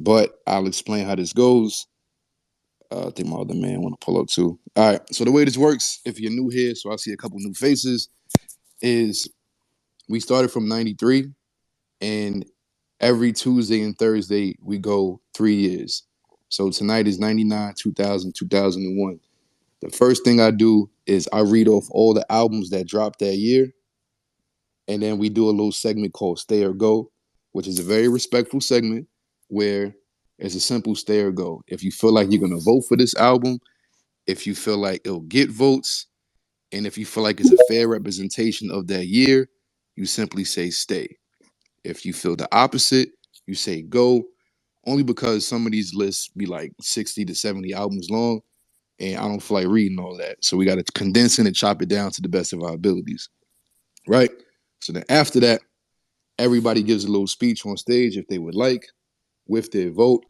but I'll explain how this goes. I think my other man want to pull up too. All right. So the way this works, if you're new here, so I see a couple new faces, is we started from 93 and every Tuesday and Thursday we go 3 years. So tonight is 99, 2000, 2001. The first thing I do is I read off all the albums that dropped that year. And then we do a little segment called Stay or Go, which is a very respectful segment where it's a simple stay or go. If you feel like you're going to vote for this album, if you feel like it'll get votes, and if you feel like it's a fair representation of that year, you simply say stay. If you feel the opposite, you say go, only because some of these lists be like 60 to 70 albums long, and I don't feel like reading all that. So we got to condense it and chop it down to the best of our abilities, right? So then after that, everybody gives a little speech on stage if they would like, with their vote,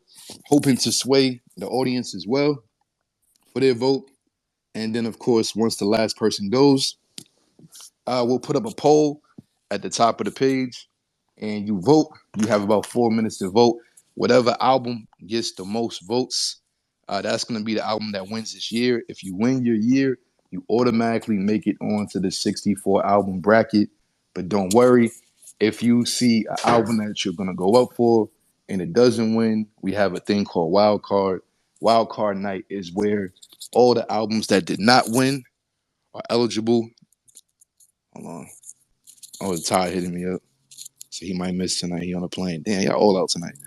hoping to sway the audience as well for their vote. And then, of course, once the last person goes, we'll put up a poll at the top of the page and you vote. You have about 4 minutes to vote. Whatever album gets the most votes, that's going to be the album that wins this year. If you win your year, you automatically make it onto the 64 album bracket. But don't worry, if you see an album that you're going to go up for and it doesn't win, we have a thing called wild card. Wild card night is where all the albums that did not win are eligible. Hold on. Oh, Todd hitting me up. So he might miss tonight. He on a plane. Damn, y'all all out tonight.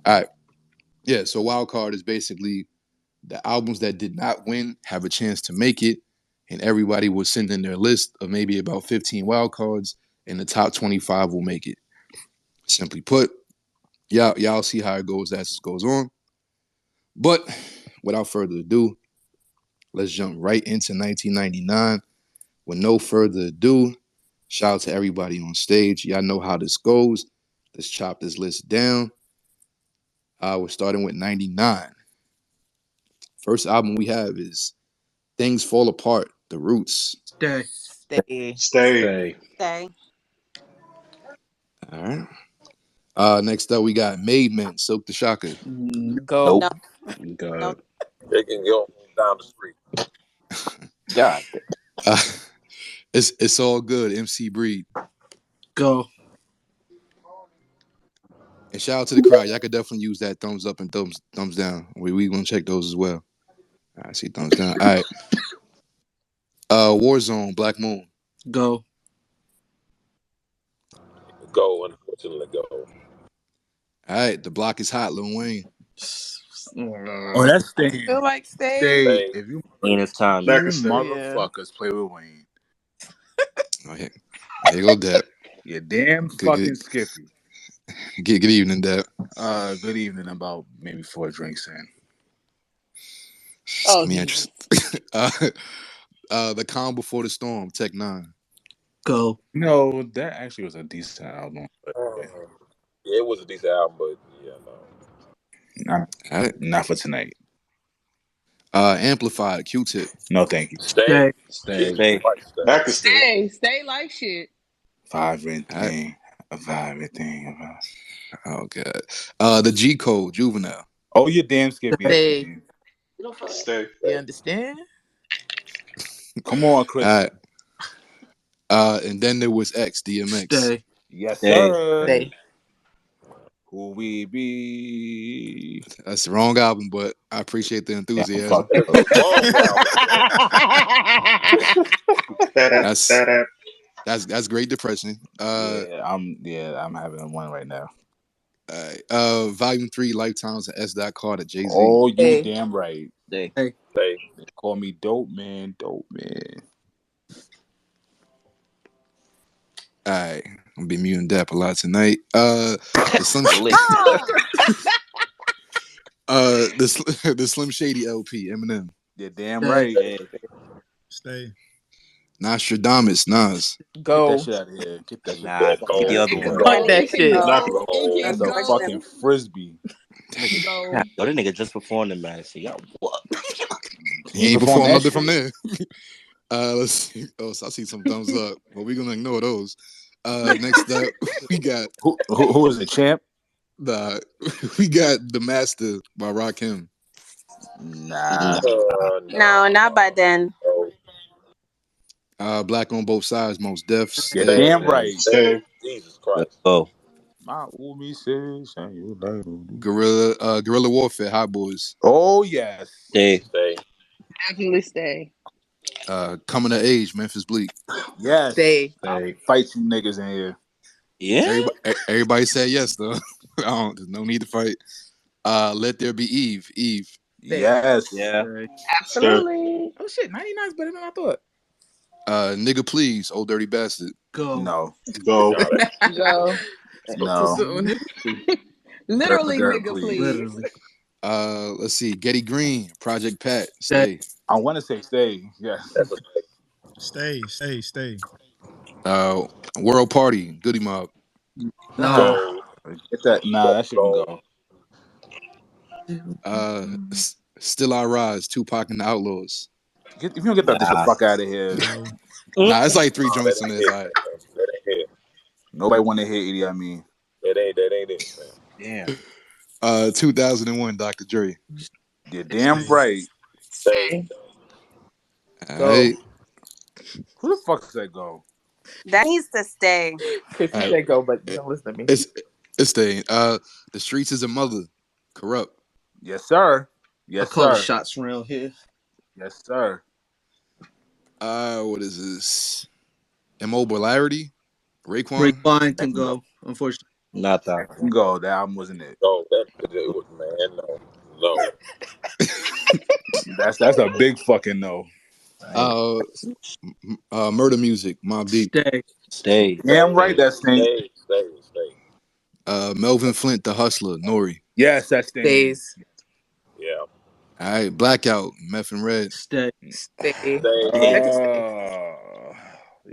All right. Yeah, so wild card is basically the albums that did not win have a chance to make it, and everybody will send in their list of maybe about 15 wild cards, and the top 25 will make it. Simply put, y'all see how it goes as it goes on. But without further ado, let's jump right into 1999. With no further ado, shout out to everybody on stage. Y'all know how this goes. Let's chop this list down. We're starting with 99. First album we have is Things Fall Apart, The Roots. Stay. Stay. Stay. Stay. All right. Next up, we got Made Men, Silk the Shocker. No. Go. God. They can go down the street. God. Uh, it's all good, MC Breed. Go. And shout out to the crowd. Y'all could definitely use that thumbs up and thumbs down. We gonna check those as well. I see thumbs down. All right. Warzone, Black Moon. Go. Go, unfortunately, go. All right. The Block is Hot, Lil Wayne. Oh, that's I staying. feel like stay. Stay. If you Ain't it's time. Back you to stay. motherfuckers play with Wayne, Oh, here you go, Deb. you damn Good. fucking Skippy. Good evening, Deb. Good evening. About maybe 4 drinks in. Oh, Me interested. The Calm Before the Storm, Tech 9. Go. No, that actually was a decent album. But Yeah, it was a decent album, but yeah, no. not for tonight. Amplified, Q-Tip. No, thank you. Stay. Stay. Back to stay. Stay like shit. Vibrant thing. A vibrant thing. Oh, God. The G Code, Juvenile. Oh, you damn Skippy. Stay. Stay. You understand? Come on, Chris. All right. And then there was X, DMX. Stay. Yes, Stay. sir. Stay. Who we be? That's the wrong album, but I appreciate the enthusiasm. Fuck That's Great Depression. I'm having one right now. Volume 3, Lifetimes of S. Card at Jay-Z. Oh, you Hey. damn right. Stay. Stay. They call me Dope Man. Dope Man. All right. I'm gonna be muting Dap a lot tonight. The Slim Shady LP, Eminem. You're damn right. Stay. Nostradamus, Nas. Go. Get that shit out of here. Get that shit. Nah, get the other one. Fuck that shit. That's a fucking frisbee. Go. Yo, that nigga just performed in Madison. Y'all what? He ain't performed performed that nothing shit. from there. Let's see. Oh, so I see some thumbs up, but we're gonna ignore those. Next up, we got Who is the champ? Nah, we got The Master by Rakim. Nah. No, not by then. Black on Both Sides, Most Def. Yeah, Stay. damn right. Stay. Jesus Let's Christ. go. My Umi says, "Say you later." Guerrilla Warfare, Hot Boys. Oh yes. Stay. Definitely stay. Coming of Age, Memphis Bleak. Yes. Stay. I'll fight you niggas in here. Yeah. Everybody said yes though. There's no need to fight. Let There Be Eve. Yes. Yeah. Absolutely. Oh shit, 99 is better than I thought. Nigga Please, Old Dirty Bastard. Go. No. Go. Go. No. Literally, Dirt, nigga, please. please. Literally. Let's see. Getty Green, Project Pat. Stay. I want to say stay. Yeah. Stay. World Party, Goody Mob. No. Get that. Nah, that shouldn't go. Still I Rise, Tupac and the Outlaws. If you don't get that, get the fuck out of here. No. Nah, it's like 3 joints in this. That ain't it. Nobody want to hear Idi Amin. That ain't it, man. Damn. 2001, Dr. Dre. You're damn right. Stay. All Go. right. Who the fuck said go? That needs to stay. Chris, you say go, but don't listen to me. It's staying. The Streets is a Mother, Corrupt. Yes, sir. I Yes, call the sir. shots around here. Yes, sir. What is this? Immobility, Raekwon. Raekwon can go, unfortunately. Not that. Go. That album wasn't it. No, that was, man. No. That's a big fucking no. Murder Music, Mobb Deep. Stay. Damn right. That's staying. Stay. Melvin Flint, The Hustler, Nori. Yes, that's staying. Stays. Yeah. All right, Blackout, Meth and Red. Stay. Stay. You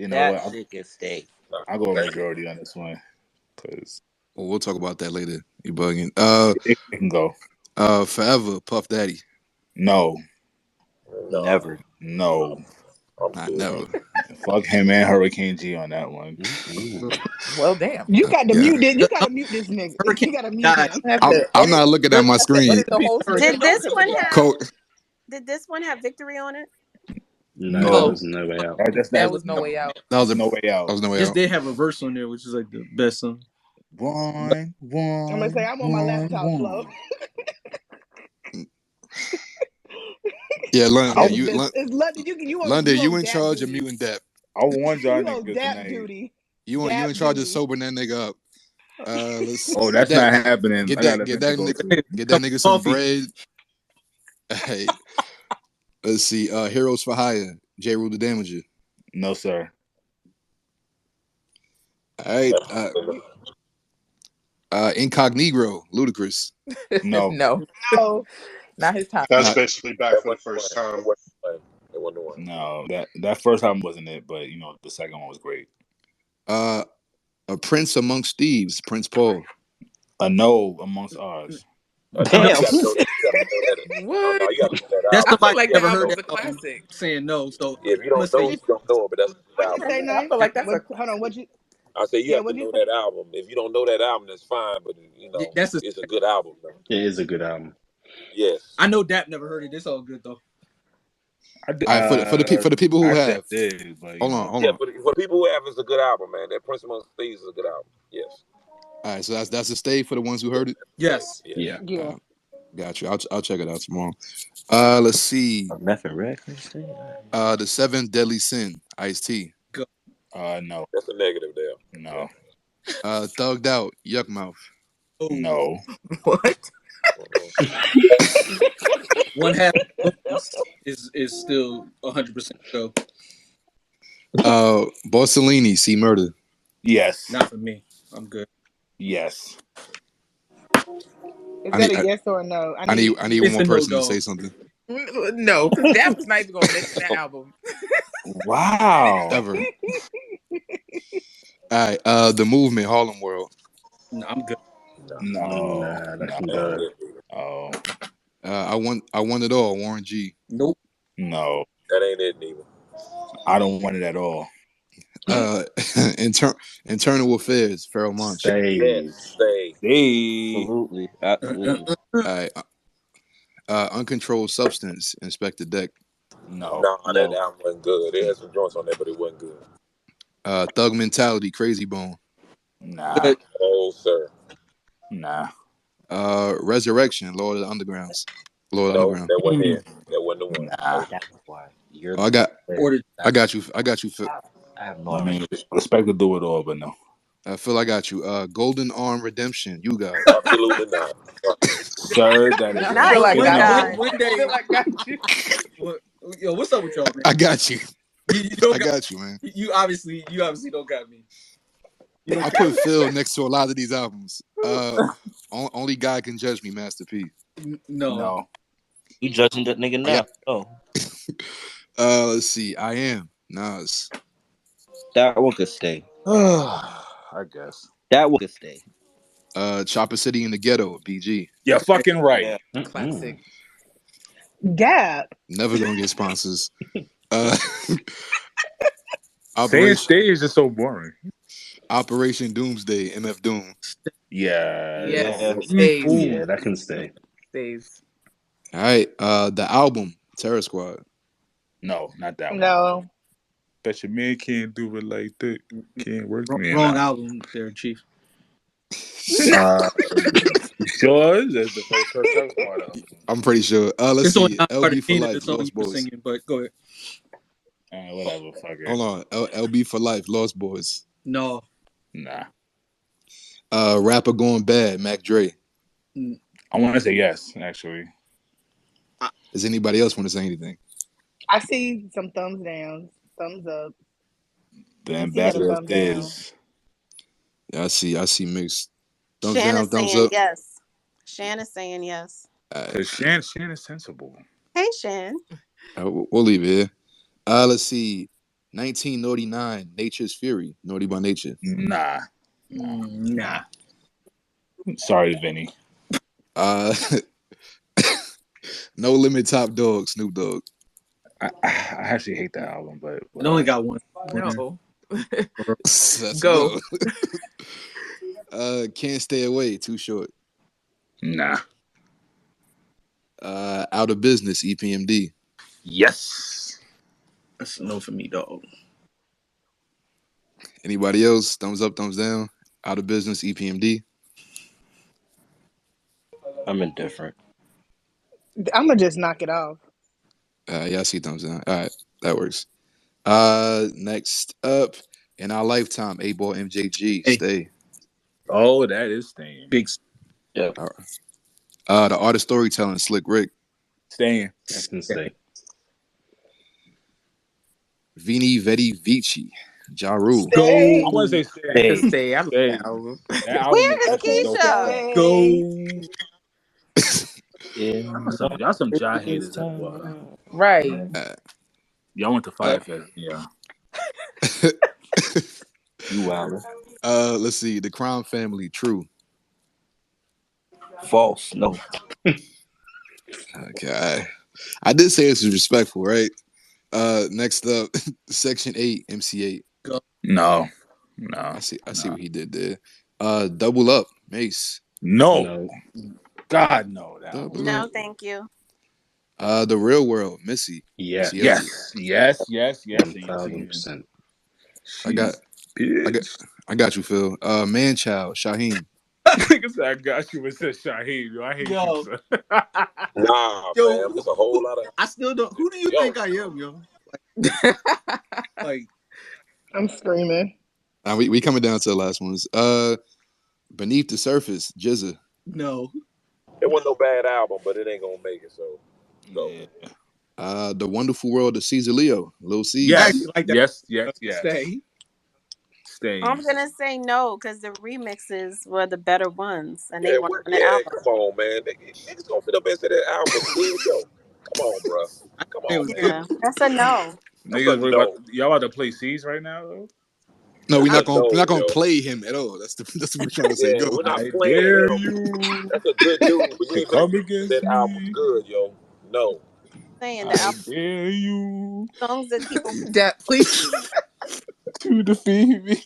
know That what? shit can stay. I'll go majority on this one. Cause We'll talk about that later. You bugging. it can go. Forever, Puff Daddy. No. Never. No. Never. Fuck him and Hurricane G on that one. Well, damn. You got to mute this. You got to mute this nigga. You got to mute him. I'm not looking at my screen. Did this one have? Coke. Did this one have Victory on it? No, there's no way out. That was No Way Out. That was No Way Out. That was No Way Just Out. did have a verse on there, which is like the best song. One. I'm gonna say I'm on my laptop flow. Yeah, London. London, You in charge of muting Depp. I warned y'all You on niggas Dap tonight. duty. You in charge of sobering that nigga up. That's not happening. Get that nigga some bread. Hey, let's see. Heroes for Hire, J. Rule the Damager. No, sir. All right. Incognito, Ludacris. No. No. Not his time. That's basically back for the first time. No, that first album wasn't it, but the second one was great. A Prince Amongst Thieves, Prince Paul. A no amongst ours. Damn. What? That's the I feel like never that heard album's that a classic. saying no. So Yeah, if you don't know, you don't know it, but that's the album. I feel like that's a. Hold on, what you? I say you have to know that album. If you don't know that album, that's fine, but it's a good album. Though. It is a good album. Yes. I know Dap never heard it. It's all good though. For the people who have. Hold on. For the people who have, it's a good album, man. That Prince Amongst Thieves is a good album. Yes. All right, so that's a stay for the ones who heard it. Yes. Yeah. Got you. I'll check it out tomorrow. Let's see. Meth and Red. The 7th Deadly Sin, Ice-T. No. That's a negative there. No. Thugged Out, Yuck Mouth. No. What? One half is still 100% go. Borsellini, See Murder. Yes. Not for me. I'm good. Yes. Is that a yes or a no? I need one more person to say something. No, because that was not even going to mention that album. Wow. Ever. All right. The Movement, Harlem World. No, I'm good. No. That's good. Oh. I want it all, Warren G. Nope. No. That ain't it, neither. I don't want it at all. Internal Affairs, Pharoah Monch. Stay. Absolutely. Absolutely. All right. Uncontrolled Substance, Inspector Deck. No. Nah, that album wasn't good. It had some joints on there, but it wasn't good. Thug Mentality, Crazy Bone. Nah. Oh, sir. Nah. Resurrection, Lord of the Undergrounds. Lord of the No, Underground. that wasn't it. That wasn't the one. Nah. That's why. You're Oh, I got you. Phil. I have no I idea. mean, respect to do it all, but no. Phil, I got you. Golden Arm Redemption, You Got. Absolutely not. Sir, that is Not feel like you I got guys. you. One day, Feel like I got you. yo, what's up with y'all, man? I got you. You don't I got you, man. You obviously don't got me. I put Phil next to a lot of these albums. Only God Can Judge Me, Master P. No. You judging that nigga now? Let's see. I Am, Nas. That one could stay. I guess. That one could stay. Chopper City in the Ghetto, BG. You're fucking right. Yeah. Classic. Gap. Never gonna get sponsors. Saying stay is just so boring. Operation Doomsday, MF Doom. Yeah. Stays. Yeah, that can stay. Stays. All right. The album, Terror Squad. No, not that one. No. Bet your man can't do it like that. Can't work me. Wrong album there, Chief. Sure, that's the first part of it. I'm pretty sure. Let's It's see. not part LB of for Life, the song Lost you were Boys. singing, but go ahead. Whatever, fuck it. Hold on. LB for Life, Lost Boys. No. Nah. Rapper Going Bad, Mac Dre. I want to say yes, actually. Does anybody else want to say anything? I see some thumbs down, thumbs up. The ambassador is. Yeah, I see mixed. Thumbs Shan down, is thumbs saying up. yes. Shan is saying yes. Because Shan is sensible. Hey, Shan. We'll leave it here. Let's see. 1999, Nature's Fury, Naughty by Nature. Nah. Sorry, Vinny. No Limit, Top Dog, Snoop Dogg. I actually hate that album, but it only got one. No. Go. Can't Stay Away, Too Short. Nah. Out of Business, EPMD. Yes. That's a no for me, dog. Anybody else? Thumbs up, thumbs down. Out of Business, EPMD. I'm indifferent. I'm gonna just knock it off. Yeah, I see thumbs down. All right, that works. Next up, In Our Lifetime, 8-Ball MJG, Stay. Oh, that is staying. Big. Yeah. All right. The Art of Storytelling, Slick Rick. Staying. That can stay. Vini Vidi Vici, Ja Rule. Go. I want to say stay. Stay. I love that album. That album Where is dope. Keisha? Go. Y'all some Ja haters as well. Right. Y'all went to Fire Fest. Yeah. You wild. Let's see. The Crime Family, True. False. No. Okay. I did say this was respectful, right? Next up, Section 8, MC8. No. I see what he did there. Double Up, Mace. No. God, no. No, thank you. The Real World, Missy. Yes. Yes. 1,000%. I got you, Phil. Man Child, Shaheem. Nigga said I got you and said Shaheem. Yo, I hate you, sir. Nah, Yo, man. There's a whole lot of. I still don't. Who do you think I am, yo? Like I'm screaming. We coming down to the last ones. Beneath the Surface, Jizza. No. It wasn't no bad album, but it ain't gonna make it. So no. Yeah. The Wonderful World of Caesar Leo, Lil C. Yes. Like that. Yes. Stay. I'm gonna say no because the remixes were the better ones, and they weren't on the Yeah, album. come on, man. Niggas gonna fit up and say that album was good, yo. Come on, bro. Come on, man. Yeah, that's a no. Niggas, y'all about to play C's right now, though? No, we're not gonna play him at all. That's what we're trying to say. Yeah, Go. we're not playing him. That's a good dude, but you ain't come gonna against that album's good, yo. No. Saying the album dare you songs that people That please to defeat me.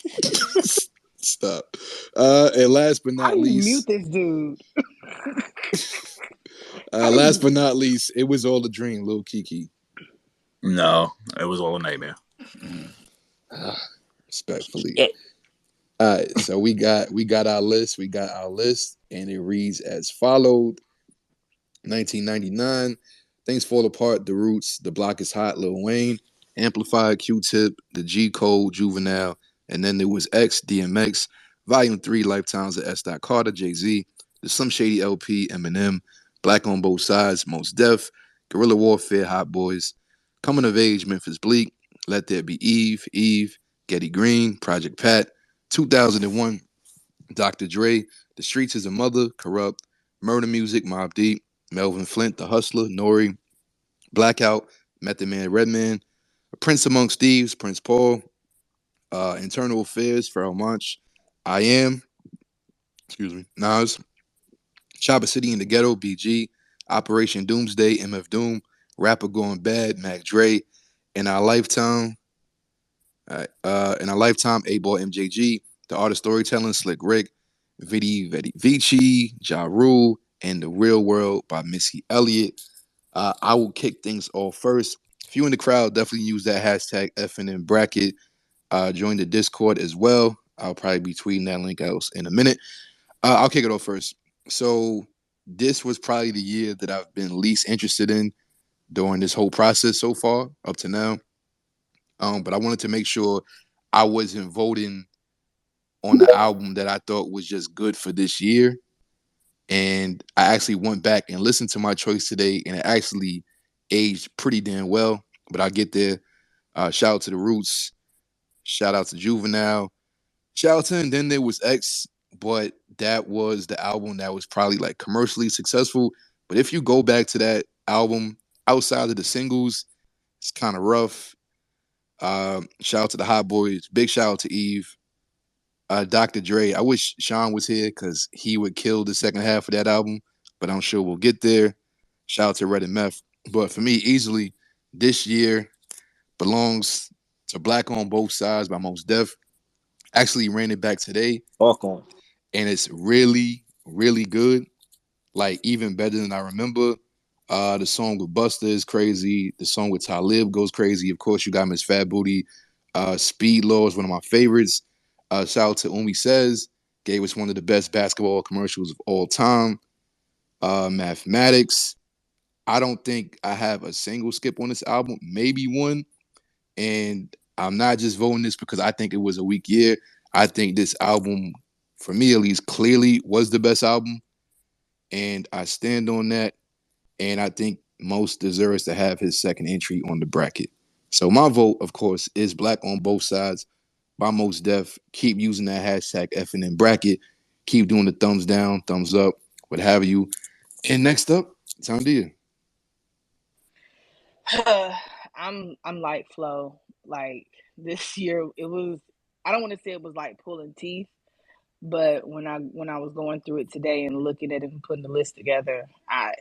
Stop. And last but How not do you least, mute this dude? last but not least, it was all a dream, Lil Kiki. No, it was all a nightmare. Respectfully. Yeah. All right, so we got our list. We got our list, and it reads as followed: 1999, Things Fall Apart, The Roots, The Block Is Hot, Lil Wayne, Amplified, Q-Tip, The G Code, Juvenile, and then there was X, DMX, Volume 3, Lifetimes of S. Carter, Jay-Z, The Slim Shady LP, Eminem, Black on Both Sides, Mos Def, Guerrilla Warfare, Hot Boys, Coming of Age, Memphis Bleak, Let There Be Eve, Getty Green, Project Pat, 2001, Dr. Dre, The Streets Is a Mother, Corrupt, Murder Music, Mobb Deep, Melvin Flint, The Hustler, Nori, Blackout, Method Man, Redman, Prince Amongst Thieves, Prince Paul, Internal Affairs, Pharoah Monch, I Am, Nas, Chopper City in the Ghetto, BG, Operation Doomsday, MF Doom, Rapper Going Bad, Mac Dre, In Our Lifetime, 8-Ball MJG, The Art of Storytelling, Slick Rick, Vici, Ja Rule, and The Real World by Missy Elliott. I will kick things off first. If you in the crowd, definitely use that hashtag FNN bracket. Join the Discord as well. I'll probably be tweeting that link out in a minute. I'll kick it off first. So this was probably the year that I've been least interested in during this whole process so far, up to now. But I wanted to make sure I wasn't voting on the album that I thought was just good for this year. And I actually went back and listened to my choice today, and it actually aged pretty damn well. But I'll get there. Shout out to The Roots. Shout out to Juvenile. Shout out to, and then there was X, but that was the album that was probably like commercially successful. But if you go back to that album, outside of the singles, it's kind of rough. Shout out to the Hot Boys. Big shout out to Eve. Dr. Dre. I wish Sean was here because he would kill the second half of that album, but I'm sure we'll get there. Shout out to Red and Meth. But for me, easily, this year belongs to Black on Both Sides by Mos Def. Actually ran it back today. Walk on. And it's really, really good. Like, even better than I remember. The song with Busta is crazy. The song with Talib goes crazy. Of course, you got Miss Fat Booty. Speed Law is one of my favorites. Shout out to Umi Says. Gave us one of the best basketball commercials of all time. Mathematics. I don't think I have a single skip on this album. Maybe one. And I'm not just voting this because I think it was a weak year. I think this album, for me at least, clearly was the best album. And I stand on that. And I think Mos deserves to have his second entry on the bracket. So my vote, of course, is Black on Both Sides by Mos Def. Keep using that hashtag FNN bracket. Keep doing the thumbs down, thumbs up, what have you. And next up, Tom Dia. I'm like Flo. Like, this year, it was, I don't want to say it was like pulling teeth, but when I was going through it today and looking at it and putting the list together, I'm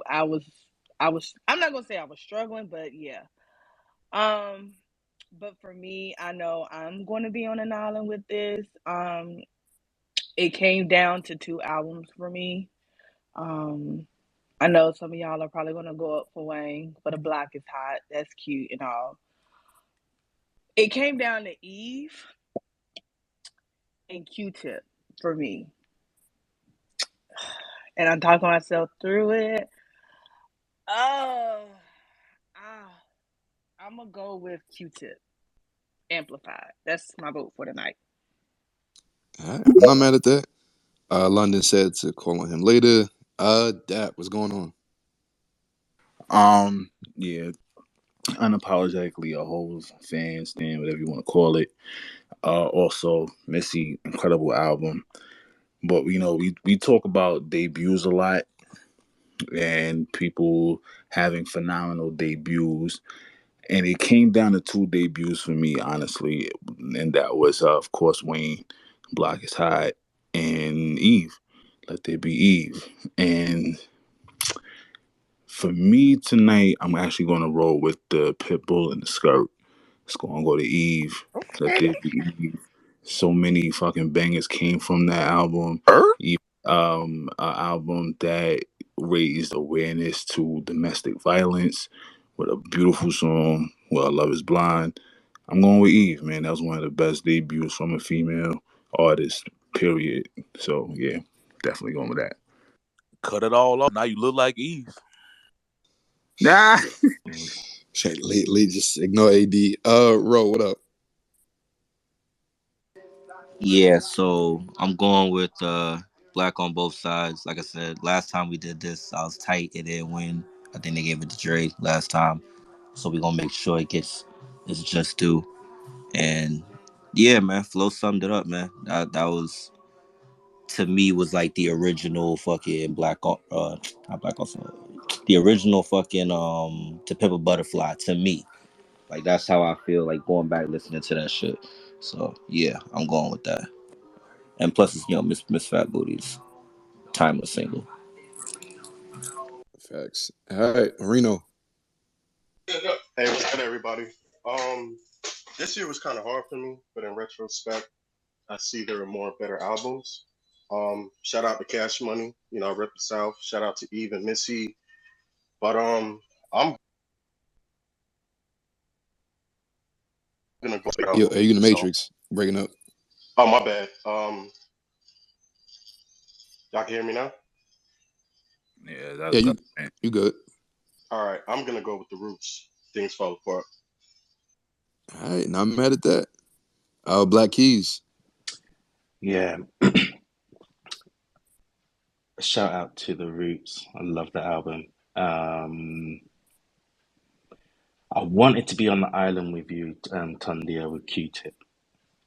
not gonna say I was struggling, but yeah. But for me, I know I'm going to be on an island with this. It came down to 2 albums for me. I know some of y'all are probably going to go up for Wayne, but The Block Is Hot. That's cute and all. It came down to Eve and Q-Tip for me. And I'm talking myself through it. I'm going to go with Q-Tip. Amplified. That's my vote for tonight. All right. I'm not mad at that. London said to call on him later. Dap, what's going on? Yeah. Unapologetically a Hoes fan, stand, whatever you want to call it. Also, Missy, incredible album. But, you know, we talk about debuts a lot and people having phenomenal debuts. And it came down to 2 debuts for me, honestly. And that was, of course, Wayne, Block Is Hot, and Eve. Let There Be Eve. And for me tonight, I'm actually going to roll with the Pitbull and the Skirt. It's going to go to Eve. Okay. Let There Be Eve. So many fucking bangers came from that album. An album that raised awareness to domestic violence with a beautiful song, Well, Love Is Blind. I'm going with Eve, man. That was one of the best debuts from a female artist, period. So, yeah, definitely going with that. Cut it all off. Now you look like Eve. Nah. Shit, Lee, just ignore AD. Ro, what up? Yeah, so I'm going with Black on Both Sides. Like I said, last time we did this, I was tight. It didn't win. I think they gave it to Dre last time. So we're going to make sure it gets its just due. And yeah, man, Flo summed it up, man. That was, to me, was like the original fucking not Black also, the original fucking To Pimp a Butterfly to me. Like that's how I feel like going back listening to that shit. So yeah, I'm going with that. And plus, it's Miss Fat Booty's timeless single. Facts. All right, Reno. Hey, what's good, everybody? This year was kind of hard for me, but in retrospect, I see there are more better albums. Shout out to Cash Money, I rep the South. Shout out to Eve and Missy. But I'm gonna go. Yo, are you in the Matrix? Breaking up. Oh, my bad. Y'all can hear me now? Yeah, that's you good. All right, I'm gonna go with The Roots. Things Fall Apart. All right, not mad at that. Black Keys. Yeah. Shout out to The Roots. I love the album. I wanted to be on the island with you, Tundia, with Q-Tip,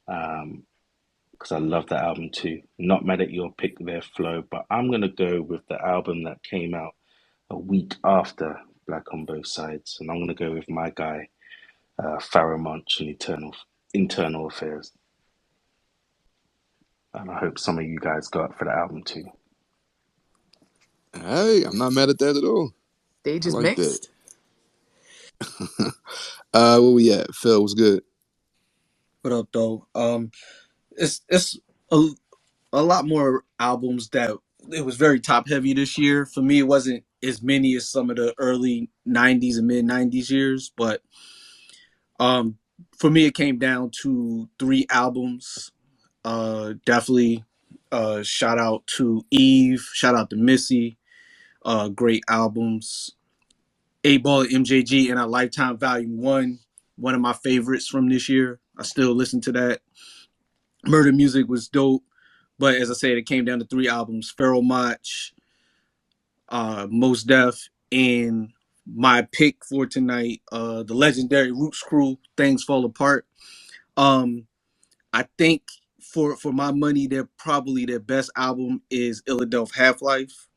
because I love that album too. Not mad at your pick there, Flo, but I'm going to go with the album that came out a week after Black on Both Sides, and I'm going to go with my guy, Pharoah Monch and Internal Affairs. And I hope some of you guys got up for the album too. Hey, I'm not mad at that at all. They just mixed. Where we at? Phil, what's good? What up, though? It's a lot more albums that it was very top heavy this year. For me, it wasn't as many as some of the early 90s and mid 90s years, but for me, it came down to 3 albums. Definitely shout out to Eve, shout out to Missy. Great albums. 8Ball and MJG and Our Lifetime Volume 1, one of my favorites from this year. I still listen to that. Murder Music was dope, but as I said, it came down to 3 albums: Pharoah Monch, Mos Def, and my pick for tonight, the legendary Roots Crew, Things Fall Apart. I think for my money, they're probably their best album is Illadelph Half-Life,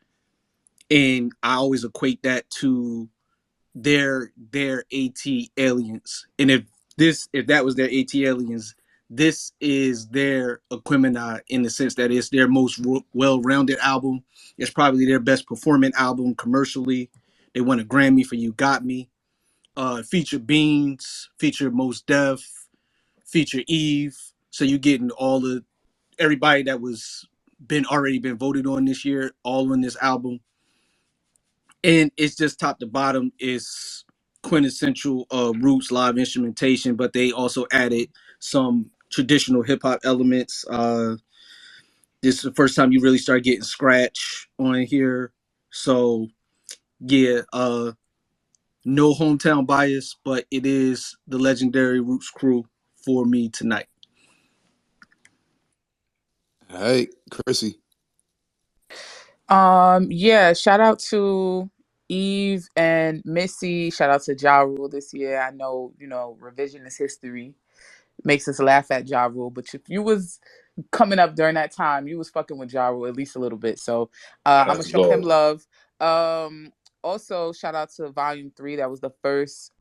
and I always equate that to their AT aliens. And if that was their AT aliens, this is their Aquemini in the sense that it's their most well-rounded album. It's probably their best performing album commercially. They won a Grammy for You Got Me. Feature Beans, feature Mos Def, feature Eve. So you're getting everybody that was already been voted on this year, all on this album. And it's just top to bottom is quintessential Roots live instrumentation, but they also added some traditional hip hop elements. This is the first time you really start getting scratch on here. So yeah, no hometown bias, but it is the legendary Roots Crew for me tonight. Hey, Chrissy. Yeah, shout out to Eve and Missy. Shout out to Ja Rule this year. I know, revisionist history makes us laugh at Ja Rule, but if you was coming up during that time, you was fucking with Ja Rule at least a little bit. So I'm gonna show him love. Also shout out to Volume 3. That was the first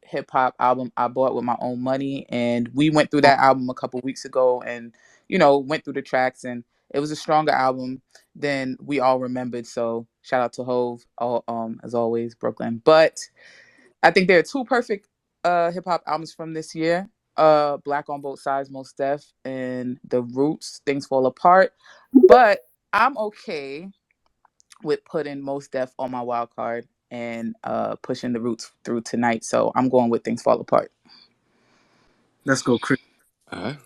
hip hop album I bought with my own money, and we went through that album a couple weeks ago and went through the tracks, and it was a stronger album than we all remembered. So shout out to Hove, as always, Brooklyn. But I think there are 2 perfect hip hop albums from this year. Black on Both Sides, Most Def, and The Roots, Things Fall Apart. But I'm okay with putting Most Def on my wild card and pushing The Roots through tonight. So I'm going with Things Fall Apart. Let's go, Chris. All right.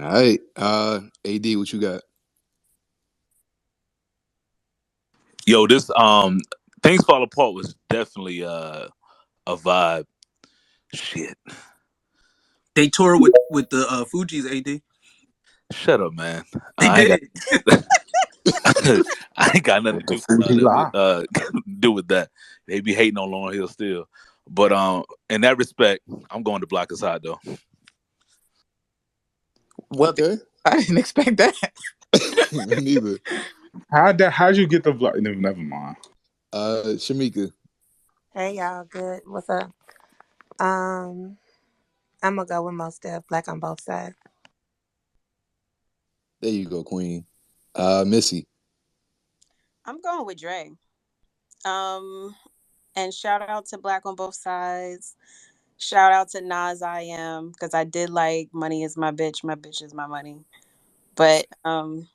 All right. AD, what you got? Yo, this Things Fall Apart was definitely a vibe. Shit. They tour with the Fugees, AD. Shut up, man. They did. I ain't got nothing The to Fuji lie. do with that. They be hating on Lauryn Hill still. But in that respect, I'm going to Black Aside though. Well, Okay. I didn't expect that. Me neither. How'd you get the Black? Never mind. Shamika. Hey y'all, good. What's up? I'm gonna go with Most Def, Black on Both Sides. There you go, Queen. Missy. I'm going with Dre. And shout out to Black on Both Sides. Shout out to Nas I Am, because I did like Money Is My Bitch is My Money. But and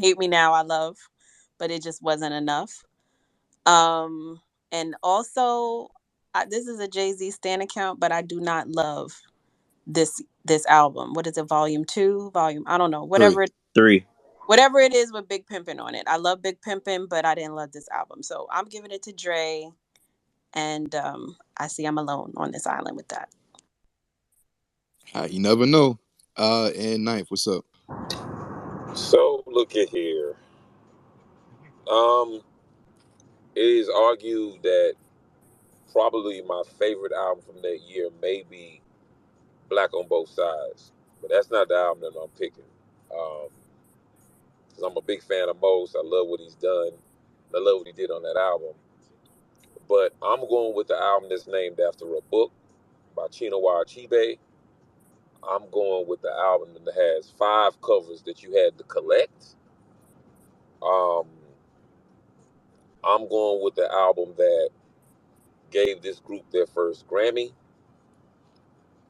Hate Me Now I love, but it just wasn't enough. And also this is a Jay-Z stan account, but I do not love this album. What is it, volume 2? I don't know. Whatever 3. whatever it is with Big Pimpin' on it. I love Big Pimpin', but I didn't love this album. So I'm giving it to Dre. And I see I'm alone on this island with that. You never know. And Ninth, what's up? So look at here. It is argued that probably my favorite album from that year may be Black on Both Sides, but that's not the album that I'm picking. Because I'm a big fan of Mos. I love what he's done. I love what he did on that album. But I'm going with the album that's named after a book by Chinua Achebe. I'm going with the album that has 5 covers that you had to collect. I'm going with the album that gave this group their first Grammy.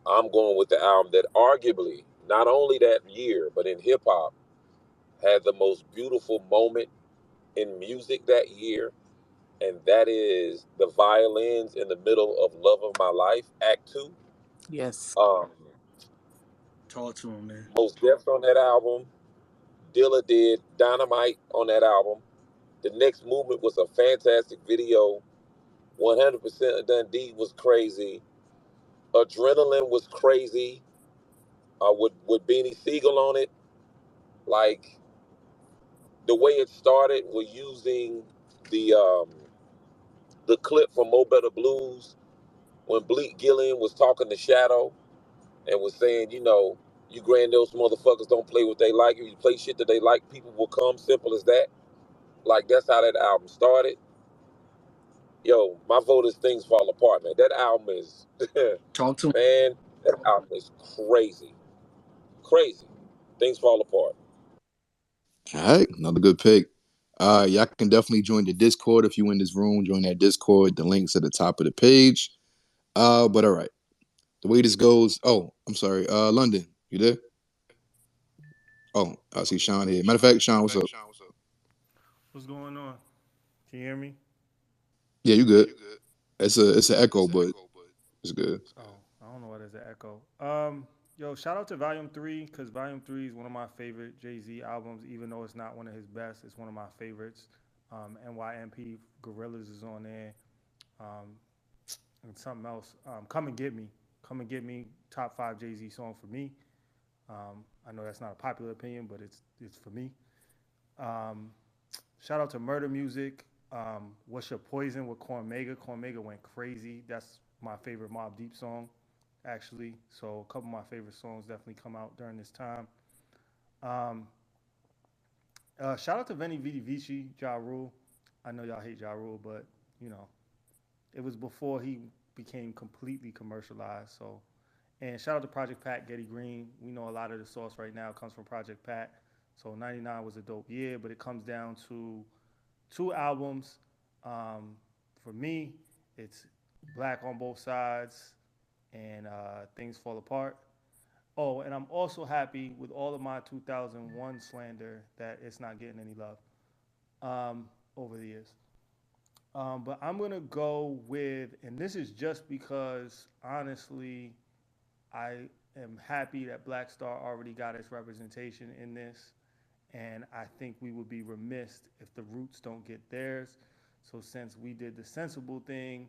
I'm going with the album that arguably, not only that year, but in hip hop, had the most beautiful moment in music that year. And that is the violins in the middle of Love of My Life, Act 2. Yes. Talk to him, man. Mos Def on that album. Dilla did Dynamite on that album. The Next Movement was a fantastic video. 100% of Dundee was crazy. Adrenaline was crazy. With Beanie Siegel on it. Like, the way it started was using the clip from Mo Better Blues when Bleak Gillian was talking to Shadow and was saying, you grandiose motherfuckers don't play what they like. If you play shit that they like, people will come. Simple as that. Like, that's how that album started. Yo, my vote is Things Fall Apart, man. That album is, Talk to him. man, that album is crazy. Crazy. Things Fall Apart. All right, another good pick. Y'all can definitely join the Discord if you in this room. Join that Discord. The link's at the top of the page. But all right, the way this goes. Oh, I'm sorry. London, you there? Oh, I see Sean here. Matter of fact, Sean, what's up? What's going on? Can you hear me? Yeah, you good. It's an echo, but it's good. Oh, I don't know why there's an echo. Yo, shout out to Volume 3, because Volume 3 is one of my favorite Jay-Z albums, even though it's not one of his best. It's one of my favorites. NYMP Gorillas is on there. And something else. Come and Get Me. Come and Get Me, top 5 Jay-Z song for me. I know that's not a popular opinion, but it's for me. Shout out to Murder Music. What's Your Poison with Cormega. Cormega went crazy. That's my favorite Mobb Deep song, actually. So a couple of my favorite songs definitely come out during this time. Shout out to Veni Vidi Vici, Ja Rule. I know y'all hate Ja Rule, but it was before he became completely commercialized. So, and shout out to Project Pat, Getty Green. We know a lot of the sauce right now comes from Project Pat. So 99 was a dope year, but it comes down to 2 albums. For me, it's Black on Both Sides and things fall apart. Oh, and I'm also happy with all of my 2001 slander that it's not getting any love over the years. But I'm gonna go with, and this is just because honestly, I am happy that Black Star already got its representation in this, and I think we would be remiss if the Roots don't get theirs. So since we did the sensible thing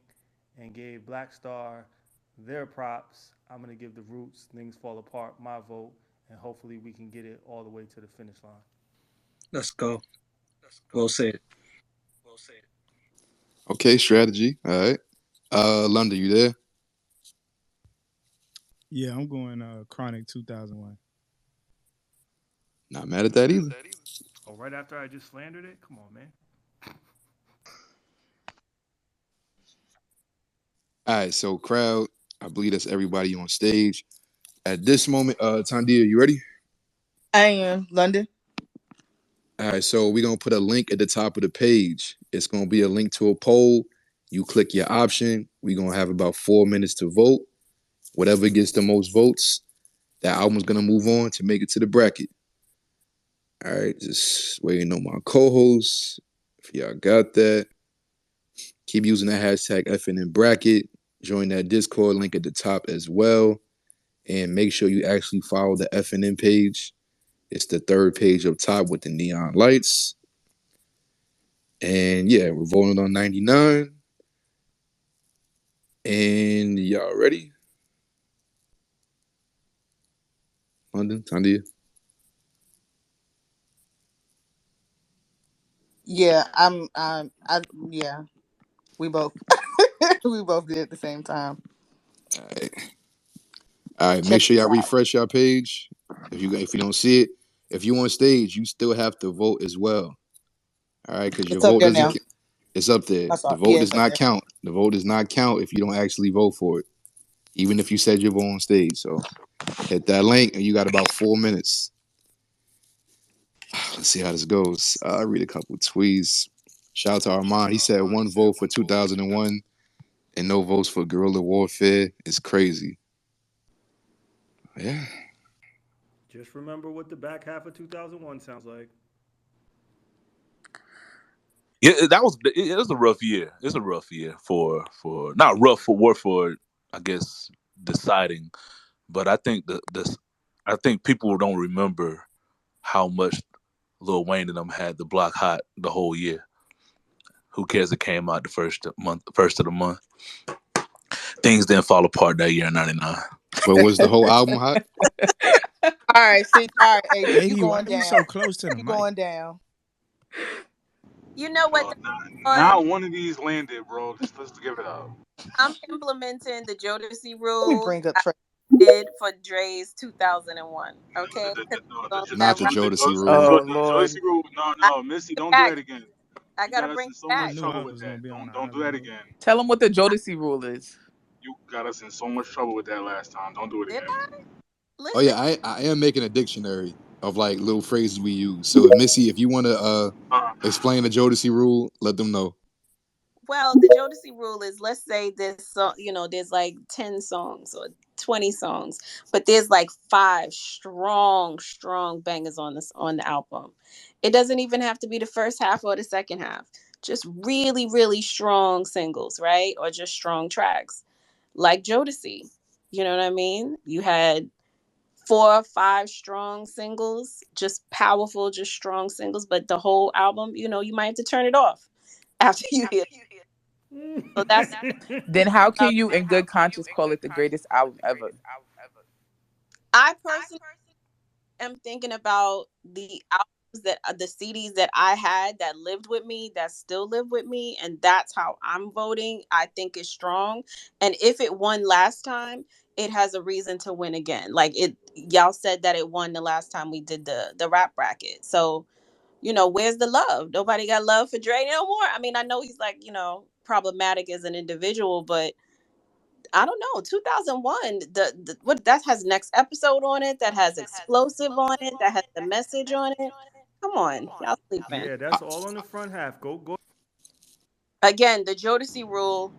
and gave Black Star their props, I'm gonna give the Roots "Things Fall Apart" my vote, and hopefully we can get it all the way to the finish line. Let's go. Well said. Okay, strategy. All right. London, you there? Yeah, I'm going Chronic 2001. Not mad at that either. Oh, right after I just slandered it? Come on, man. All right, so crowd, I believe that's everybody on stage. At this moment, Tandia, you ready? I am London. All right, so we're gonna put a link at the top of the page. It's gonna be a link to a poll. You click your option. We're gonna have about 4 minutes to vote. Whatever gets the most votes, that album's gonna move on to make it to the bracket. All right, just waiting on my co-hosts. If y'all got that, keep using the hashtag FNN bracket. Join that Discord link at the top as well. And make sure you actually follow the FNN page. It's the third page up top with the neon lights. And yeah, we're voting on 99. And y'all ready? London, Tandia. Yeah, yeah. We both we both did at the same time. All right. All right. Make Check sure this y'all out. refresh your page. If you don't see it, if you on stage, you still have to vote as well. All right, because your It's up vote there doesn't. now. It's up there. I The saw. vote Yeah, does it's up not there. count. The vote does not count if you don't actually vote for it, even if you said your vote on stage. So hit that link, and you got about 4 minutes. Let's see how this goes. I read a couple tweets. Shout out to Armand. He said one vote for 2001 and no votes for guerrilla warfare. It's crazy. Yeah. Just remember what the back half of 2001 sounds like. Yeah, it was a rough year. It's a rough year for not rough for war for I guess deciding, but I think I think people don't remember how much Lil Wayne and them had the block hot the whole year. Who cares? It came out the first of the month. Things didn't fall apart that year in '99. But was the whole album hot? All right, see. All right, AD, you AD, why going are you down. so close to the You mic? going down. You know what? Bro, On now one of these landed, bro. Let's give it up. I'm implementing the Jodeci Let me rule bring up I Trey. did for Dre's 2001. Okay, because Not the Jodeci rule. Oh The Lord. Joycey rule. No, I no, Missy, don't do back. that again. I You gotta got us bring in it so I much back. knew trouble I with was gonna that. be on the Don't do that honorable. again. Tell them what the Jodeci rule is. You got us in so much trouble with that last time. Don't do it Did again. I? Oh Listen. yeah, I am making a dictionary of like little phrases we use. So Missy, if you want to Uh, explain the Jodeci rule, let them know. Well, the Jodeci rule is, let's say this song, there's like 10 songs or 20 songs, but there's like five strong, strong bangers on the album. It doesn't even have to be the first half or the second half. Just really, really strong singles, right? Or just strong tracks. Like Jodeci. You know what I mean? You had 4 or 5 strong singles, just powerful, just strong singles, but the whole album, you might have to turn it off after you hear. So that's Then how uh, can you in good conscience call it the greatest album ever? I personally am thinking about the albums the CDs that I had that lived with me, that still live with me, and that's how I'm voting. I think it's strong, and if it won last time, it has a reason to win again. Like y'all said that it won the last time we did the rap bracket. So where's the love? Nobody got love for Dre no more. I mean, I know he's like problematic as an individual, but I don't know. 2001, the what that has next episode on it, that has explosive on it, that has the message on it. Come on, y'all sleeping. Yeah, that's all on the front half. Go. Again, the Jodeci rule.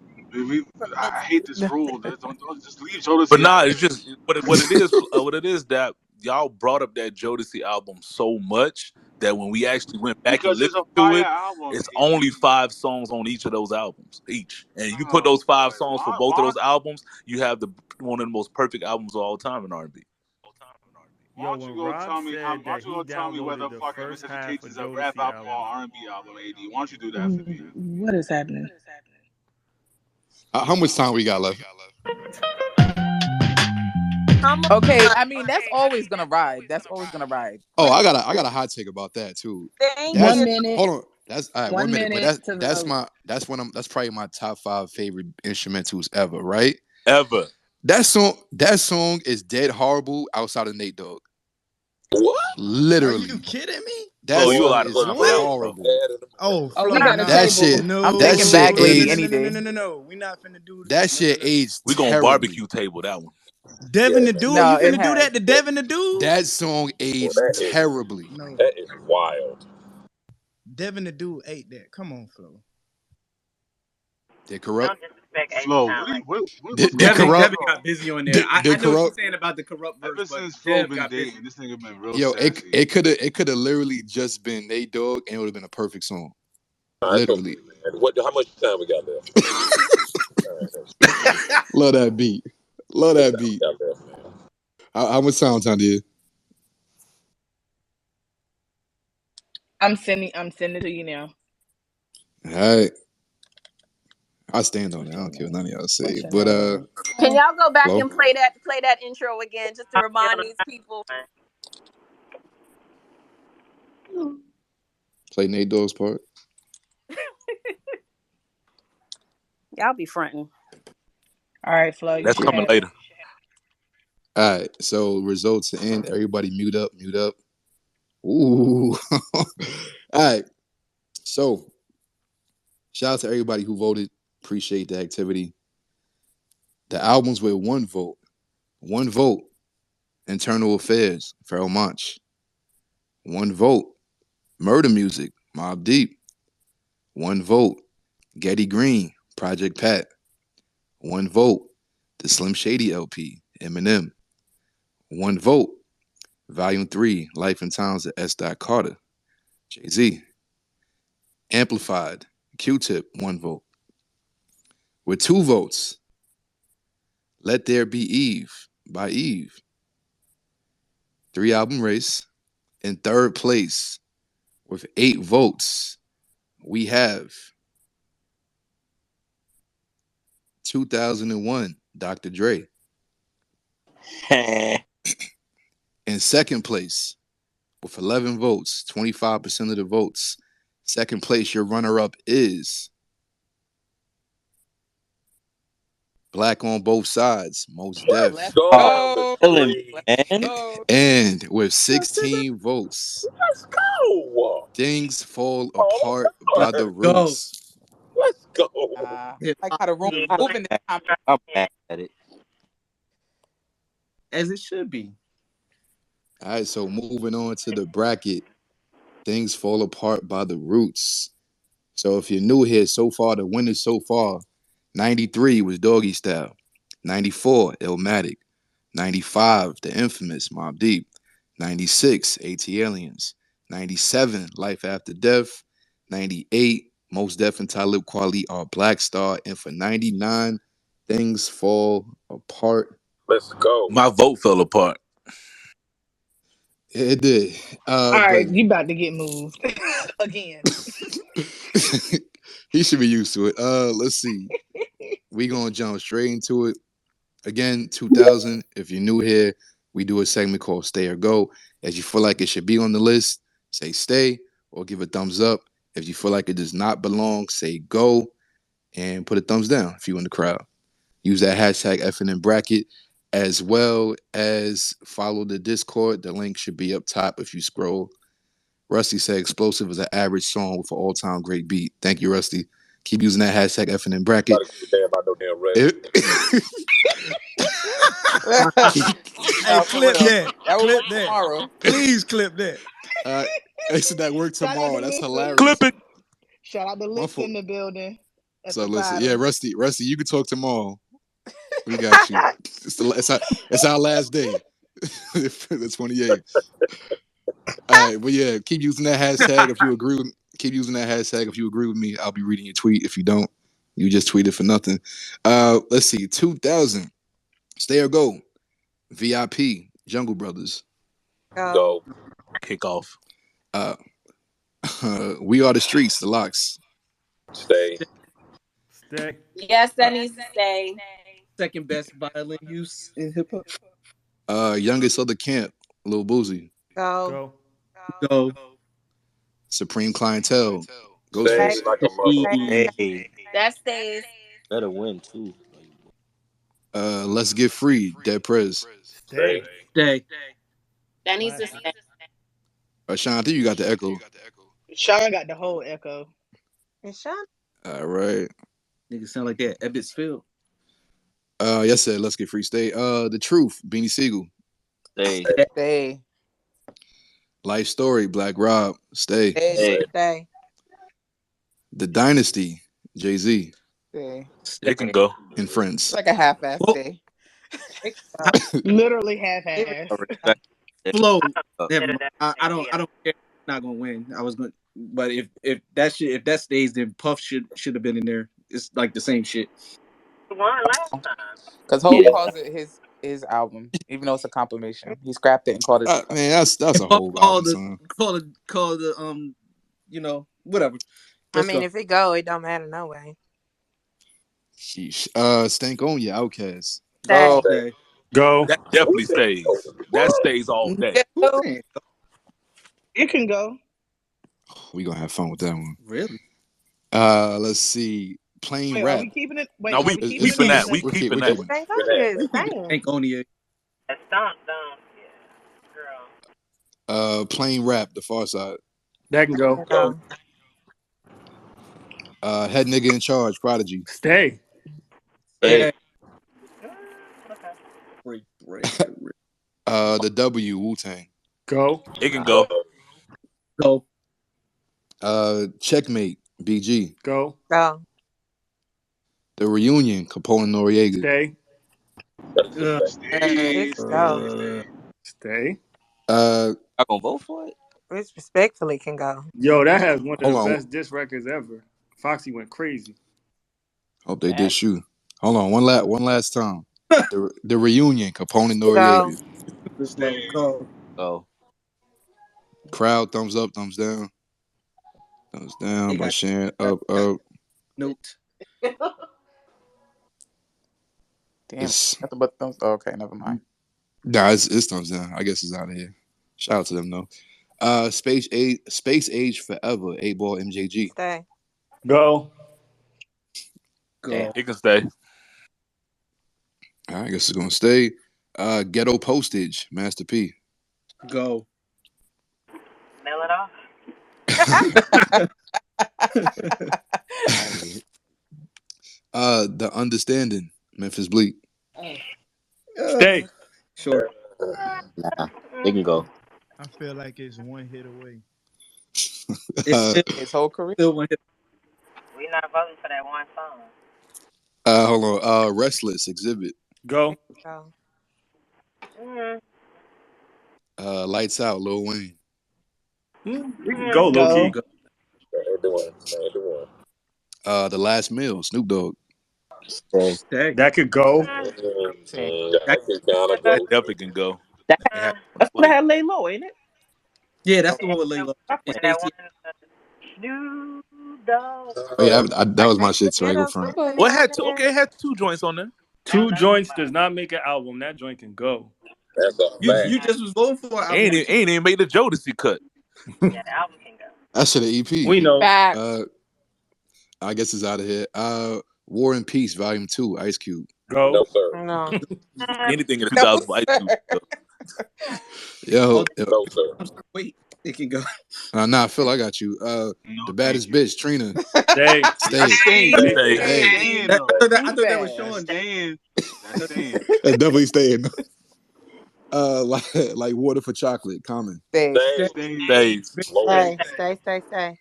I hate this rule. Don't just leave But Jodeci nah, out it's there. just what it is that y'all brought up that Jodeci album so much that when we actually went back and Because it's listened a to fire it, album, it's only E. 5 songs on each of those albums, each. And you put Oh those five boy, songs for why? both of Why? those albums, you have one of the most perfect albums of all time in R&B. Why Yo, don't you when go Rob tell me how? said Why that don't you he go tell me whether downloaded the fucking first half Miseducation of is a rap Jodeci album or album, R&B album? Ad, why don't you do that for me? What is happening? How much time we got left? Come on. Okay, I mean that's always gonna ride. That's always gonna ride. Oh, Like I got a hot take about that too. Thank That's One you. minute. hold on. That's all right. 1 1 minute, but minute to vote. that's probably my top 5 favorite instrumentals ever. Right? Ever. That song is dead horrible outside of Nate Dogg. What? Are you Literally, kidding me? that Flo, you song out of is line for that What? one, bro. horrible. Bad in the Oh, Oh, we Flo, got a That nah. table. shit, I'm No, that thinking shit Bag no, no, no, Lady no, any no, aged. no, no, day. no, no, no. We not finna do That no, no, shit no. aged We gonna terribly. barbecue table that one. Devin Yeah, the man. Dude, No, you it finna do has. that to Devin the Dude? That song Well, aged terribly. No. that is wild. Devin the Dude ate that. Come on, Flo. Did corrupt? Flo, what's Did going Devin on, corrupt? Devin Flo? got busy on there. Did, I did know what you're corrupt? saying about the corrupt verse, Ever but since Flo Dev been got busy. dating, this nigga been real Yo, sassy. it could have literally just been Nate Dogg and it would have been a perfect song. Nah, it's okay, Literally. man. What? How much time we got left? All right, Love that beat. Love how much that time beat. we got left, man? How much sound time did? I'm sending it to you now. All right. I stand on it. I don't care what none of y'all say. What's your But name? Can y'all go back Flo, and play that intro again just to remind these people? play Nate Dogg's part. Y'all be fronting. All right, Flo, you That's should coming have it. later. All right. So results to end. Everybody mute up, mute up. Ooh. All right. So shout out to everybody who voted. Appreciate the activity. The albums with one vote. One vote. Internal Affairs, Pharoah Monch. One vote. Murder Music, Mobb Deep. One vote. Getty Green, Project Pat. One vote. The Slim Shady LP, Eminem. One vote. Volume 3, Life and Times of S. Carter, Jay-Z. Amplified, Q-Tip, one vote. With 2 votes, Let There Be Eve by Eve. 3-album race. In third place, with 8 votes, we have 2001, Dr. Dre. In second place, with 11 votes, 25% of the votes. Second place, your runner-up is Black on Both Sides, Most Let's Let's Def. go, the go. Killing me, street. Let's man. go. And with 16 votes, Let's go. Things Fall All Apart by right. the Go. Roots. Let's go. Yeah. I like how the room I'm moving this time. mad at it. As it should be. All right, so moving on to the bracket, Things Fall Apart by the Roots. So if you're new here, so far, the winners so far, 93 was Doggy Style, 94, Illmatic, 95, the infamous Mobb Deep, 96, AT Aliens, 97, Life After Death, 98, Most Def and Talib Kweli are Black Star, and for 99, Things Fall Apart. Let's go. My vote fell apart. It did. All But right, you about to get moved again. he should be used to it. Let's see. We gonna jump straight into it. Again, 2000. If you're new here, we do a segment called Stay or Go. As you feel like it should be on the list, say stay or give a thumbs up. If you feel like it does not belong, say go and put a thumbs down if you're in the crowd. Use that hashtag FNN bracket as well as follow the Discord. The link should be up top if you scroll. Rusty said Explosive is an average song with an all-time great beat. Thank you, Rusty. Keep using that hashtag FNN bracket. Gotta give a damn about no damn rest. Hey, No, for clip real. that. That will Clip work that. tomorrow. Please clip that. They said that work Shout out tomorrow. to That's Lisa. hilarious. Clip it. Shout out to My Lisa fault. in the building. at So the listen, yeah, bottom. Rusty, you can talk tomorrow. We got you. It's our last day, the 28th. All right, but yeah, keep using that hashtag if you agree with. Keep using that hashtag if you agree with me. I'll be reading your tweet. If you don't, you just tweeted for nothing. Let's see, 2000. Stay or go. VIP. Jungle Brothers. Go. Go. Kickoff. Uh, We Are the Streets. The Locks. Stay. Stay. Yes, that needs to stay. Second best violin use in hip hop. Youngest of the Camp. Lil Boozy. Go. Go. Go. Supreme Clientele. Stay Stay. Ghostface. like a Stay. motherfucker. Stay. Hey, That stays. better win too. Let's Get Free. Dead Prez. Stay. Stay. Stay. That needs Classic. to stay. Sean, I think you got the echo. Sean got the whole echo. And Sean. All right. Niggas sound like that. Ebbets Field. Yes, sir. Let's Get Free. Stay. The Truth. Beanie Siegel. Stay. Stay. Life Story. Black Rob. Stay. Stay. Stay. Stay. The Dynasty. Jay-Z Stay. It can go. and It's Friends. like a half-ass Oh, stay. Literally half I ass. respect it. Flow. Uh, Never mind. I don't care. Not gonna win. I was gonna, but if that stays, then Puff should have been in there. It's like the same shit. Because Hov Yeah. calls it his album, even though it's a compilation. He scrapped it and called it. Man, that's And a Puff whole album song. call the whatever. I Let's mean, go. if it go, it don't matter no way. Sheesh. Stank on you, Outcast. Go. Stay. Stay. Go. That definitely stays. That stays all day. Go. It can go. We gonna have fun with that one. Really? Let's see. Plain Wait, are Rap. we keeping it? Wait, No, are we we It's- keeping we it? keeping Or that. is We it- we're keeping keeping- that. Thank Good God. ass. Dang. Ain't Onia. Plain Rap. The Far Side. That can go. Go. Head Nigga in Charge. Prodigy. Stay. Stay. Yeah. Break. The W. Wu-Tang. Go. It can go. Go. Checkmate. BG. Go. Go. The Reunion. Capone and Noriega. Stay. Stay. Six go. Stay. Stay. I gonna vote for it. Which respectfully can go. Yo, that has one of Hold the on. best diss records ever. Foxy went crazy. Hope they did shoot. Hold on. One last time. The Reunion. Capone and Noriega. Stay. Go. Go. Crowd. Thumbs up. Thumbs down. Thumbs down. They By got- Shan. Up. Up. Note. Damn. It's, Nothing but thumbs. Oh, okay, never mind. nah, it's thumbs down. I guess it's out of here. Shout out to them though. Space Age Forever. 8-Ball MJG. Stay. Go. Go. It can stay. All right, I guess it's gonna stay. Ghetto Postage. Master P. Go. The Understanding. Memphis Bleak. Stay. Sure. Nah, it can go. I feel like it's one hit away. It's His whole career. still one hit. Hold on. Restless Exhibit. Go. Go. Lights Out. Lil Wayne. We can go, low key. Go. Ain't the one. The Last Meal. Snoop Dogg. Stay. Stay. That could go. That can kind of That go. definitely can go. That, It has- that's what I had lay low, ain't it? Yeah, that's the one with Layla. And Stacey. Oh yeah, that was my shit. So I go front. Well, it had two. Okay, it had two joints on there. Two joints does not make an album. That joint can go. That's a fact. You just was voting for an Ain't album. even made the Jodeci cut. That should have EP. We know. Facts. I guess it's out of here. War and Peace, Volume 2, Ice Cube. Go. No, sir. No. Anything in 2000 for Ice Cube. Yo, No, sir. I'm sorry, wait, it can go. nah, Phil, I got you. The baddest bitch, Trina. Stay. Stay. Stay. Hey. I thought that was Sean. Staying. That's staying. That's definitely staying. Like Water for Chocolate, Common. Stay. Stays. Low Stay. end. Stay. Stay. Stay.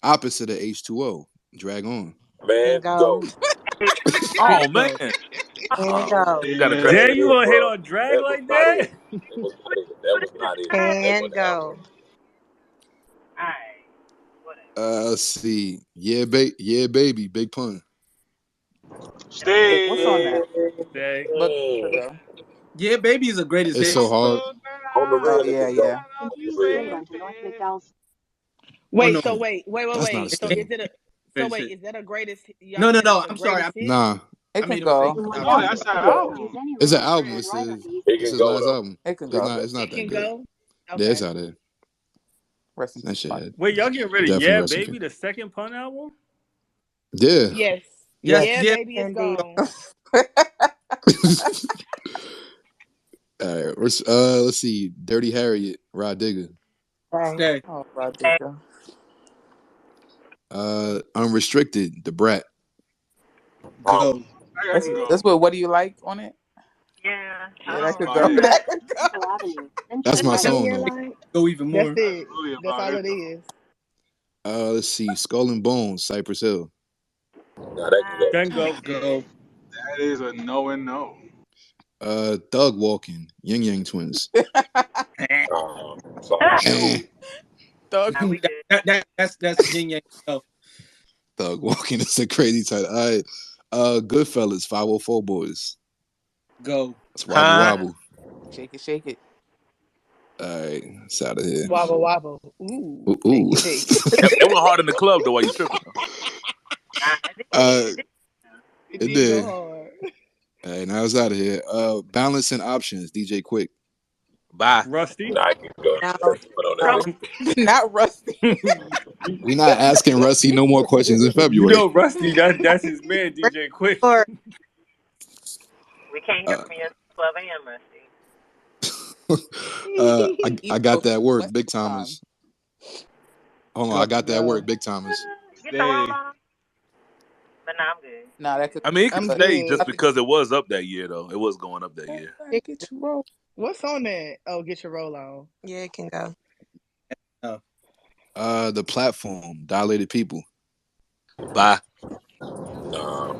Opposite of H2O, Drag on. Man, And go. go. Oh Go. man, And Oh go. you got to man, drag. that Damn, ain't you it, gonna hate bro. on drag That was like not that? it. That was not it. That was not it. That And wasn't the album. go. Let's see. Yeah, baby. Big pun. Wait, what's on Stay. that? Stay. But Mm. go. Yeah, baby is a greatest It's hit. so hard. On the Oh real, it yeah, can go. yeah. On the real. Oh Wait, no, so wait. That's not a So it is song. it a ain't greatest hit. is that a greatest y'all No, no, saying no. it's a I'm sorry. greatest hit? Nah, It I can made a mistake. go. I No, was that's our Go. album. it's an album. It It's can his go last though. album. It can It can go. go. It's not It that can good. go? Yeah, it's Okay. out there. Rest in That peace, shit Pun. had Wait, y'all getting rid of definitely Yeah rest in Baby, peace. the second Pun album? Yeah. Yes. yes, Yeah, yeah. baby is Indeed. gone. All right. Let's see. Dirty Harriet, Rod Digger. Stay. Stay. Oh, Rodica. Unrestricted, The Brat. Um, Go. I can go. That's what do you like on it? Yeah, That's that could about go. it. That could go. That's my That's song what you though. like? Go even That's more. That's it. really That's about all it it though. is. Let's see. Skull and Bones, Cypress Hill. now that can go. Can go. Go. That is a no and no. Thug Walking, Yin Yang Twins. Sorry. Eh. Thug. That's yin yang stuff. Thug Walking is a crazy title. All right. Goodfellas, 504 Boys. Go. It's Wobble Huh? Wobble. Shake it, shake it. All right. It's out of here. Wobble wobble. Ooh. Ooh. Shake Ooh. it, shake it. It went hard in the club though while you tripping. Though. It It did go did. hard. All right, now it's out of here. Balance and options, DJ Quick. Bye. Rusty. Now I can go. No. That's the one on that No. list. Not Rusty. We not asking Rusty no more questions in You February. know Rusty, that's his man, DJ Quick. Or Uh, I got that work, West Big Time. Timers. Hold on, Go. I got that work, Big Timers. Stay. Nah, that could. I mean, it could I'm But stay good. just I think because it was up that year though. It was going up that year. get you roll. What's on that? Oh, get your roll on. yeah, it can go. The Platform, Dilated People. Bye. Nah.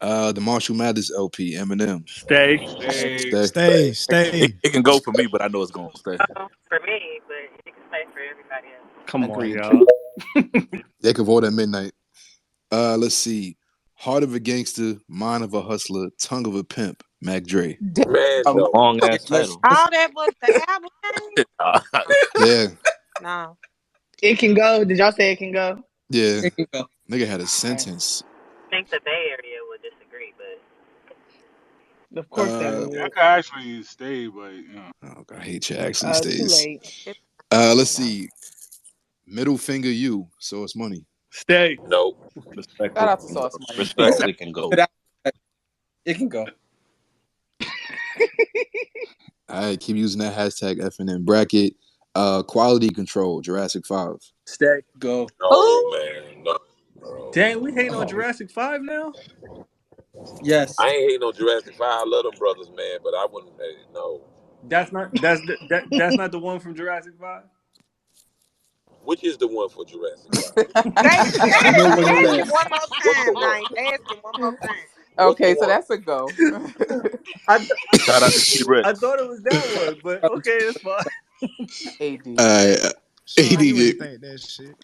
The Marshall Mathers LP, Eminem. Stay. Stay. Stay. It can go for me, but I know it's gonna stay. Come on, Agreed. y'all. They could vote at midnight. Let's see. Heart of a Gangster, Mind of a Hustler, Tongue of a Pimp, Mac Dre. Damn. Man, A no. long Yeah, ass title. All that was the album name? Yeah, No. It can go. Did y'all say it can go? yeah. It can go. Nigga had a sentence. Of course they Uh, I would. could actually stay, but you know. oh, I hate your accent Too stays. late. It Let's can go. see. Middle Finger You, So It's Money. Stay. Nope. Shout out to Sauce Money. Respectfully can go. It can go. All right, keep using that hashtag FNN bracket. Quality Control, Jurassic 5. Stay. Go. No, man. No. Bro. Dang, we hating on Jurassic 5 now? Yes. I ain't hating on Jurassic 5. I love them brothers, man, but I wouldn't. No. That's not the one from Jurassic 5? Which is the one for Jurassic 5? No one Ask said. him one more What's the time, one? Knife. Ask him one more time. What's the Okay, so one? that's a go. I, Shout out to T I Rex. thought it was that one, but okay, it's fine. AD. All right, Sean, you AD. ain't think that shit.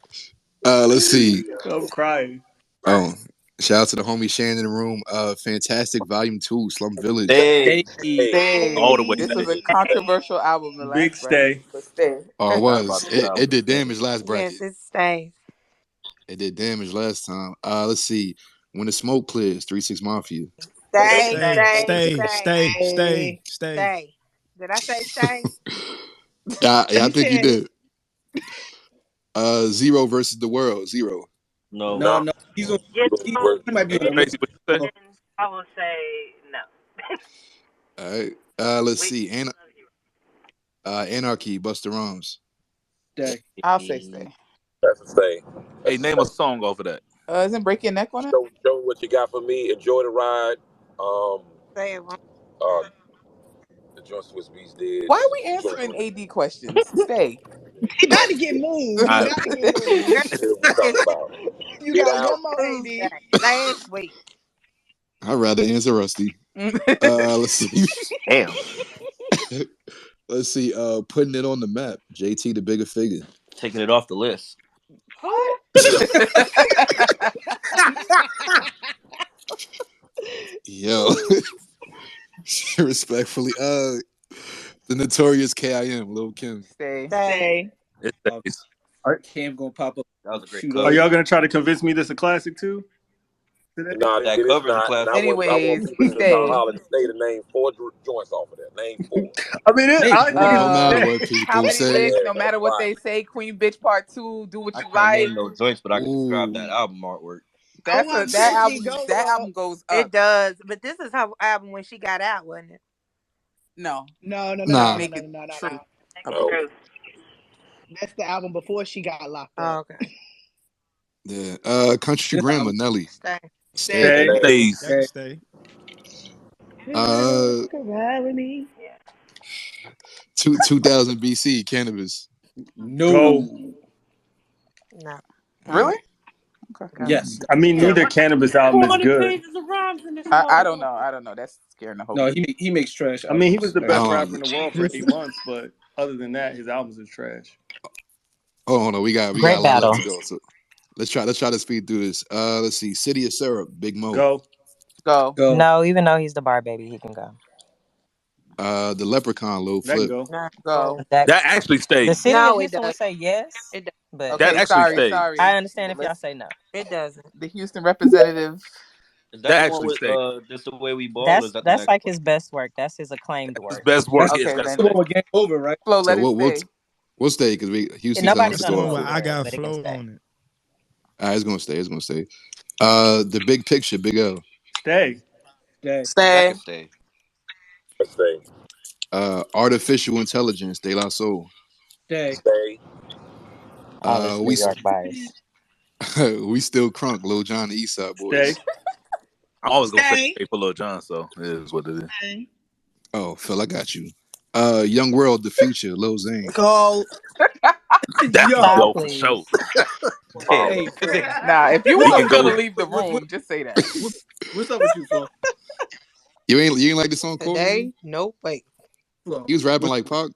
Let's see. I'm crying. Oh, shout out to the homie Shannon in the room. Fantastic Volume 2, Slum Village. Stay. Stay. Stay. All the way This stay. was a controversial album the Big last bracket, stay. but stay. Oh, it Forgot about was. this album. It did damage last bracket. Yes, it stays. It did damage last time. Let's see. When the Smoke Clears, 3-6 Mafia. Stay, Stay. stay. Hey. Did I say stay? Yeah, I You think you said did. Zero versus the World, Zero. No. No, No. no. He's on. He might be Hey, on the Stacey, what you say? All right. Let's see. Anarchy, Busta Rhymes. Stay. I'll say stay. That's a stay. Hey, name a song off of that. Isn't Break Your Neck on it? Show what you got for me. Enjoy the ride. Say it one. The joint Swiss Beats did. Why are we answering AD questions? Stay. he got to get moved. He I, got to get moved. What we talking about? You Get got out. one more, AD. Tuesday. Last week. I'd rather answer Rusty. Let's see. Damn. Let's see. Putting it on the map. JT, the bigger figure. Taking it off the list. What? Yo. Respectfully. The notorious KIM, Lil Kim. Stay. Stay. It stays. Cam gonna pop up. That was a great Shoot cut. Are up. y'all gonna try to convince me this a classic too? Today? Nah, That it is covers the not. And classic. I want Anyways, people to start stay. hollering and stay to name 4 joints off of that. Name 4. I mean, Nate, I think No matter it's what stay. How people many say. licks? Yeah, No that's matter what right. they say, Queen Bitch Part 2. Do what I you can't like. name no joints, but I can describe that Ooh. album artwork. That's Oh, a I'm tricky. Go, that go. album goes up. It does, but this is her album when she got out, wasn't it? No, No. Nah. make it true. No. That's the album before she got locked Oh, up. okay. Yeah. Country This Grammar, album. Nelly. Stay. Stay. Stay. Stays. That can stay. Ride with me. 2000 BC, Cannabis. No. Go. No. Really? Okay. Go. Yes. I mean, Yeah. neither Cannabis album is good. of rhymes in this I don't know. That's scaring the hope. No, he makes trash. I mean, he was the best Oh, rapper in the world for 8 months, but other than that, his albums are trash. hold on. We got a Great lot battle. left to go. So let's try to speed through this. Let's see. City of Syrup, Big Mo. Go. Go. Go. No, even though he's the bar baby, he can go. The Leprechaun, Lil That can Flip. go. No. Go. That actually The stays. city No, of it Houston would does. say yes, It does. but That Okay, actually sorry, stays. sorry. I understand if But y'all say no. It doesn't. the Houston representative. Is That that the one actually with stays. Just the Way We Ball? Or is That's that the next like one? his best work. That's his acclaimed His work. best work. That's Yes, Okay, that then the one stays. with Game Over, right? Flo, So let it stay. we'll stay because Houston's gonna Nobody's have That's to the gonna go one move off. where I for it, got but it can flow stay. on it. It's gonna stay. It's gonna stay. The Big Picture, Big L. Stay. Stay. That Stay. can stay. Stay. Artificial Intelligence, De La Soul. Stay. Stay. All this New We York bias. we still crunk, Lil Jon, the East Side Stay. Boys. I always gonna say Stay. stay for Lil Jon, so it is what it is. Stay. Oh, Phil, I got you. Young World, The Future, Lil Zane. Go. That can Stop, Yo. go for sure. please. Damn. Hey, Flo. Nah, if you We want can Phil to go. leave the room, just say that. What's up with you, Flo? You ain't like the song Cold? Today? Nope. Wait. Flo. He was rapping What's like Pac.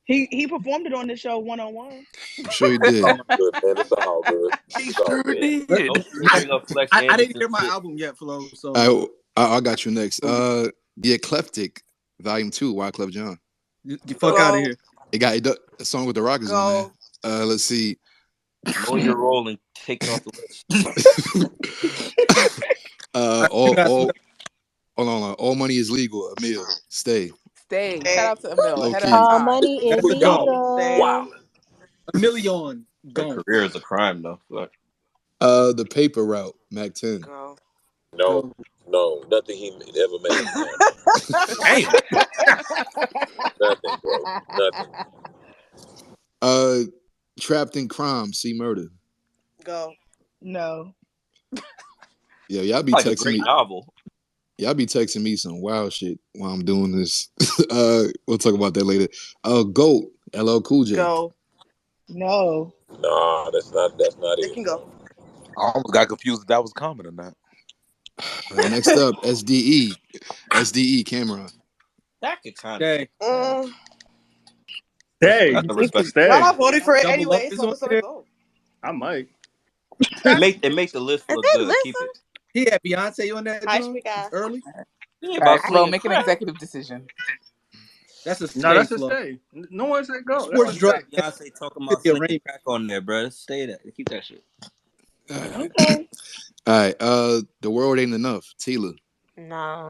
He performed it on the show 1-on-1. I'm sure he did. All good, man. It's all good. He It's all sure good. did. Don't bring up Flex I didn't Anderson hear my shit. album yet, Flo. So I got you next. The Eclectic, Volume 2, Wyclef Jean. get fuck out of here. It got a song with the Rockets on there. Let's see. Know your role and take it off the list. Hold on. All Money Is Legal, Emil. Stay. Stay. Shout out to Emil. Low Ahead key. of her All time. money is That's a go. legal. $1 million. Her Gone. career is a crime, though. Fuck. The Paper Route, Mac 10. Go. No. No. Nothing he ever made. No. Damn. Nothing, bro. Nothing. Trapped in Crime, See Murder. Go. No. Yeah, y'all be Like a texting great me. novel. Y'all be texting me some wild shit while I'm doing this. We'll talk about that later. GOAT, LL Cool J. Go. No. Nah, that's not It it. can go. I almost got confused if that was common or not. Next up, SDE, Cameron. That could kind of. Stay. Stay. That's a respect. Stay. Well, I voted for it Double anyway, Up is so on it's gonna there. go. I might. It make the list Is look that good. Keep Lisa? it. He had Beyonce on that Hi, joint Shmika. early. He ain't All about right, Flo, slinging make an crack. executive decision. That's a No, stay, that's a Flo. stay. No one said go. Sports You drug got Beyonce talking about city slinging arraignment. crack on there, bro. Stay that. Keep that shit. All right. Okay. All right. The World Ain't Enough, Tila. No.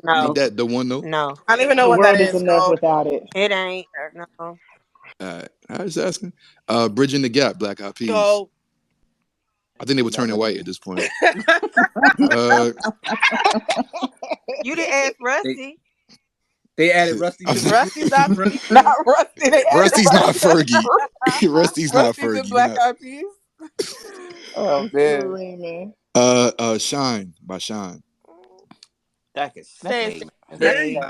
Ain't that the one though? No. I don't even know The what that world is is. enough Go. without it. It ain't. No. All right. I was asking. Bridging the Gap, Black Eyed Peas. Go. I think they were turning white at this point. uh, You didn't ask Rusty. They added Rusty to the Rusty's not. Not Rusty. They added Rusty's not Rusty. Fergie. Rusty's not Rusty's in Fergie. Black You're not- Eyed Peas. Oh man. Screaming. Shine by Shine. That could Stay. stay.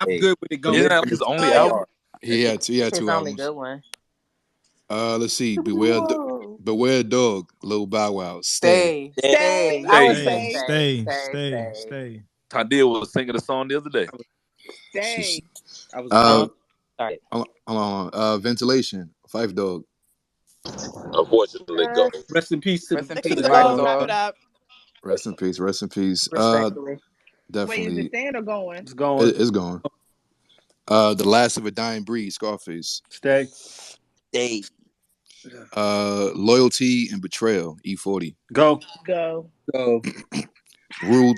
I'm good with it going. Isn't that his only album? He had two His only albums. good one. Let's see. Beware Beware Dog, Lil Bow Wow, Stay. Stay. I Hey, would say Stay, stay. stay. Tandia was singing a song the other day. She's Stay. I was uh started. hold on. Ventilation, Five Dog. Unfortunately, go. Rest in peace to Rest the in to peace, the Five dog. Wrap it Dog. up. Rest in peace. Rest in peace. Respectfully. Wait, is it Definitely staying or going? It's going. it's gone. The Last of a Dying Breed, Scarface. Stay. Stay. Loyalty and Betrayal, E40. Go. Go. Go. Rule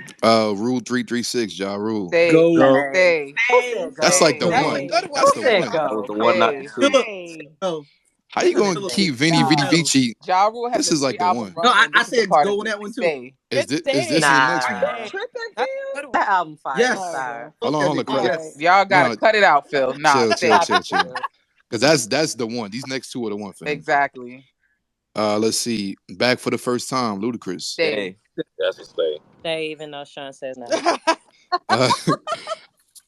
336, Ja Rule. Stay. Go. Go. Stay. Who Stay. said That's go? like the Go. one. Stay. That's Who the said one. That was go? the one, not the Stay. two. Philip. Stay. Go. How you gonna Philip. keep Vinny Vidi Nah. Vici? Ja Rule had This the is like the 3 album one. No, run, and I this is the said part go of on it. that one too. Stay. Is It's this the staying. next Are one? you Nah. tripping, That's Phil? a good one. That album fire. Yes. All right, Sorry. bro. Fuck Hold that on, nigga. All correct. right. Y'all gotta No, cut it out, Phil. Nah, chill. stay. Because that's the one. These next two are the one for him. Exactly. Let's see. Back for the First Time, Ludacris. Stay. Stay. That's a stay. Stay, even though Sean says no. Uh,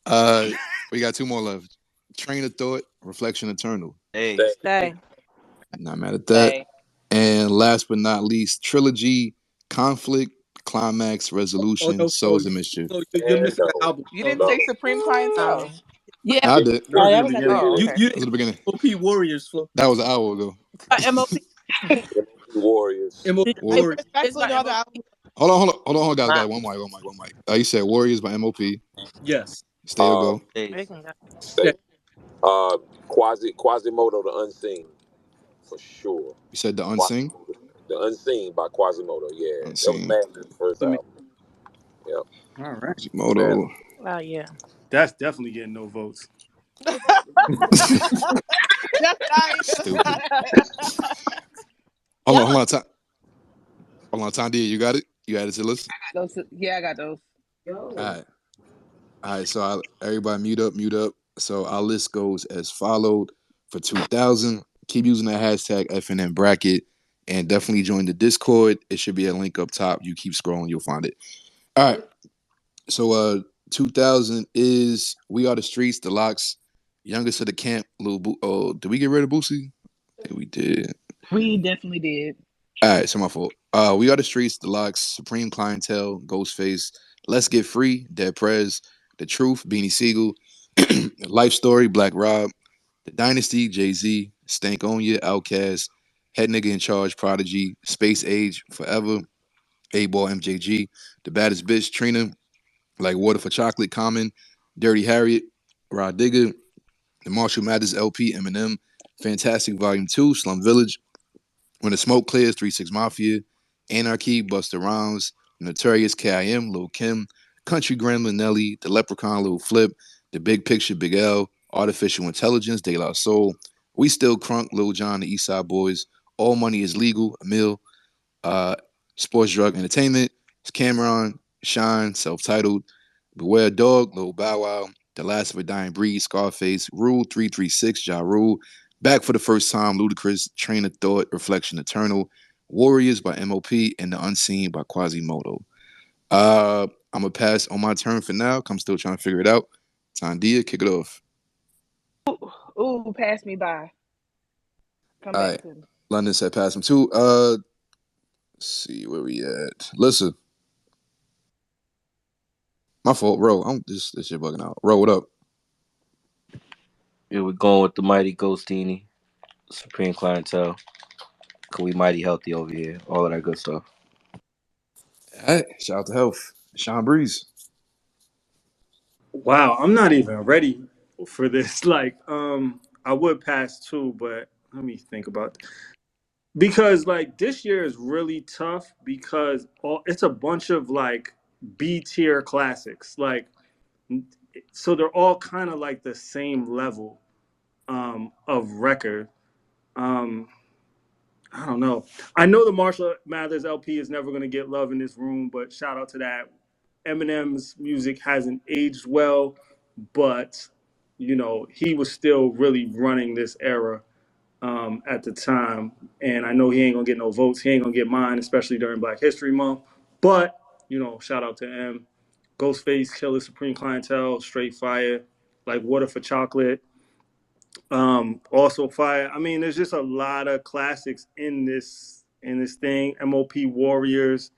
uh, we got two more left. Train of Thought, Reflection Eternal. Stay. Stay. Stay. Not mad at that. Stay. And last but not least, Trilogy, Conflict, Climax, Oh Resolution, no, Flo, Souls of Mischief. you're And missing the no. album. You Flo. didn't No. say Supreme Clientele. Yeah. I did. That Oh, was in that the was at the beginning. Oh, beginning. You okay. you That didn't was at the beginning. MOP Warriors, Flo. That was an hour ago. MOP. MLB Warriors. MOP I War- Warriors. respectfully know the album. hold on, guys. Nah. One mic. You said Warriors by MOP. Yes. Stay or go. Stay. We can go. Stay. Quasimodo the Unseen, for sure. You said the Unseen? Quasimodo. The Unseen by Quasimodo. Yeah, that was Unseen. mad in the first To me. album. Yeah. All right. Moto. Oh yeah. That's definitely getting no votes. Just nice. Stupid. Hold on, Tandia, you got it? You added to the list? Those, yeah, I got those. All right. So everybody mute up. So our list goes as followed for 2000. Keep using that hashtag FNN bracket and definitely join the Discord. It should be a link up top. You keep scrolling, you'll find it. All right. So 2000 is We Are the Streets, The Locks, Youngest of the Camp, did we get rid of Boosie? Yeah, we did. We definitely did. All right, so my fault. We Are the Streets, The Locks, Supreme Clientele, Ghostface, Let's Get Free, Dead Prez, The Truth, Beanie Siegel, Life Story, Black Rob, The Dynasty, Jay-Z, Stank On Ya, Outkast, Head Nigga in Charge, Prodigy, Space Age, Forever, A-Ball, MJG, The Baddest Bitch, Trina, Like Water for Chocolate, Common, Dirty Harriet, Rod Digger, The Marshall Mathers LP, Eminem, Fantastic Volume 2, Slum Village, When the Smoke Clears, 3-6 Mafia, Anarchy, Busta Rhymes, Notorious K.I.M., Lil Kim, Country Grandma Nelly, The Leprechaun, Lil Flip, The Big Picture, Big L, Artificial Intelligence, De La Soul, We Still Crunk, Lil Jon, The Eastside Boys, All Money Is Legal, Emil, Sports Drug Entertainment, Cameron, Shine, Self-Titled, Beware Dog, Lil Bow Wow, The Last of a Dying Breed, Scarface, Rule 336, Ja Rule, Back for the First Time, Ludacris, Train of Thought, Reflection Eternal, Warriors by MOP, and The Unseen by Quasimodo. I'm going to pass on my turn for now. I'm still trying to figure it out. Tandia, kick it off. Ooh, pass me by. Come All back right. to me. London said pass him too. Let's see where we at. Listen. My fault, Ro. This shit bugging out. Ro, what up? Yeah, we're going with the Mighty Ghostini, Supreme Clientele. Cause we mighty healthy over here. All of that good stuff. All right. Shout out to Health. Sean Breeze. Wow, I'm not even ready for this. Like, I would pass too, but let me think about it. Because like this year is really tough because it's a bunch of like B tier classics. Like, so they're all kind of like the same level of record. I don't know. I know the Marshall Mathers LP is never going to get love in this room, but shout out to that. Eminem's music hasn't aged well, but you know he was still really running this era at the time, and I know he ain't gonna get no votes. He ain't gonna get mine, especially during Black History Month. But you know, shout out to M, Ghostface, Killer, Supreme Clientele, Straight Fire, Like Water for Chocolate, Also fire. I mean, there's just a lot of classics in this thing. MOP Warriors,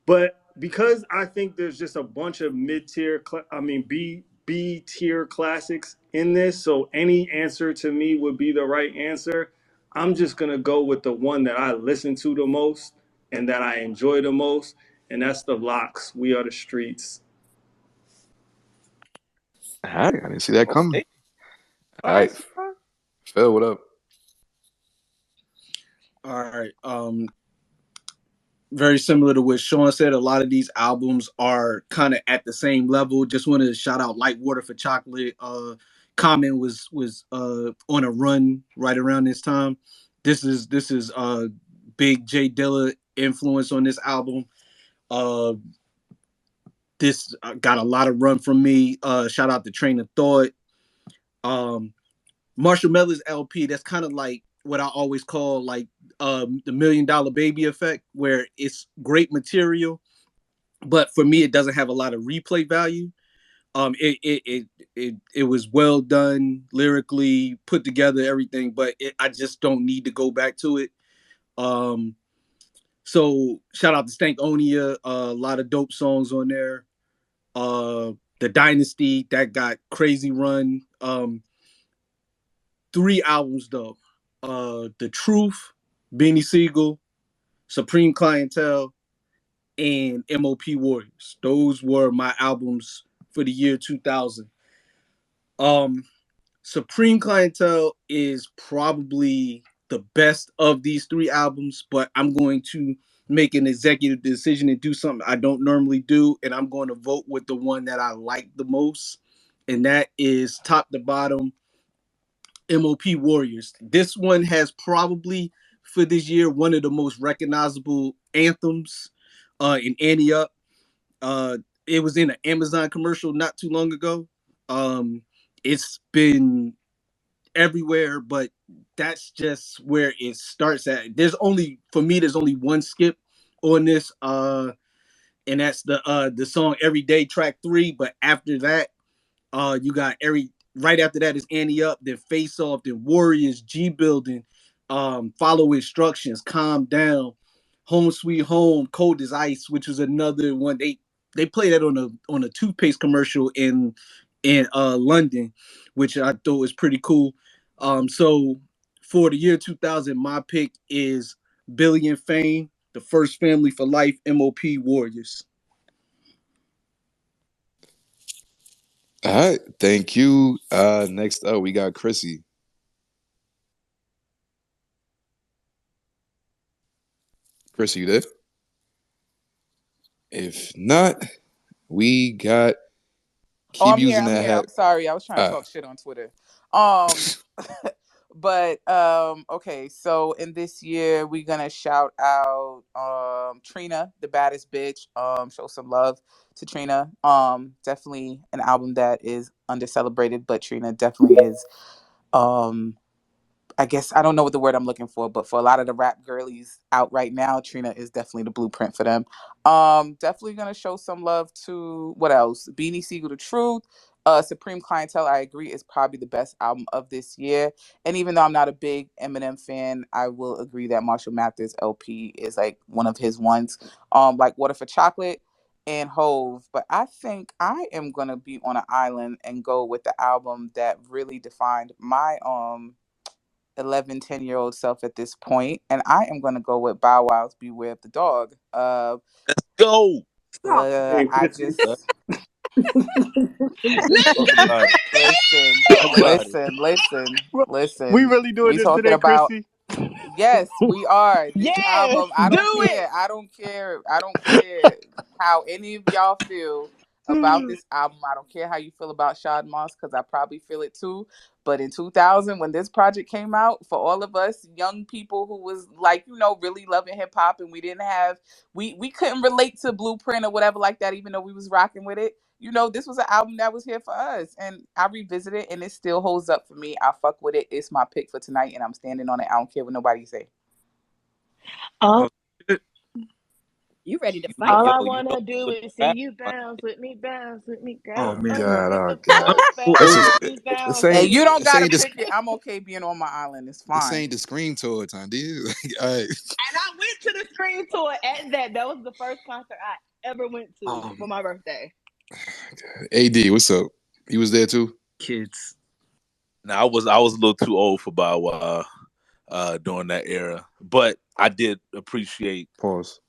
but because I think there's just a bunch of mid-tier, B tier classics in this, so any answer to me would be the right answer. I'm just gonna go with the one that I listen to the most and that I enjoy the most, and that's the Locks. We Are the Streets. All right, I didn't see that coming. Okay. All right, Phil, what up? All right. Very similar to what Sean said. A lot of these albums are kind of at the same level. Just wanted to shout out Light Water for Chocolate. Common was on a run right around this time. This is big Jay Dilla influence on this album. This got a lot of run from me. Shout out to Train of Thought. Marshall Mathers LP. That's kind of like what I always call like the $1 Million Baby effect, where it's great material, but for me, it doesn't have a lot of replay value. It was well done lyrically, put together, everything, but I just don't need to go back to it. So shout out to Stankonia, a lot of dope songs on there. The Dynasty that got crazy run. 3 albums though. The Truth, Beanie Siegel, Supreme Clientele, and MOP Warriors. Those were my albums for the year 2000. Supreme Clientele is probably the best of these 3 albums, but I'm going to make an executive decision and do something I don't normally do, and I'm going to vote with the one that I like the most, and that is top to bottom MOP Warriors. This one has probably for this year one of the most recognizable anthems in Annie Up. It was in an Amazon commercial not too long ago. It's been everywhere, but that's just where it starts at. There's only one skip on this, and that's the song Every Day, track 3. But after that, you got right after that is Annie Up, then Face Off, then Warriors, G Building, Follow Instructions, Calm Down, Home Sweet Home, Cold as Ice, which was another one. They play that on a toothpaste commercial in London, which I thought was pretty cool. So for the year 2000, my pick is Billy and Fame, The First Family for Life, MOP Warriors. All right, thank you. Next up, we got Chrissy. Chrissy, you there? If not, we got keep I'm using here. that hat. I'm sorry. I was trying to talk shit on Twitter. But okay, so in this year we're gonna shout out Trina, the baddest bitch. Show some love to Trina. Definitely an album that is under celebrated, but Trina definitely is I guess I don't know what the word I'm looking for, but for a lot of the rap girlies out right now, Trina is definitely the blueprint for them. Definitely gonna show some love to what else? Beanie Siegel, The Truth. Supreme Clientele, I agree, is probably the best album of this year. And even though I'm not a big Eminem fan, I will agree that Marshall Mathers LP is like one of his ones. Like Water for Chocolate and Hove. But I think I am gonna be on an island and go with the album that really defined my 11, 10-year-old self at this point, and I am going to go with Bow Wow's Beware of the Dog. Go. Oh, Hey, I Chrissy. just Talk about it. listen, Talk about it. We listen. really doing We this talking today, about Chrissy? yes, we are. This Yes, album, I do don't it. care. I don't care. I don't care how any of y'all feel about this album. I don't care how you feel about Shad Moss, because I probably feel it too. But in 2000, when this project came out, for all of us young people who was like, really loving hip hop, and we couldn't relate to Blueprint or whatever like that, even though we was rocking with it. This was an album that was here for us, and I revisit it, and it still holds up for me. I fuck with it. It's my pick for tonight, and I'm standing on it. I don't care what nobody say. Um, You ready to You know, fight? All yo, I you know wanna do what's is see bad you about bounce with me, Oh girl. man. God, Hit oh the God. floor, Uncle This bounce is Ernest. with me, this bounce Hey, with ain't you me. don't this gotta ain't pick it. I'm okay being on my island. It's this fine. ain't the Scream tour time, dude. All right. And I went to the Scream tour at that. That was the first concert I ever went to for my birthday. AD, what's up? He was there too. Kids. Now I was a little too old for Bow Wow during that era, but I did appreciate. Pause.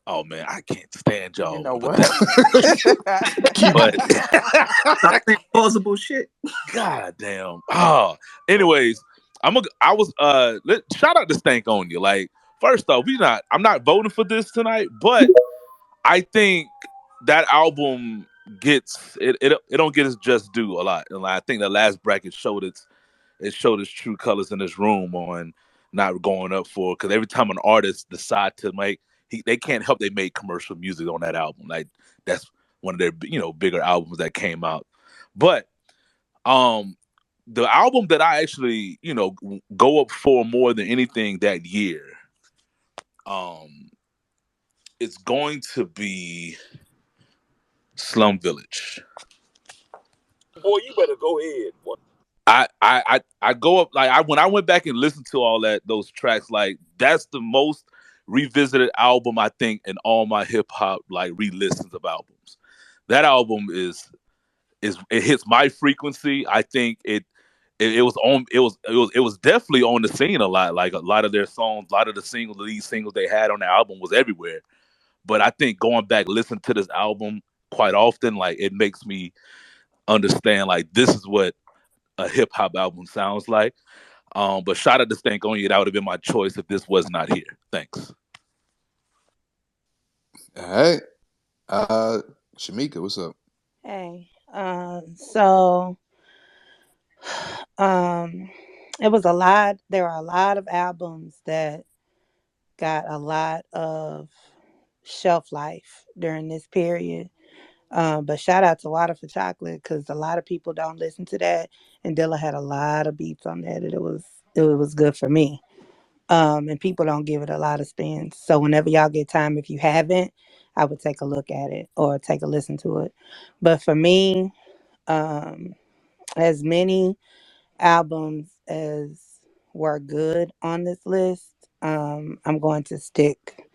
Oh man, I can't stand You y'all know with what? that. But Stop saying plausible shit. god damn. Oh, anyways, shout out to Stank on you. Like, first off, I'm not voting for this tonight, but I think that album it don't get its just due a lot. And like, I think the last bracket showed its true colors in this room on not going up for, because every time an artist decide to make they can't help they make commercial music on that album. Like, that's one of their bigger albums that came out. But um the album that I actually go up for more than anything that year, um it's going to be Slum Village. Boy, you better go ahead. Boy. I go up, like, when I went back and listened to all those tracks, like, that's the most revisited album I think in all my hip hop like re-listens of albums. That album it hits my frequency. I think it was definitely on the scene a lot. Like, a lot of their songs, a lot of the lead singles they had on the album was everywhere. But I think going back listening to this album quite often, like, it makes me understand, like, this is what a hip hop album sounds like. But shout out to Stank on you. That would have been my choice if this was not here. Thanks. All right. Shamika, what's up? Hey, so it was a lot. There are a lot of albums that got a lot of shelf life during this period. But shout out to Water for Chocolate because a lot of people don't listen to that, and Dilla had a lot of beats on that, and it was good for me. And people don't give it a lot of spins. So whenever y'all get time, if you haven't, I would take a look at it or take a listen to it. But for me, um, as many albums as were good on this list, I'm going to stick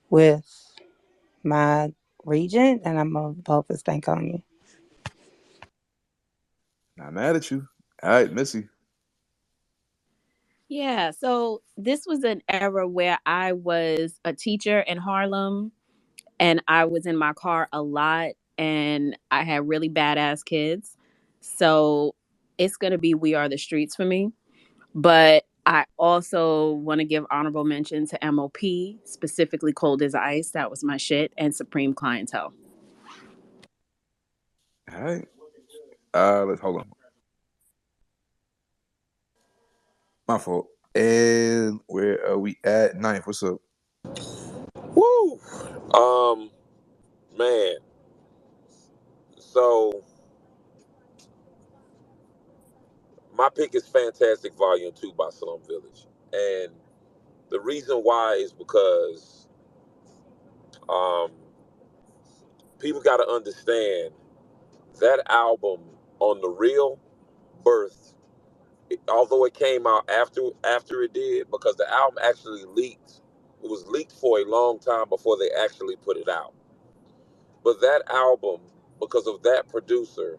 with my Regent, and I'm gonna vote for Stankonia. Not mad at you. All right, Missy. Yeah, so this was an era where I was a teacher in Harlem and I was in my car a lot and I had really badass kids. So it's going to be We Are the Streets for me. But I also want to give honorable mention to MOP, specifically Cold as Ice. That was my shit. And Supreme Clientele. All right. Let's hold on. My fault. And where are we at? Ninth. What's up? Woo! Man. So my pick is Fantastic Volume 2 by Slum Village. And the reason why is because um people gotta understand that album on the real birth, although it came out after it did, because the album actually leaked. It was leaked for a long time before they actually put it out. But that album, because of that producer,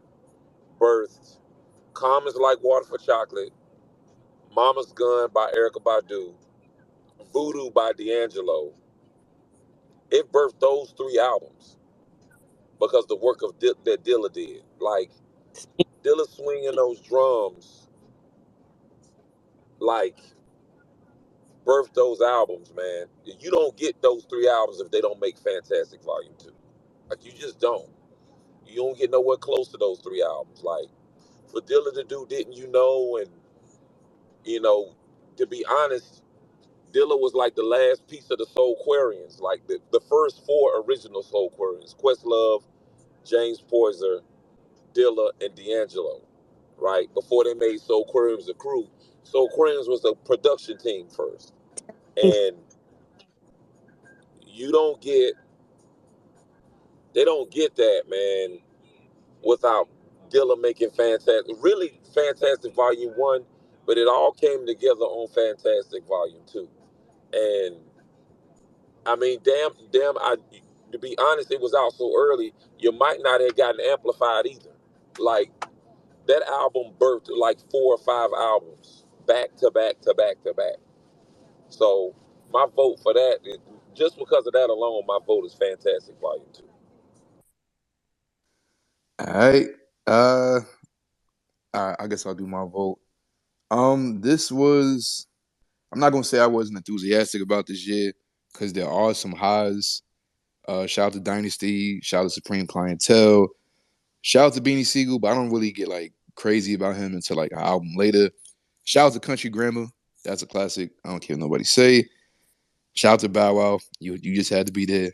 birthed Calm is Like Water for Chocolate, Mama's Gun by Erykah Badu, Voodoo by D'Angelo. It birthed those three albums because the work of that Dilla did. Like, Dilla swinging those drums, like, birthed those albums, man. You don't get those three albums if they don't make Fantastic Volume 2. Like, you just don't. You don't get nowhere close to those three albums. Like, for Dilla to do Didn't You Know, and, you know, to be honest, Dilla was like the last piece of the Soulquarians, like the first four original Soulquarians: Questlove, James Poyser, Dilla, and D'Angelo, right? Before they made Soulquarians a crew. Soulquarians was a production team first. And you don't get, they don't get that, man, without Dilla making really Fantastic Volume 1, but it all came together on Fantastic Volume 2. And I mean, to be honest, it was out so early, you might not have gotten amplified either. Like, that album birthed like 4 or 5 albums back to back to back to back. So my vote for that, just because of that alone, my vote is Fantastic Volume 2. All right. All right, I guess I'll do my vote. This was. I'm not gonna say I wasn't enthusiastic about this year because there are some highs. Shout out to Dynasty. Shout out to Supreme Clientele. Shout out to Beanie Siegel, but I don't really get like crazy about him until like an album later. Shout out to Country Grammar. That's a classic. I don't care what nobody say. Shout out to Bow Wow. You just had to be there.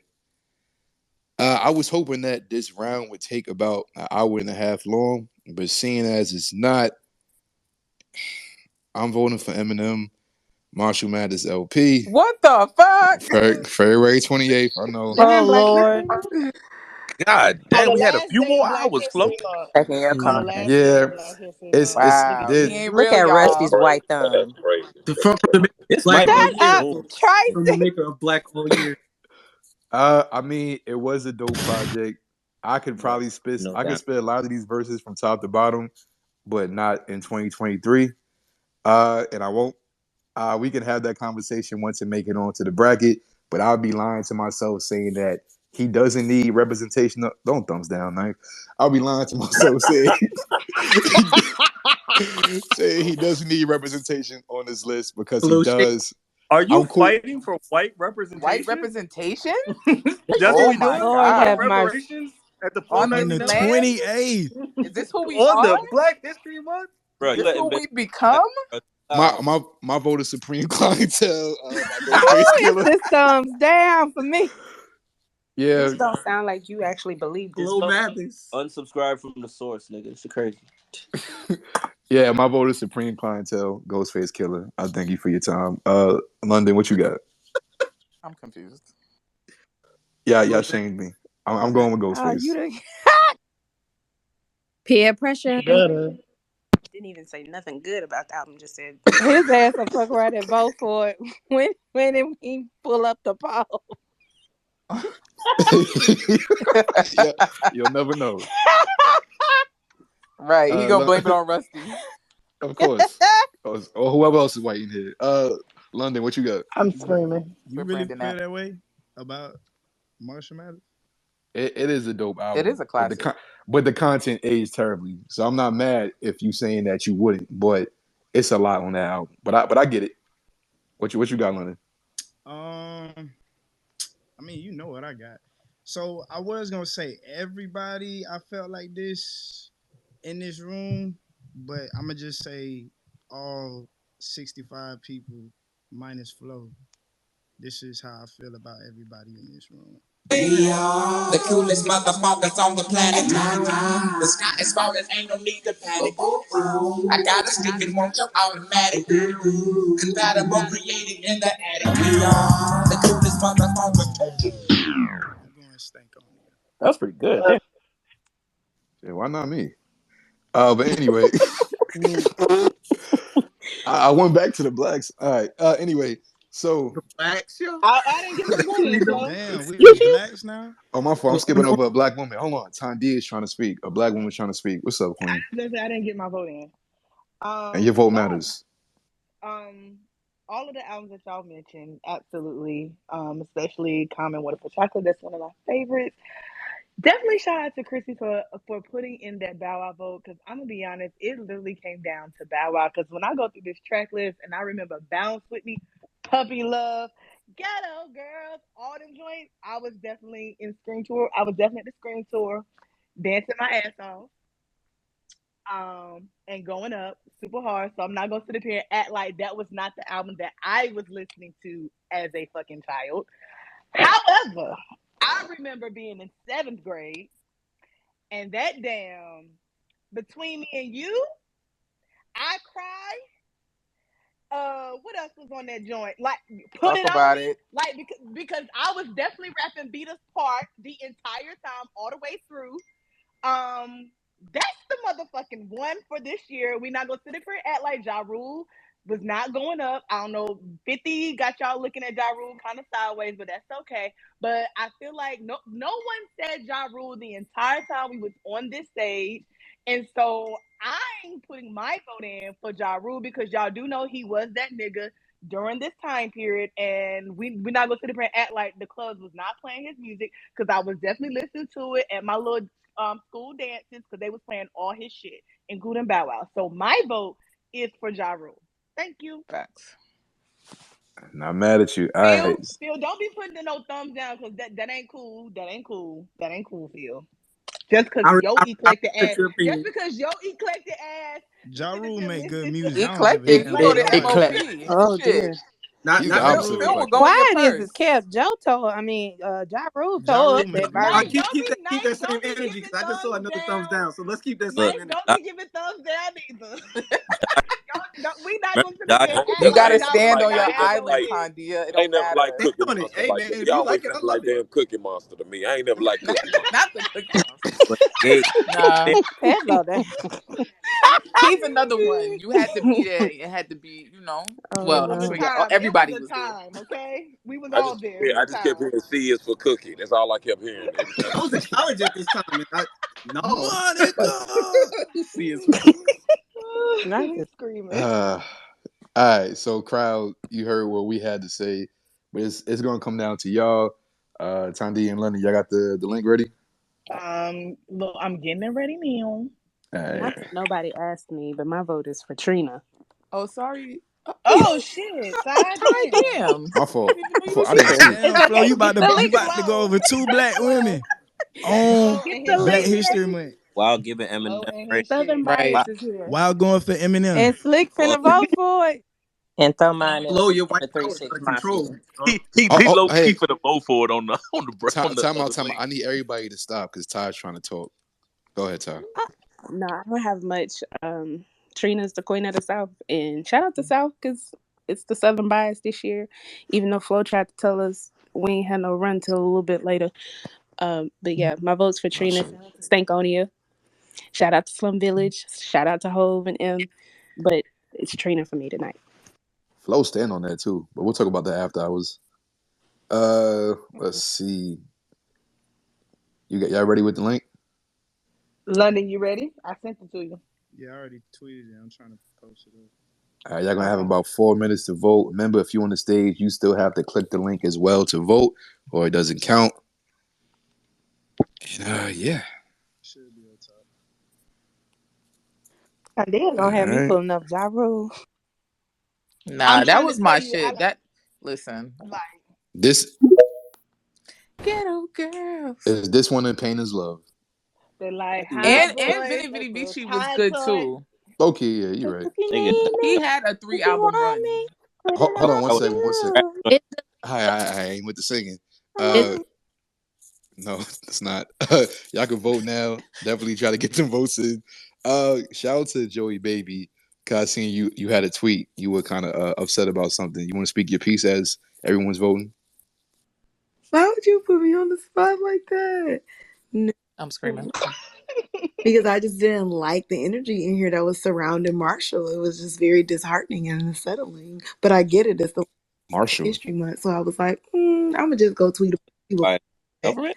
I was hoping that this round would take about an hour and a half long, but seeing as it's not, I'm voting for Eminem, Marshall Mathers LP, What the fuck? February 28th. I know. Isn't Oh that Black Lord. History Month? God On damn, the we had a last few day more of Black hours, Flo. History Month. Checking your On the content. last day Yeah, of Black History it's Month. it's Look at Wow, this. he you. ain't Look real, at That's y'all. Rusty's white crazy. thumb. That's crazy. From the maker of This Black might All be Shut the Year. up, shortest. From the Tracy. maker of Black All Year. I mean, it was a dope project. I could No, probably spit. no I could doubt. spit a lot of these verses from top to bottom, but not in 2023. And I won't. We can have that conversation once it make it onto the bracket. But I'll be lying to myself saying that he doesn't need representation. Don't thumbs down, man. I'll be lying to myself saying saying he doesn't need representation on this list because he Flo Shade. does. Are you I'm cool. fighting for white White representation? representation? That's what Oh we my doing? Lord White have god. mercy. reparations at the On On this the 499? land? 28th. Is this who we On are? the Black History Month? Bro, Is you this letting who bitch we become? My vote is Supreme Clientele by Who Ghostface is Killer. this thumbs down for me? Yeah, This don't sound like you actually believe this Flo vote. Mathers. unsubscribe from the source, nigga. It's crazy. yeah. My vote is Supreme Clientele, Ghostface Killer. I thank you for your time. London, what you got? I'm confused. Yeah, Flo y'all Mathers. shamed me. I'm going with Oh, you Ghostface. the Peer pressure. Didn't even say nothing good about the album. Just said his ass will fuck right and vote for it when he pull up the poll. Yeah, you'll never know. Right, he gonna blame it Lon- on Rusty. of course, or whoever else is white in here. London, what you got? I'm You, screaming. you Quit really Brandon feel that. that way about Marshall Mathers? It is a dope It album, is a but classic. the content aged terribly. So I'm not mad if you saying that you wouldn't, but it's a lot on that album. But I get it. What you got, London? I mean, you know what I got. So I was gonna say everybody I felt like this in this room, but I'm gonna just say all 65 people minus Flo. This is how I feel about everybody in this room. We are the coolest motherfuckers on the planet. The sky is falling, ain't no need to panic. I got a stick and won't you automatic. Compatible created in the attic. We are the coolest motherfuckers. I'm going stank on you. That's pretty good. Damn. Yeah, why not me? But anyway, I went back to the blacks. All right. Anyway, so The blacks, yo? I didn't get my vote We in, the Flo. Damn, we the blacks now. oh my fault. I'm oh, skipping over a black woman. Hold on. Tandia is trying to speak. A black woman trying to speak. What's up, Queen? I didn't get my vote in. And your vote No. matters. All of the albums that y'all mentioned, absolutely. Especially Common Water for Chocolate. That's one of my favorites. Definitely shout out to Chrissy for putting in that Bow Wow vote, because I'm gonna be honest, it literally came down to Bow Wow. Because when I go through this track list and I remember Bounce with Me, Puppy Love, Ghetto Girls, all them joints, I was definitely in Scream Tour. I was definitely at the Scream Tour, dancing my ass off, and going up super hard. So I'm not gonna sit up here and act like that was not the album that I was listening to as a fucking child. However, I remember being in 7th grade and that damn Between Me and You, I cried What else was on that joint? Like, put Talk it on about me. it. Like, because I was definitely rapping Beat Us Part the entire time, all the way through. That's the motherfucking one for this year. We not gonna sit up here and act like Ja Rule was not going up. I don't know, 50 got y'all looking at Ja Rule kind of sideways, but that's okay. But I feel like no one said Ja Rule the entire time we was on this stage. And so I'm putting my vote in for Ja Rule because y'all do know he was that nigga during this time period. And we're not gonna sit up here and act like the clubs was not playing his music because I was definitely listening to it at my little school dances because they was playing all his shit, including Bow Wow. So my vote is for Ja Rule. Thank you. Facts. Not mad at you. All right. Phil, don't be putting no thumbs down because that ain't cool. That ain't cool. That ain't cool, Phil. Just because yo I eclectic respect ass, your just opinion. because yo eclectic ass, you Ja sit up Rule here make good listening music. to I don't give a Eclectic. damn You go what to nobody MOP. think. Oh Shit. dear. He's the Not Phil, Ja opposite of Rule. Phil will eclectic. go in your Quiet is purse. his kept. Joe told, I mean, Ja Rule Ja told Rule us make that good Nice, Barbie. music. don't be Keep nice. that same Don't be energy giving because I just saw thumbs another thumbs down. down. So let's keep that Look, same Nice, energy. don't Ja, be giving thumbs down either. We not remember gonna sit up Ja here and gave act You us like gotta that. Ja stand Rule on Like your not I ain't never at the island, like wheel. Kandia. It I ain't don't never like matter. Stand Cookie on it. Monster. Hey Like man, nigga, if you y'all always like it, I sound love like it. damn Cookie Monster to me. I ain't never like Cookie Monster. Not the Cookie Monster. But Gabe, Nah, Hello there. he's another one. You had to be there. It had to be, It well, was I'm a sure Oh yeah, time. It was everybody a was there. time. Okay, we was all there. It was I a just kept time. hearing C is for Cookie. That's all I kept hearing every time I you was said in it. college at this time, and no. Monica. See, it's for Cookie. not He's just screaming. All right. So, crowd, you heard what we had to say, but it's gonna come down to y'all. Tandy and London, y'all got the link ready? Look, I'm getting it ready now. All Not right. that nobody asked me, but my vote is for Trina. Oh, sorry. Oh, Oh shit! God Ty, damn. damn. My I fault. didn't even know My you fault. was I didn't here. see. Damn, Flo, you Get about the to link, go over two black Flo. women on Flo and his The Black shit. link History ready? Month While giving Flo Eminem and praise. his Southern shit. Right. Bias is here. while going for Eminem. and Slick Well, finna vote for it. And throw mine in Flo, your white for power is out 3-6 of control. Mafia. Oh, He oh, low key hey, for the vote for it on the time out, the time out. link. I need everybody to stop because Ty's trying to talk. Go ahead, Ty. No, I don't have much. Trina's the queen of the South, and shout out to South because it's the Southern Bias this year. Even though Flo tried to tell us we ain't had no run till a little bit later. But yeah, my vote's for Oh, Trina. shit. Shout out to Stankonia. Shout out to Slum Village. Shout out to Hove and M. But it's Trina for me tonight. Flo stand on that too, but we'll talk about that after hours. Let's see. Y'all ready with the link? London, you ready? I sent it to you. Yeah, I already tweeted it. I'm trying to post it up. All right, y'all gonna have Okay. about 4 minutes to vote. Remember, if you're on the stage, you still have to click the link as well to vote, or it doesn't count. And yeah. Should be on top. And they're All gonna have me right. pulling up Ja Rule. Nah, I'm that trying to was tell my you, shit. Listen. like This Ghetto girls. is this one in Pain is Love. they're like high And voice, Vinny Vinny little Vici was high good touch. too. Okay, yeah, you're right. If you Nigga, need He me, had a if you 3 album want run. me, put it Hold on on one that was second. One second. you. that It's Hi, I ain't with the singing. Mm. No, it's not. Y'all can vote now. Definitely try to get them votes in. Shout out to Joey Baby. Cause I seen you had a tweet. You were kind of upset about something. You want to speak your piece as everyone's voting? Why would you put me on the spot like that? No, I'm screaming. because I just didn't like the energy in here that was surrounding Marshall. It was just very disheartening and unsettling. But I get it. It's the Marshall. history month. So I was like, I'm going to just go tweet about it, see what by people say. government.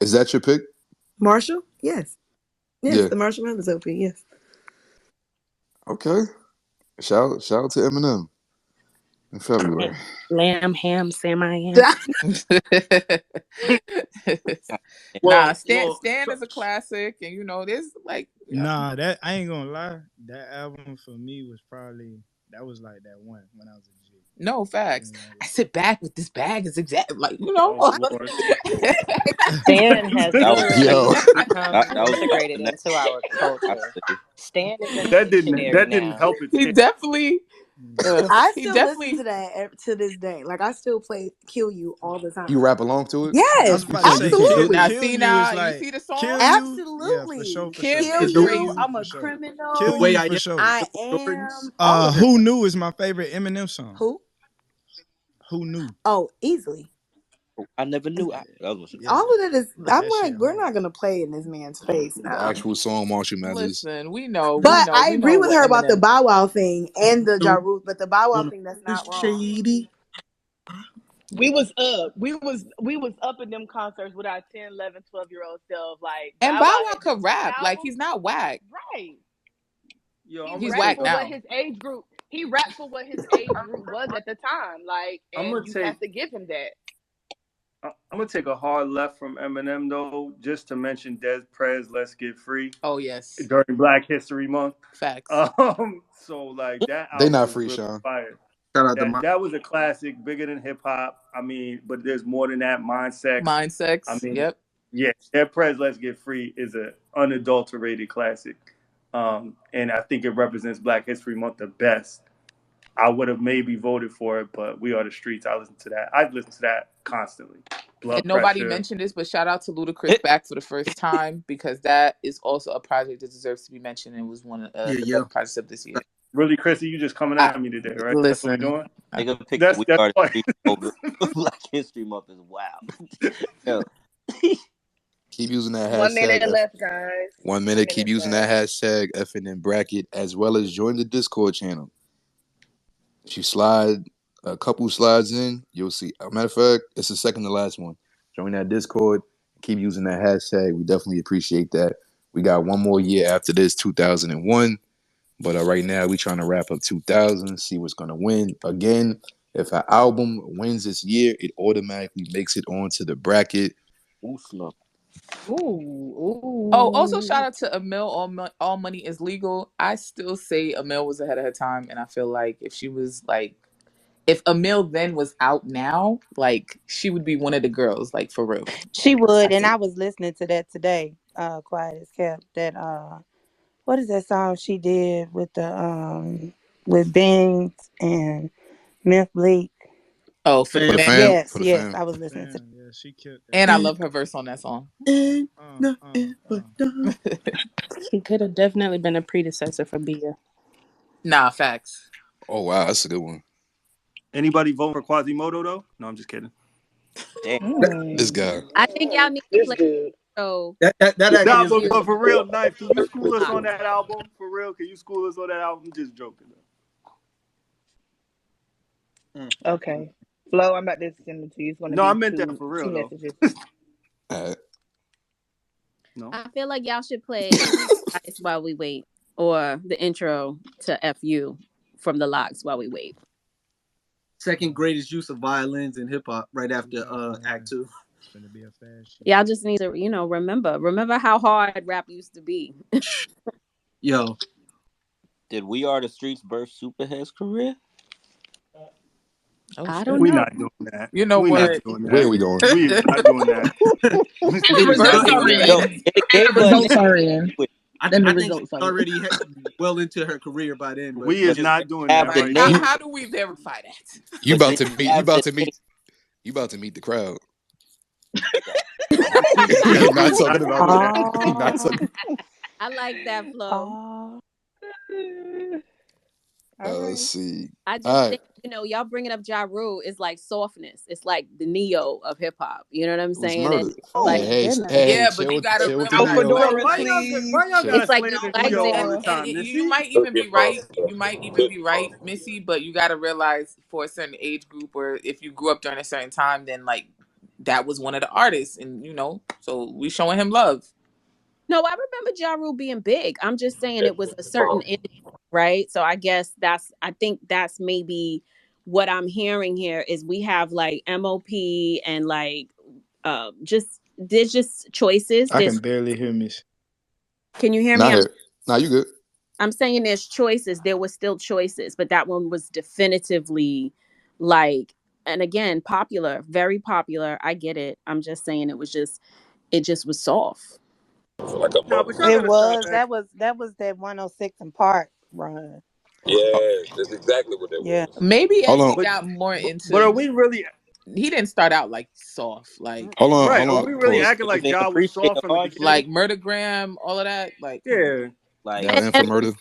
Is that your pick? Marshall? Yes. Yes, Yeah. the Marshall Mathers LP. Yes. Okay. Shout out to Eminem in February. Lamb, ham, Sam I am. Nah, Well, Stan is a classic, and there's Nah, that I ain't gonna lie. That album for me was probably that was like that one when I was a G. no I facts. ain't gonna I lie. sit back with this bag is exactly oh Lord, Stan has That was literally Yo. become that was about the integrated next into our culture. honestly. Stan is in the that dictionary didn't now. help it. he Stand. definitely I He still listen definitely. to that to this day. Like I still play "Kill You" all the You time. rap along to it? I Yes, was You about to can't. You say can't. kill Now absolutely, kill see, you is now you like see the kill song. you. Yeah, for absolutely. sure, for Kim sure. is Kill The Kill great. You. you I'm for a sure. the Kill criminal. way you I for am, sure. I the Jordans. am all of them. Who Knew is my favorite Eminem song. Who? Who Knew? Oh, easily. I never It's, knew. That was Yeah, all of that is. I'm that shit like, we're hard. not gonna play in this man's face The now. actual song, Marshall Mathers. Listen, we know, we But know, I we agree know with what her about the Eminem. Bow Wow thing and the Ja No, Rule, but the Bow Wow no, thing, that's it's not wrong. shady. We was up. We was up in them concerts with our 10, 11, 12-year-old self. Like And Bow Bow Wow Wow had them could two rap. Like albums. he's not whack. Right. Yo, He I'm He's gonna rapped whack take for a. what now. his age group. He rapped for what his age group was at the time. Like, I'm and gonna you take. have to give him that. I'm gonna take a hard left from Eminem though, just to mention Des Prez "Let's Get Free" Oh yes, during Black History Month. facts. So like that They album not is free, really Sean. fire. Shout out to That my that was a classic, bigger than hip hop. I mean, but there's more than that. Mind Sex. Mind I sex. mean, Yep. yeah, Dead Prez "Let's Get Free" is an unadulterated classic, and I think it represents Black History Month the best. I would have maybe voted for it, but "We Are the Streets." I listen to that. I listen to that constantly. And Blood nobody Pressure. mentioned this, but shout out to Ludacris back for the first time because that is also a project that deserves to be mentioned and was one of yeah, the yeah. best projects of this year. Really, Chrissy, you just coming I, at me today, right? That's what we're listen, doing. Nigga picked That's We that's Are the why. Streets over Black History Month is wild. Yo. Keep using that 1 minute hashtag. left, guys. 1 minute. Keep using that hashtag FNN bracket as well as join the Discord channel. If you slide a couple slides in, you'll see. As a matter of fact, it's the second to last one. Join that Discord. Keep using that hashtag. We definitely appreciate that. We got one more year after this, 2001. But right now, we trying to wrap up 2000, see what's going to win. Again, if an album wins this year, it automatically makes it onto the bracket. Ooh, snap. Oh, also shout Ooh. out to Emil. All Money Is Legal. I still say Emil was ahead of her time, and I feel like if Emil then was out now, like she would be one of the girls, like for real. She I would, and see. I was listening to that today. Quiet as kept. That what is that song she did with Bangs and Myth Bleak? Oh, Fan. For the Bang. fam, Yes, for the yes, fam. I was listening to. Damn, yeah, she killed that. And I And, love her verse on that song. and Uh, uh, nothing uh. but done. He could have definitely been a predecessor for Bia. Nah, facts. Oh, wow. That's a good one. Anybody vote for Quasimodo though? No, I'm just kidding. Damn. This guy. I think y'all need to This play dude. so That actually Nah, is a good. but for real, Knife, can you school us lock. on that album? For real, can you school us on that album? I'm just joking. Okay. Flo, I'm about to send it to you. It's going to No, I be meant that two for two real though. messages. No. I feel like y'all should play Ice While We Wait or the intro to FU from the Locks While We Wait. Second greatest use of violins in hip hop, right after Act 2. It's gonna be a fast shit. Y'all just need to, remember how hard rap used to be. Yo, Did We Are the Streets birth Superhead's career? Oh I shit. don't We know. not doing that. You know We not what? doing Where are that. we going? We is not doing that. it is First definitely. of all, Yo, it, and the gay The button results are in. I think she's already well into her career by then. But We is not doing have that the right name, now. how do we verify that? You but about then to you meet. You have about the to name. meet. You about to meet the crowd. Yeah, You're we not is talking not about doing me. that. You're not Oh, talking. I like that flow. oh. All Let's right. see. I just All right. think, y'all bringing up Ja Rule is like softness. It's like the Neo of hip hop. You know what I'm It was saying? And murdered. it's Oh like, Hey, my hey, goodness. hey, Yeah, but you chill, gotta chill with the No realize, Neo. like, fedora, please. Why y'all Chill. gotta it's like you slander liked Neo it. all the and time, you Missy? might even be right. You might even be right, Missy. But you gotta realize for a certain age group, or if you grew up during a certain time, then like that was one of the artists, and so we showing him love. No, I remember Ja Rule being big. I'm just saying it was a certain industry, right? So I think that's maybe what I'm hearing here is we have like MOP and like there's just choices. I can barely hear Miss. Can you hear me? Not here. Nah, you good. I'm saying there's choices. There were still choices, but that one was definitively like, and again, popular, very popular. I get it. I'm just saying it just was soft. For like a Nah, month. but y'all It gotta stop was acting. that 106 and Park run. Yes, that's exactly what that Yeah. was. Maybe Hold as he on, But got more but are into, we really he didn't start out like soft, like hold on, right? hold Are on. we really Niggas, Pause. acting like niggas ain't Ja was appreciate soft the from the hard beginning? shit. like Murdergram, all of that. Like, come on. Yeah. Like Y'all in for And murder?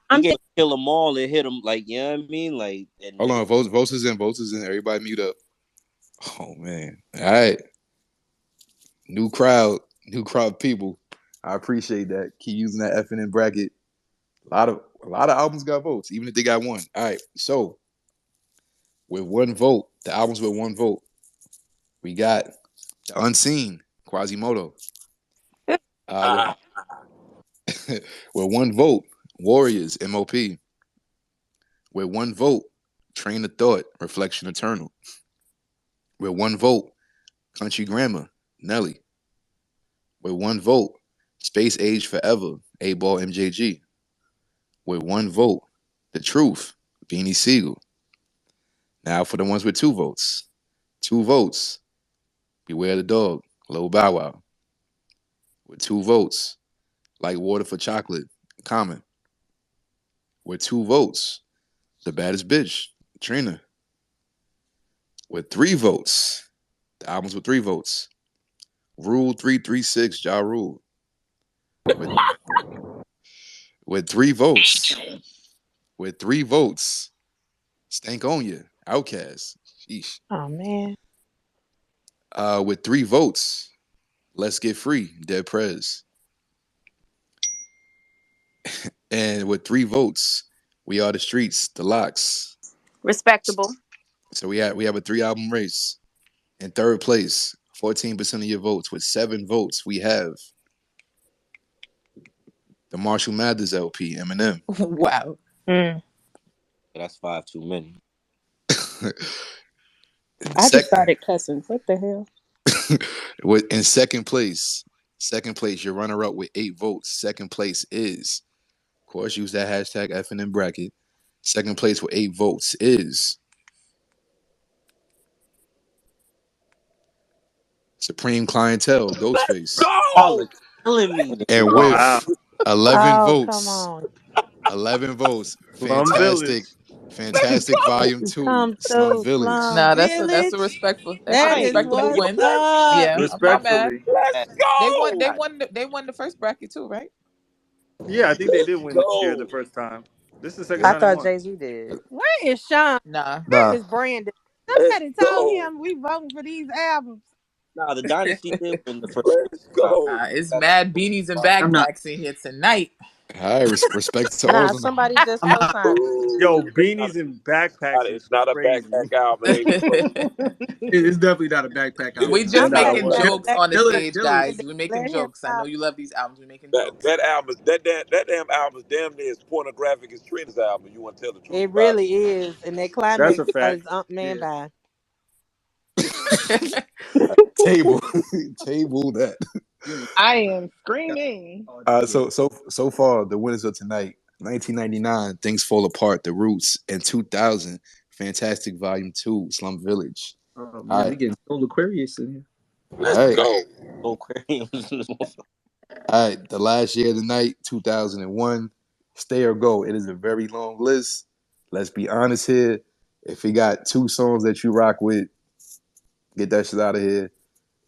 he I'm gave thinking, kill them all and hit them. Like, you know what I mean? Like, and Hold niggas. on, votes is in, votes is in. Everybody mute up. Oh man. All right. New crowd of people. I appreciate that. Keep using that FNN bracket. A lot of albums got votes, even if they got one. All right. So with one vote, the albums with one vote, we got The Unseen, Quasimodo. Ah, With one vote, Warriors, MOP. With one vote, Train of Thought, Reflection Eternal. With one vote, Country Grammar, Nelly. With one vote, Space Age Forever, A-Ball MJG. With one vote, The Truth, Beanie Siegel. Now for the ones with two votes. Two votes, Beware the Dog, Lil Bow Wow. With two votes, Like Water for Chocolate, Common. With two votes, The Baddest Bitch, Trina. With three votes, the albums with three votes, Rule 336, Ja Rule. With, with three votes, Stank on You, Outkast. Sheesh. Oh man. With three votes, Let's Get Free, Dead Prez. And with three votes, We Are the Streets, The Locks. respectable. So we have a 3 album race. In third place, 14% of your votes. With 7 votes, we have the Marshall Mathers LP, Eminem. Wow. Mm. That's 5 too many. I just started cussing. What the hell? In second place, your runner up with 8 votes. Second place is, of course, use that hashtag FNN bracket. Second place with 8 votes is Supreme Clientele, let's Ghostface. Y'all go. are killing me. And Wow. with 11 Oh, come votes, on. 11 votes, Slum Village. Let's Fantastic go. Volume 2, Come Slum through, Village. Slum Nah, that's a Village. respectful, that's a I That ain't is even respectable what's win. Let's up. Yeah, my bad. Respectfully. let's They won. They go. won. They won the first bracket too, right? Yeah, I think they did Let's win this year the go. first time. This is the second I time they thought won. Jay Z did. Where is Sean? Nah. Where Nah. is Brandon? Let's Somebody told go. him we voting for these albums. Nah, the Dynasty did win the first Let's time. go. It's mad beanies and I'm not. backpacks in here tonight. All right, respect to all Nah, of them. somebody just I'm not. co-signed it. Yo, Ooh, beanies and backpacks is it's not a crazy. backpack album. It ain't even close. It's definitely not a backpack It album. We is It's just I'm not. not. making taking that jokes back. on the Dylan, stage, Dylan, guys. We're making Let him jokes. I know talk. you love these albums. We're making That jokes. that album, that damn album is damn near as pornographic as Trina's album. You want to tell the truth It about it? really is. And that That's climax a fact. is man Yeah. by. Table, table that. I am screaming. So far, the winners of tonight: 1999, Things Fall Apart, The Roots, and 2000, Fantastic Volume 2, Slum Village. Oh All man, we right, getting Soul Aquarius in here. Let's all right, go. Aquariums. all right. The last year of the night, 2001, Stay or Go. It is a very long list. Let's be honest here. If you got 2 songs that you rock with, get that shit out of here.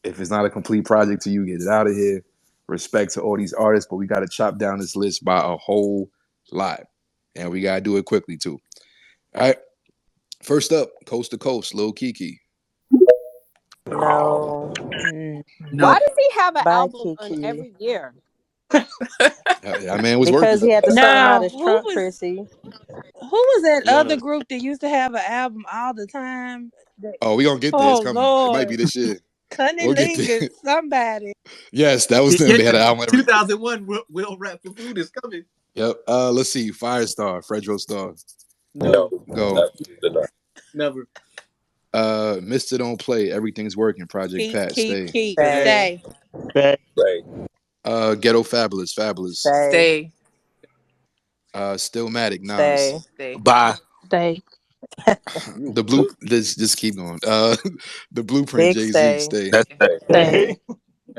If it's not a complete project to you, get it out of here. Respect to all these artists, but we got to chop down this list by a whole lot. And we got to do it quickly, too. All right. First up, Coast to Coast, Lil Kiki. No. Mm. No. Why does he have an Bye, album on Kiki. every year? That man was Because working. he had to show them how Now, to trump Chrissy. who was that You other wanna group that used to have an album all the time? Oh, we going to get there. It's Oh coming. It might be Lord. this year. We'll get Cunnilingus, there. somebody. Yes, that was them. Yeah, They had an album every. 2001. Will Rap for Food is coming. Yep. Let's see. Firestar, Fredro Starr. No, No, Go. absolutely not. never. Mister Don't Play, Everything's Working, Project Pat, Stay. Stay. Stay. Right. Ghetto Fabulous, Fabulous. Stay. Stay. Stillmatic, Stay. Nas. Stay. Bye. Stay. you The blue. Just keep going. The Blueprint, Big Jay Z, stay. Stay. That's Right. Stay. Hey.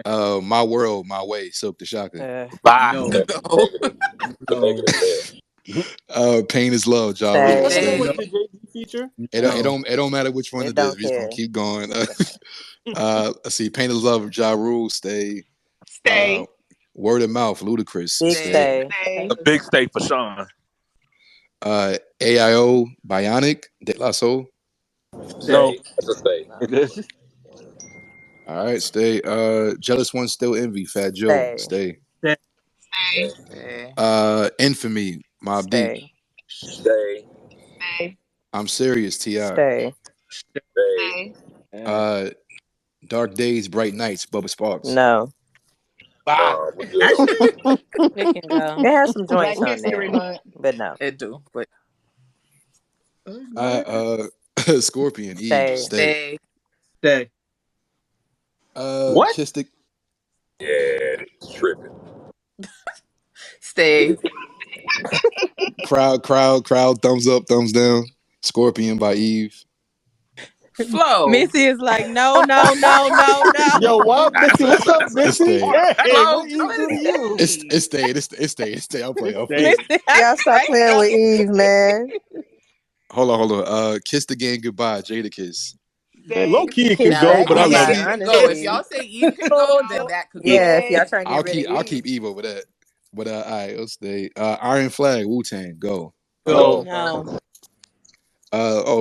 My World, My Way, Silk the Shocker. Uh, Bye. No. Negative. The No. negative there. Pain is Love, Ja Stay. Rule. What Stay. was No, the Jay Z feature? It don't matter which one It it is. don't We're just gonna care. keep going. Let's see. Pain is Love, Ja Rule. Stay. Stay. Word of Mouth, Ludacris. Big Stay. stay. Stay. A big stay for Sean. AIO, Bionic, De La Soul. No. Stay. That's a stay. No. All right, stay. Jealous One, Still Envy, Fat Joe. Stay. Stay. Stay. Stay. Infamy, Mob Deep. Stay. Stay. Stay. I'm Serious, T.I. Stay. Stay. Stay. Dark Days, Bright Nights, Bubba Sparks. No. Bye. Nah, we good on that. Pick and go. It has some Black joints on History there, Month. but no. It do, but Scorpion, Eve. Stay. Stay. Stay. What? Kiss the Yeah, it's tripping. stay. crowd, thumbs up, thumbs down. Scorpion by Eve. Flow. Missy is like, no, no, no, no, no. Yo, what, Missy? What's up, It's Missy? stayed. Hey, Flow. what Eve do to you? It's stayed. I'm playing. Stay. Missy, Y'all stop playing with Eve, man. Hold on. Kiss the Gang Goodbye, Jada Kiss. Man, low key it Kiss could go, that but Now, I'm if not. goodbye, Eve can go, if honestly. y'all say Eve can go, then that could go. Yeah, if y'all trying to get I'll rid of I'll Eve. keep Eve over that. But all right, let's stay. Iron Flag, Wu-Tang, go. Go. no.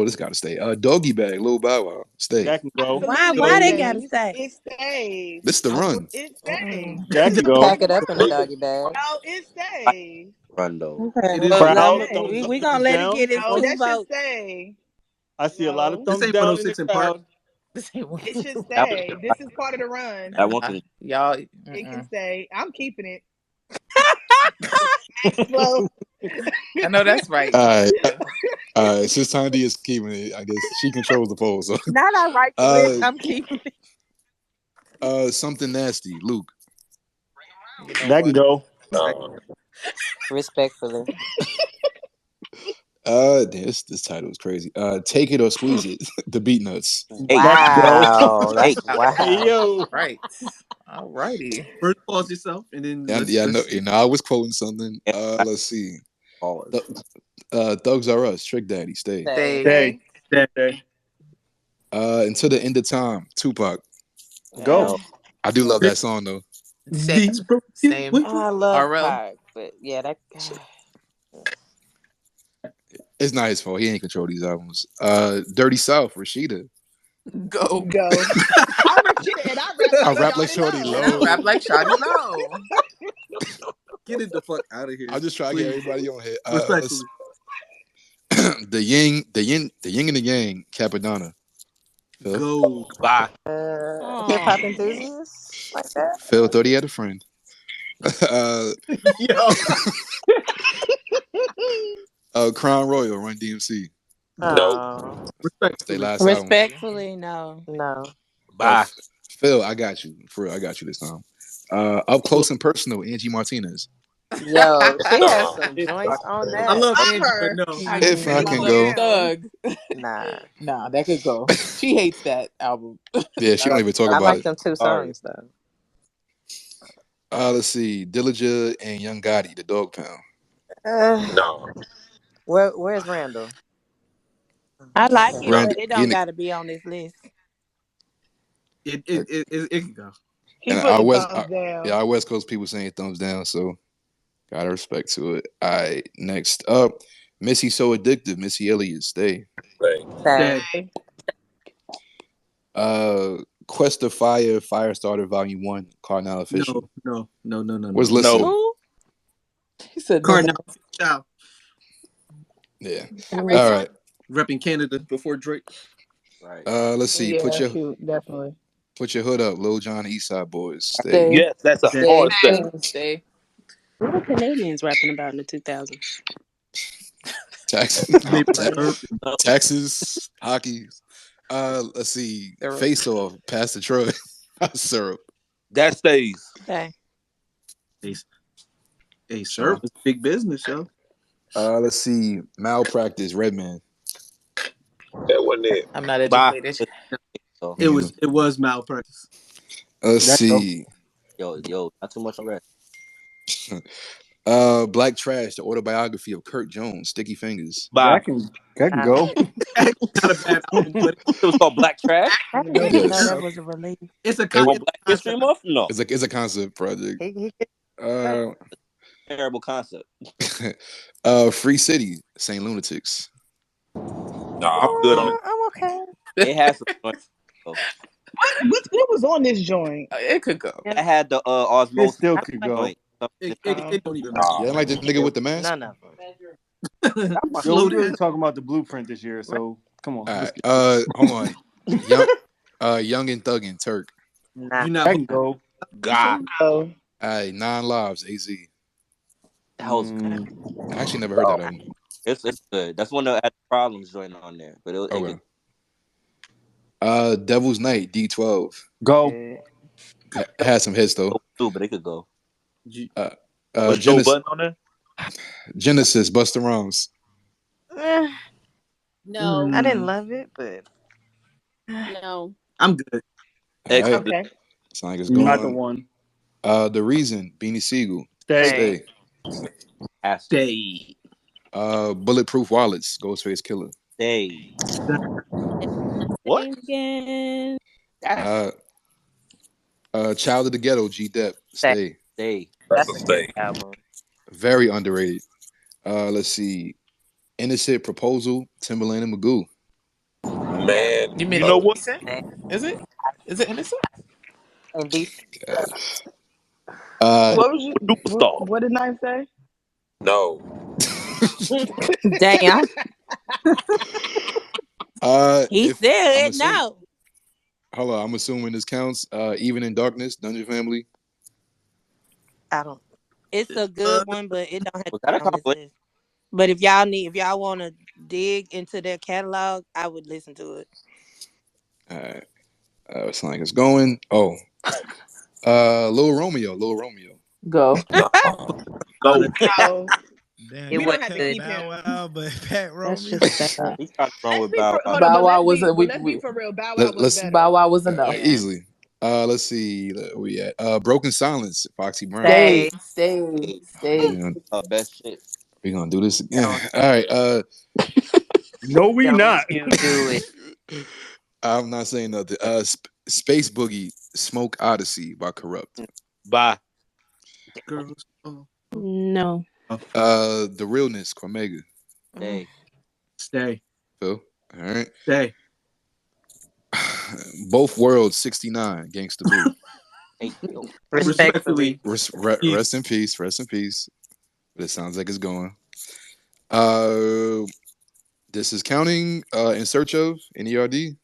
This gotta stay. Doggy Bag, Lil Bow Wow, stay. That can go. Why Absolutely, they it gotta stays. stay? It stays. This the run. It stays. That can go. Pack it up in a doggy bag. No, it stays. Run though. Okay, It is well, the let Crowd, me. run. thumbs up, We gonna thumbs let it down. get its No, two that should votes. stay. I see a lot of No, This thumbs ain't down in the 106 in Park. crowd. This ain't one. it should That stay. This is part of the run. that one can Y'all. It can Mm-mm. stay. I'm keeping it. Well, I know that's right. All right. Since Tandy is keeping it, I guess she controls the poll. So, Not I write the list. I'm keeping it. Something nasty, Luke. You know That can what? go. Nah. Respectfully. This title is crazy. Take It or Squeeze It, the Beat Nuts. hey, That can go. Wow. hey, That's Hey, wow. yo. Right. Alrighty. First, pause yourself, and then Yeah, I know. I was quoting something. Let's see. pause. Thugs R Us, Trick Daddy, stay. Stay. Stay. Stay. Stay. Until the End of Time, Tupac. Go. No. I do love that song though. Same. These broken Same. with Oh, I love RL. Pac, but yeah, that. It's not his fault. He ain't control these albums. Dirty South, Rashida. Go. go. I rap shit and I I rap rap like like Shorty Shawty Low. Low. Rap like Shawty Low. Get it the fuck out of here. I'm just trying to get Please. everybody on here. Respectfully. The yin and the yang, Capadonna. Phil, Go. Bye. Hip hop enthusiasts like that. Phil thought he had a friend. Yo. Crown Royal, Run DMC. No. Oh, That's their Respectfully. last album. Respectfully, no. no. Bye. Phil, I got you. For real, I got you this time. Up Close and Personal, Angie Martinez. Yo, she has Nah. some joints on I that. love Love Angie, her. but no. If I can go. Thug. Nah. Nah, that could go. She hates that album. Yeah, she don't even talk I about like it. them two Sorry. songs though. Let's see. Dillinger and Young Gotti, The Dog Pound. No. Where's Randall? I like Okay. it, Randy, but it don't gotta be on this list. It can go. He and put our the West, thumbs down. our West Coast people saying thumbs down, so gotta respect to it. All right, next up, Missy So Addictive, Missy Elliott, stay. Stay. Stay. Quest of Fire, Firestarter Volume 1, Carnal Official. No. Where's Listen? Who? He said Cardinal Child. Yeah. All All right. Repping Canada before Drake. Right. Let's see. Yeah, shoot, definitely. Put your hood up, Lil Jon, Eastside Boys. Stay. Stay. Yes, that's a Stay. hard stay. Stay. What were Canadians rapping about in the 2000s? Taxes, hockey. Let's see. Syrup. Face Off, Pastor Troy, Syrup. That stays. Okay. Hey, sir, it's big business, yo. Let's see. Malpractice, Redman. That wasn't it. I'm not Bye. educated. So, It was malpractice. Let's That's see. yo, not too much on that. Black Trash, the autobiography of Kurt Jones, Sticky Fingers. That Bye. can go. Not a bad album, but It was called Black Trash. I didn't Nope. even know Yes, that was a release. it's a it, On it's Black a History concept. Month? No. it's a concept project. He Uh, Terrible concept. Free City, Saint Lunatics. I'm good on Nah. it. I'm okay. It has some joints. though. What was on this joint? It could go. It had the It Osmosis still I could like go. joint. Something It don't even matter. Nah. Yeah, like the nigga with the mask. none of them. Yo, Slow we really down. talking about the blueprint this year, so come on, All let's right. get Hold on. Young and Thuggin, Turk. Nah. You're not that wrong. can go. God. Oh, All right. 9 Lives, AZ. that was I actually never heard that album. it's good. That's one that had problems joint on there, but it Okay. could Devil's Night, D12. Go. Good. Had some hits though. go too, but it could go. Was Joe Budden on there? Genesis, Busta Rhymes. Eh, No, I didn't love it, but no. I'm good. All right. Excellent. okay. Sound like it's Not the going. one. The Reason, Beanie Siegel. Stay. Has to Stay. Bulletproof Wallets, Ghostface Killer. stay. What? Again. That's Child of the Ghetto, G Dep. Stay. stay. That's that's a a good stay. album. Very underrated. Let's see. Innocent Proposal, Timberland and Magoo. Man. You mean You know what? Indecent? Eh, Is it? Is it Innocent? Indecent. Uh, What was you? Superstar. What did I say? No. Damn. He if I'm said assuming, no. hold on, I'm assuming this counts. Even in Darkness, Dungeon Family. I don't. It's a good one, but it don't have to Was that be a on this compilation? list. But if y'all want to dig into their catalog, I would listen to it. All right. It's like it's going. Oh, Lil Romeo. Go. No. No. No. It Damn, you We was don't have to cut good. keep him. Bow Wow, but Pat That's Romeo. just bad. He tried to run Let's with be Bow for Wow. hold on, Bow but Wow let's was be a but let's be for real. Bow Wow was Let's better. Bow Wow was enough. Yeah. easily. Let's see. Where we at? Broken Silence, Foxy Brown. Stay. Stay. Best shit. We're gonna do this again. Don't All right. No, we don't not. you do it. I'm not saying nothing. Space Boogie, Smoke Odyssey by Corrupt. Bye. Girls. Oh. No. The Realness, Cormega. Stay. Stay. Phil. All right. Stay. Both Worlds, 69, Gangsta Boo. Hey, yo. Respectfully. Rest in peace. Rest in peace. But it sounds like it's going. This is counting. In Search of, NERD.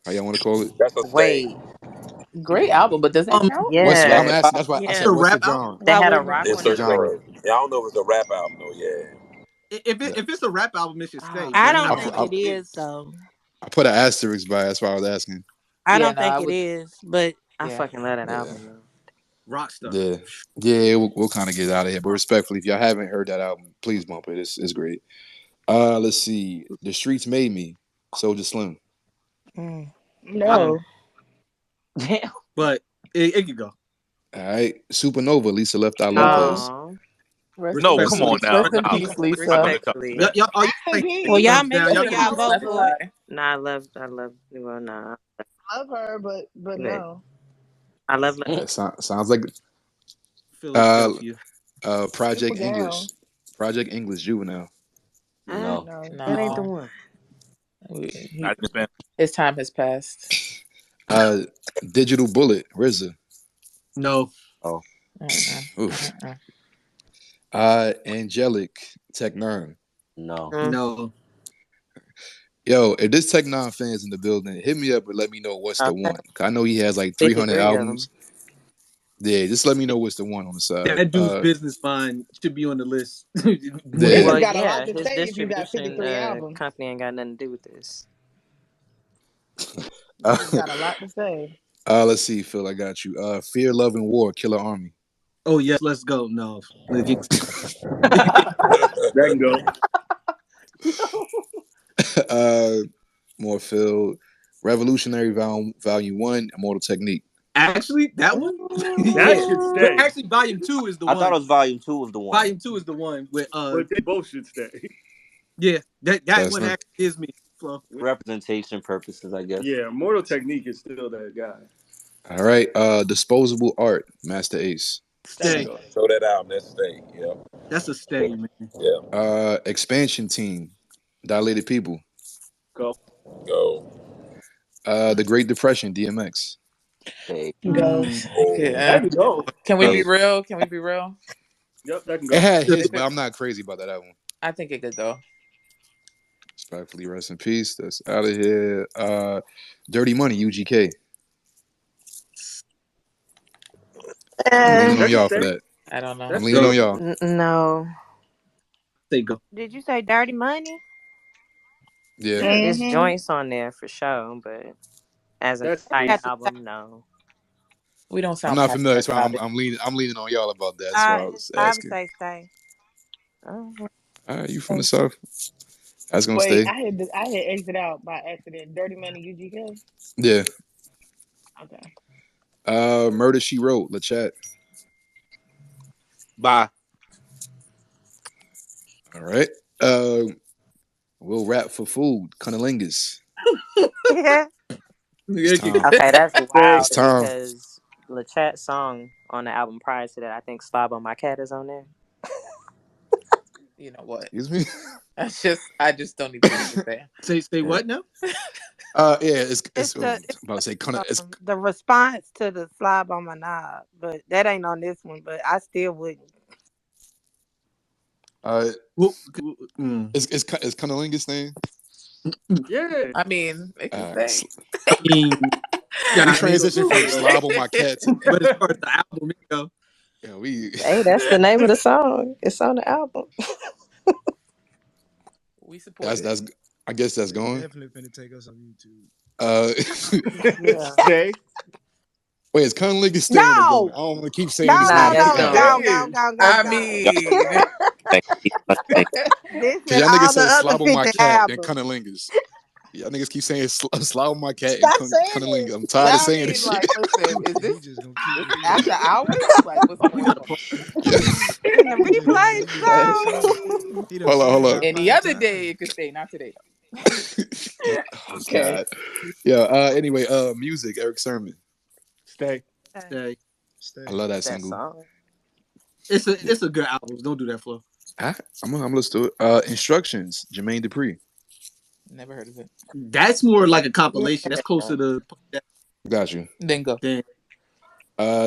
How y'all want to call it? That's a stay. Wait. Great album, but does that count? What's Yeah. I'm asking? That's why I Yeah. said, The what's the rap album. genre? They Why had a wouldn't rock it? In What's the one. search genre? of. Yeah, I don't know if it's a rap album though. Yeah. If it's a rap album, it should stay. I That's don't how think rap it is. is though. I put an asterisk by it. That's why I was asking. I Yeah, don't no, think I it would. is, but I Yeah. fucking love that Yeah. album though. Rockstar. Yeah. We'll kind of get out of here. But respectfully, if y'all haven't heard that album, please bump it. It's great. Let's see. The Streets Made Me, Soulja Slim. No. Damn. But it could go. All right. Supernova, Lisa Left Eye Lopez. Oh. No, come on now. Rest in Nah, peace, I'm Lisa. not gonna come. Respectfully. Y'all, are you Rest in like peace. well, y'all thumbs make down? sure Y'all y'all can vote Left for it. Eye. Nah, I love well nah. Love her, but But no. I love Sounds like Philadelphia. Project People English. down. Project English, Juvenile. No. No. that ain't the No. one. I just been. His time has passed. Digital Bullet, RZA. No. Oh. Oof. Angelic, Tech Nine. No. No. Yo, if this Tech Nine fans in the building, hit me up and let me know what's the Okay. one. 'Cause I know he has like 300 53 of them. albums. Yeah, just let me know what's the one on the side. That dude's business mind should be on the list. Yeah. Niggas Well, got a yeah, lot to his say if you got distribution 53 albums. company ain't got nothing to do with this. Niggas got a lot to say. Let's see, Phil, I got you. Fear, Love, and War, Killer Army. Oh yes, let's go. No. That can go. More Phil. Revolutionary Volume 1, Immortal Technique. Actually, that one. That Yeah, should but stay. actually, Volume 2 is the I thought one. it was Volume 2 was the one. Volume 2 is the one with But they both should stay. Yeah, that That's one not. actually is me, Flo. Representation purposes, I guess. Yeah, Mortal Technique is still that guy. All right. Disposable art, Master Ace. That can Stay. go. Show that album. That's stay. Yeah. That's a stay, man. Yeah. Expansion team, Dilated People. Go. Go. The Great Depression, DMX. Hey. Go. Yeah. That can go. Can we be Hey. real? Can we be real? Yep, that can It go. had hits, If but it, I'm not crazy about that album. I think it could go. Respectfully, rest in peace. That's out of here. Dirty Money, UGK. I'm leaning That on can y'all for stay. that. I don't know. I'm That's leaning go. on y'all. No. Say go. Did you say Dirty Money? Yeah. Yeah. It's Mm-hmm. joints on there for sure, but as an That's entire stay. Got the album, no. We don't I'm sound not familiar, passionate so about it. I'm leaning on y'all about that. That's why I was I would asking. say stay. Oh, All right, you from the stay. south? That's gonna Wait, stay. I had exit out by accident. Dirty Money UGK. Yeah. Okay. Murder She Wrote, LeChat. Bye. All right. We'll rap for food, Cunnilingus. Yeah. It's time. Okay, that's Stay. It's wild time. because LeChat's song on the album prior to that, I think Slob on My Cat is on there. You know what? Excuse me. I just don't even know what to say. Say what now? Yeah, it's it's the I'm about to say it's the response to the slob on my knob, but that ain't on this one. But I still wouldn't. Well, it's Cunnilingus name. Yeah. I mean, they can say. I mean, We yeah, transition from slob on my cat to but as far as the album, it go. yeah, we Hey, that's the name of the song. It's on the album. We support it. that's I guess that's going. Definitely finna take us on YouTube. Yeah. Stay. Wait, is Cunnilingus staying or going? No, I don't want to keep saying no, his Nah, name. no, that's Keep no. It's going. gone. I gone. mean, This Cause and y'all niggas all the said other slob on my 50 cat, then albums. Cunnilingus. Y'all niggas keep saying slob on my cat and Stop saying Cunnilingus. it. I'm tired of I saying mean, this shit. like, listen, is He this just gonna keep after repeating it. hours? Like, what's We going got a on? Yeah. And the He just gonna replays repeat it. Because show. He done Hold said on, it hold on. about any 5 other times. day it could stay, not today. Oh Okay. God. Yeah. Anyway. Music. Eric Sermon. Stay. Stay. Stay. I love that That single. song. It's a good album. Don't do that, Flo. I'm gonna listen to it. Instructions. Jermaine Dupri. Never heard of it. That's more like a Yeah. compilation. That's closer to that Got you. Then go. than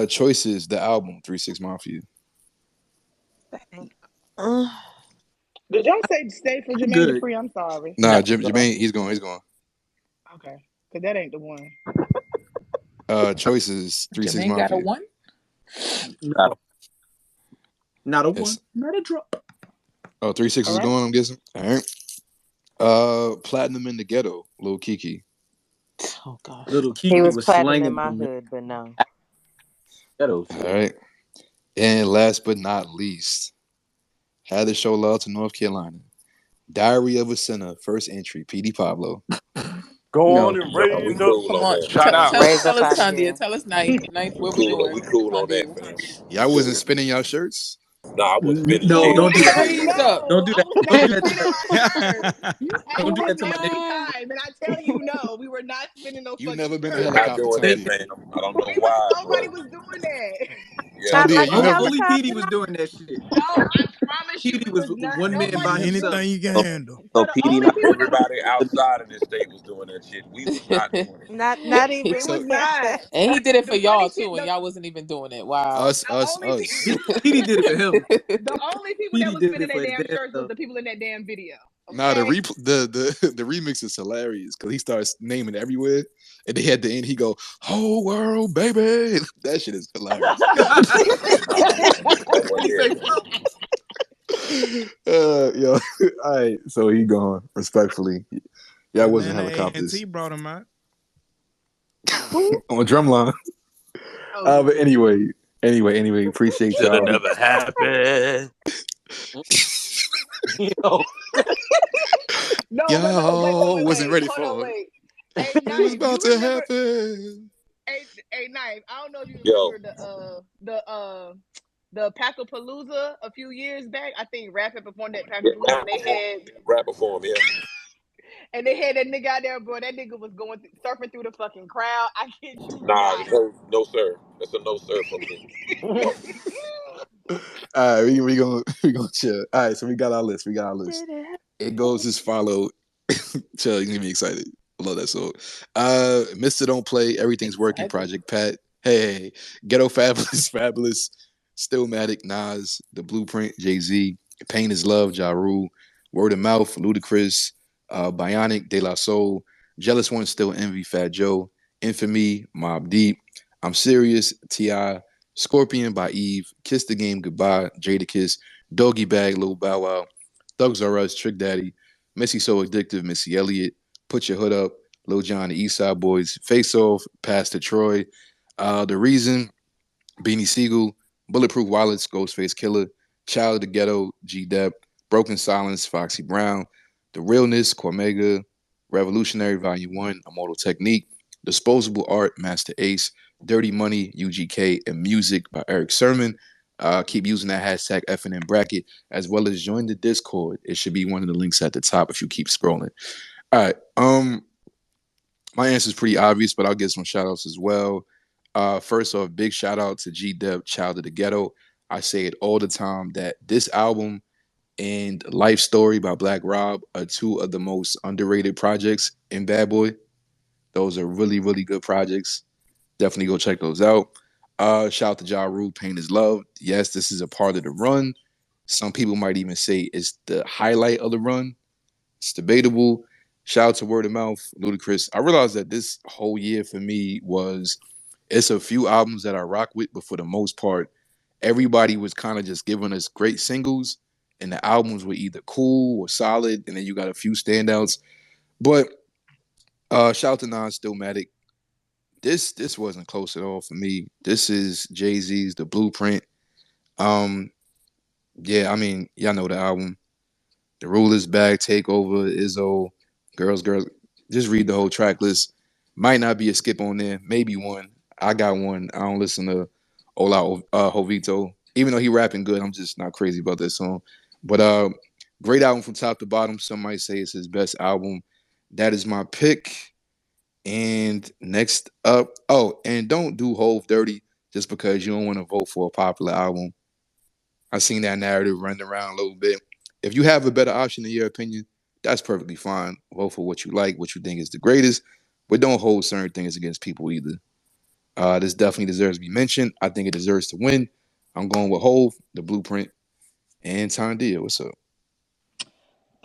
Choices. The album. 3 6 Mafia. Did y'all say stay for Jermaine good. Dupri? I'm sorry. Nah, No. Jermaine. He's going. He's going. Okay. Because that ain't the one. Choices. 3 6 Jermaine got a Mafia. one? No, not a one, Yes. not a drop. Oh, 3 6 All is right. going. I'm guessing. All right. Platinum in the Ghetto. Lil Kiki. Oh, gosh. Little He Kiki was was platinum in slanging my them. hood, but no. All right. And last but not least, had to show love to North Carolina. Diary of a Sinner. First entry. PD Pablo. Go No. on and No, we raise up. cool Come on on. that. Shout out. Raise Tell up us out of Tandia. here. Tell us Ninth. We What we cool. doing? We cool on Tandia, that, what we fam. doing? We Y'all wasn't cool. spinning y'all shirts? Nah, I wasn't spinning No, shit. Oh, don't do that. raise up. Don't do I that. was Don't not do that to spinning my. my shirt. You Oh, Don't asked do my this that to my nigga. every God. time, and I tell you no. We were not spinning no You fucking never been a We're shirt. not helicopter, doing that, They, Tandia. fam. I don't know We was why, nobody but was doing that. yeah. Not Tandia, like you a never. only helicopter. Petey was doing that shit. No, I promise you, Petey we was was not. one man by Nobody. himself. Anything you can So, handle. so So the PD only not people that was Everybody outside of the state was doing that shit. We was not doing it. Not we even. So was not. And he did it for The funny y'all, shit. too, and y'all wasn't even doing it. Wow. us, The us, only people. us. Petey did it for him. The only people that Petey was did spinning it for their his damn damn shirts was self. the people in that damn video. Nah, Okay. the remix is hilarious because he starts naming everywhere, and then at the end he go, "Whole world, baby." That shit is hilarious. That What wasn't he say, it. Flo? Yo, all right. So he gone. Respectfully, y'all wasn't Atlanta helicopters A&T brought him out. on drumline. Oh, But anyway, appreciate Should have y'all. never happened. Yo, no, but Y'all wasn't ready hold on, for it. wait. Hey, It was Knife, about you to remember? happen. Hey, Hey, Knife. I don't know if you Yo, remember the Packapalooza a few years back. I think Rap had performed at yeah, Packapalooza, and rap perform, yeah. they had that nigga out there, bro. That nigga was surfing through the fucking crowd. I kid you Nah, not. no, sir. That's a no, sir from me. All right, we gonna chill. All right, so we got our list. We got our list. It goes as follow. Chill, you get me excited. I love that song. Mr. Don't Play, Everything's Working, Excited. Project Pat. Hey, Ghetto Fabulous, Fabulous, Stillmatic, Nas, The Blueprint, Jay-Z, Pain is Love, Ja Rule, Word of Mouth, Ludacris, Bionic, De La Soul, Jealous One, Still Envy, Fat Joe, Infamy, Mob Deep, I'm Serious, T.I., Scorpion by Eve, Kiss the Game Goodbye, Jadakiss, Doggy Bag, Lil Bow Wow, Thugs R Us, Trick Daddy, Missy So Addictive, Missy Elliott, Put Your Hood Up, Lil Jon, the East Side Boys, Face Off, Pastor Troy, The Reason, Beanie Siegel, Bulletproof Wallets, Ghostface Killer, Child of the Ghetto, G Dep, Broken Silence, Foxy Brown, The Realness, Cormega, Revolutionary Volume 1, Immortal Technique, Disposable Art, Master Ace, Dirty Money, UGK, and Music by Eric Sermon. Keep using that hashtag FNN bracket, as well as join the Discord. It should be one of the links at the top if you keep scrolling. All right. My answer is pretty obvious, but I'll give some shout outs as well. First off, big shout out to G Dep, Child of the Ghetto. I say it all the time that this album and Life Story by Black Rob are two of the most underrated projects in Bad Boy. Those are really, really good projects. Definitely go check those out. Shout out to Ja Rule, Pain is Love. Yes, this is a part of the run. Some people might even say it's the highlight of the run. It's debatable. Shout out to Word of Mouth, Ludacris. I realized that this whole year for me it's a few albums that I rock with, but for the most part, everybody was kind of just giving us great singles, and the albums were either cool or solid, and then you got a few standouts. But shout out to Non Stillmatic. This wasn't close at all for me. This is Jay-Z's The Blueprint. Yeah, I mean, y'all know the album. The Rule is Back, Takeover, Izzo, Girls. Just read the whole track list. Might not be a skip on there, maybe one. I got one. I don't listen to Ola Jovito. Even though he rapping good, I'm just not crazy about that song. But great album from top to bottom. Some might say it's his best album. That is my pick. And next up, and don't do Hove dirty just because you don't want to vote for a popular album. I've seen that narrative running around a little bit. If you have a better option in your opinion, that's perfectly fine. Vote for what you like, what you think is the greatest, but don't hold certain things against people either. This definitely deserves to be mentioned. I think it deserves to win. I'm going with Hove, The Blueprint, and Tondia. What's up?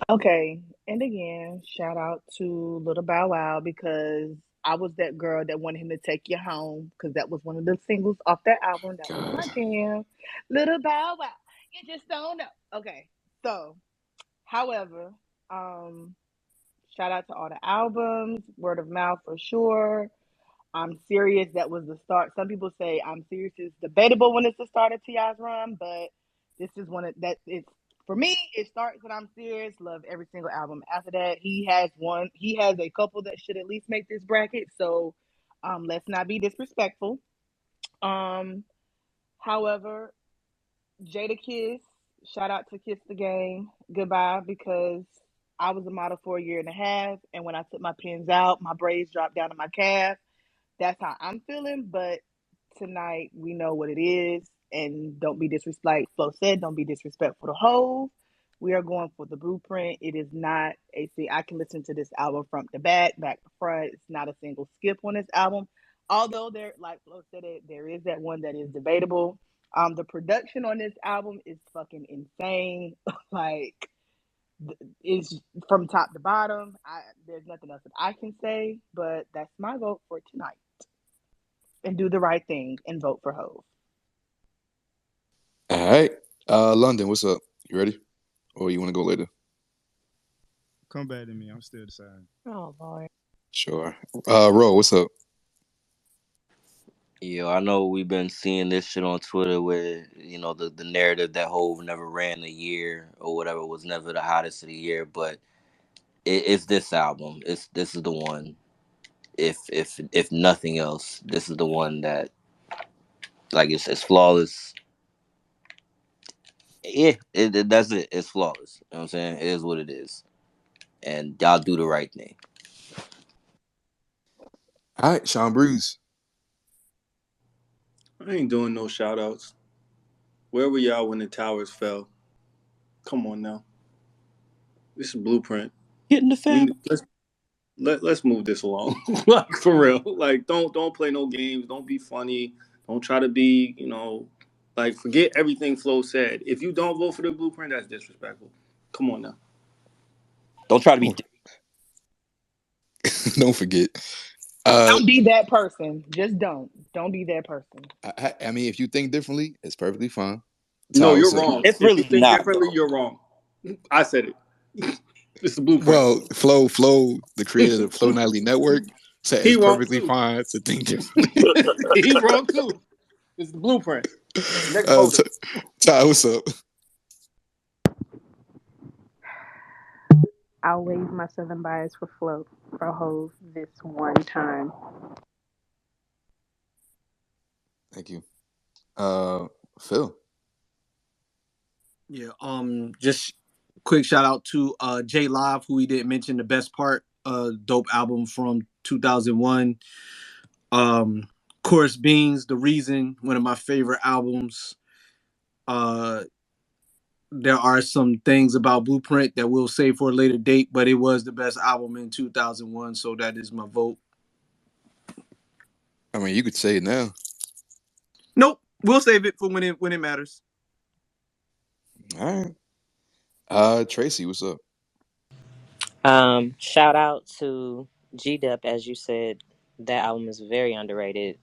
Okay, and again, shout out to Little Bow Wow because I was that girl that wanted him to take you home because that was one of the singles off that album. That was my God. jam. Little Bow Wow, you just don't know. Okay, so however, shout out to all the albums, word of mouth for sure. I'm serious. That was the start. Some people say I'm serious is debatable when it's the start of Ti's run, but this is one of that. It's for me. It starts when I'm serious. Love every single album. After that, he has one. He has a couple that should at least make this bracket. So, let's not be disrespectful. Um, however, Jada Kiss. Shout out to Kiss the Game. Goodbye because I was a model for a year and a half, and when I took my pins out, my braids dropped down to my calf. That's how I'm feeling. But tonight we know what it is, and don't be disrespectful. Like Flo said, don't be disrespectful to Hove. We are going for the blueprint. It is not a see. I can listen to this album front to back to front. It's not a single skip on this album. Although there, like Flo said, there is that one that is debatable. The production on this album is fucking insane. Like is from top to bottom. There's nothing else that I can say, but that's my vote for tonight. And do the right thing and vote for Hove. All right. London, what's up? You ready? Or you want to go later? Come back to me. I'm still deciding. Oh Lord. Sure. Ro, what's up? Yo, I know we've been seeing this shit on Twitter where, the narrative that Hove never ran a year or whatever was never the hottest of the year, but it's this album. This is the one. if nothing else, this is the one that like it's flawless. Yeah, that's it. It's flawless. You know what I'm saying? It is what it is, and y'all do the right thing. All right, Sean Breeze. I ain't doing no shout outs. Where were y'all when the towers fell? Come on now. This is Blueprint. Getting the fam. Let's move this along. Like for real. Like don't play no games. Don't be funny. Don't try to be, like forget everything Flo said. If you don't vote for the Blueprint, that's disrespectful. Come on now. Don't try to be. Don't forget. Don't be that person. Just don't. Don't be that person. I mean, if you think differently, it's perfectly fine. No, you're What's up? wrong. It's If you really think not differently, though. you're wrong. I said it. It's the Blueprint. Well, Flo, the creator of the Flo Nightly Network, said He it's wrong perfectly too. fine to think differently. He wrong too. It's the Blueprint. Next voter. Ty, what's up? I'll waive my Southern bias for Hove this one time. Thank you. Phil. Yeah. Just quick shout out to J Live, who we didn't mention. The best part, dope album from 2001. Chorus Beans, The Reason, one of my favorite albums. There are some things about Blueprint that we'll save for a later date, but it was the best album in 2001, so that is my vote. I mean, you could say it now. Nope, we'll save it for when it matters. All right. Tracy, what's up? Shout out to G-Dep, as you said. That album is very underrated.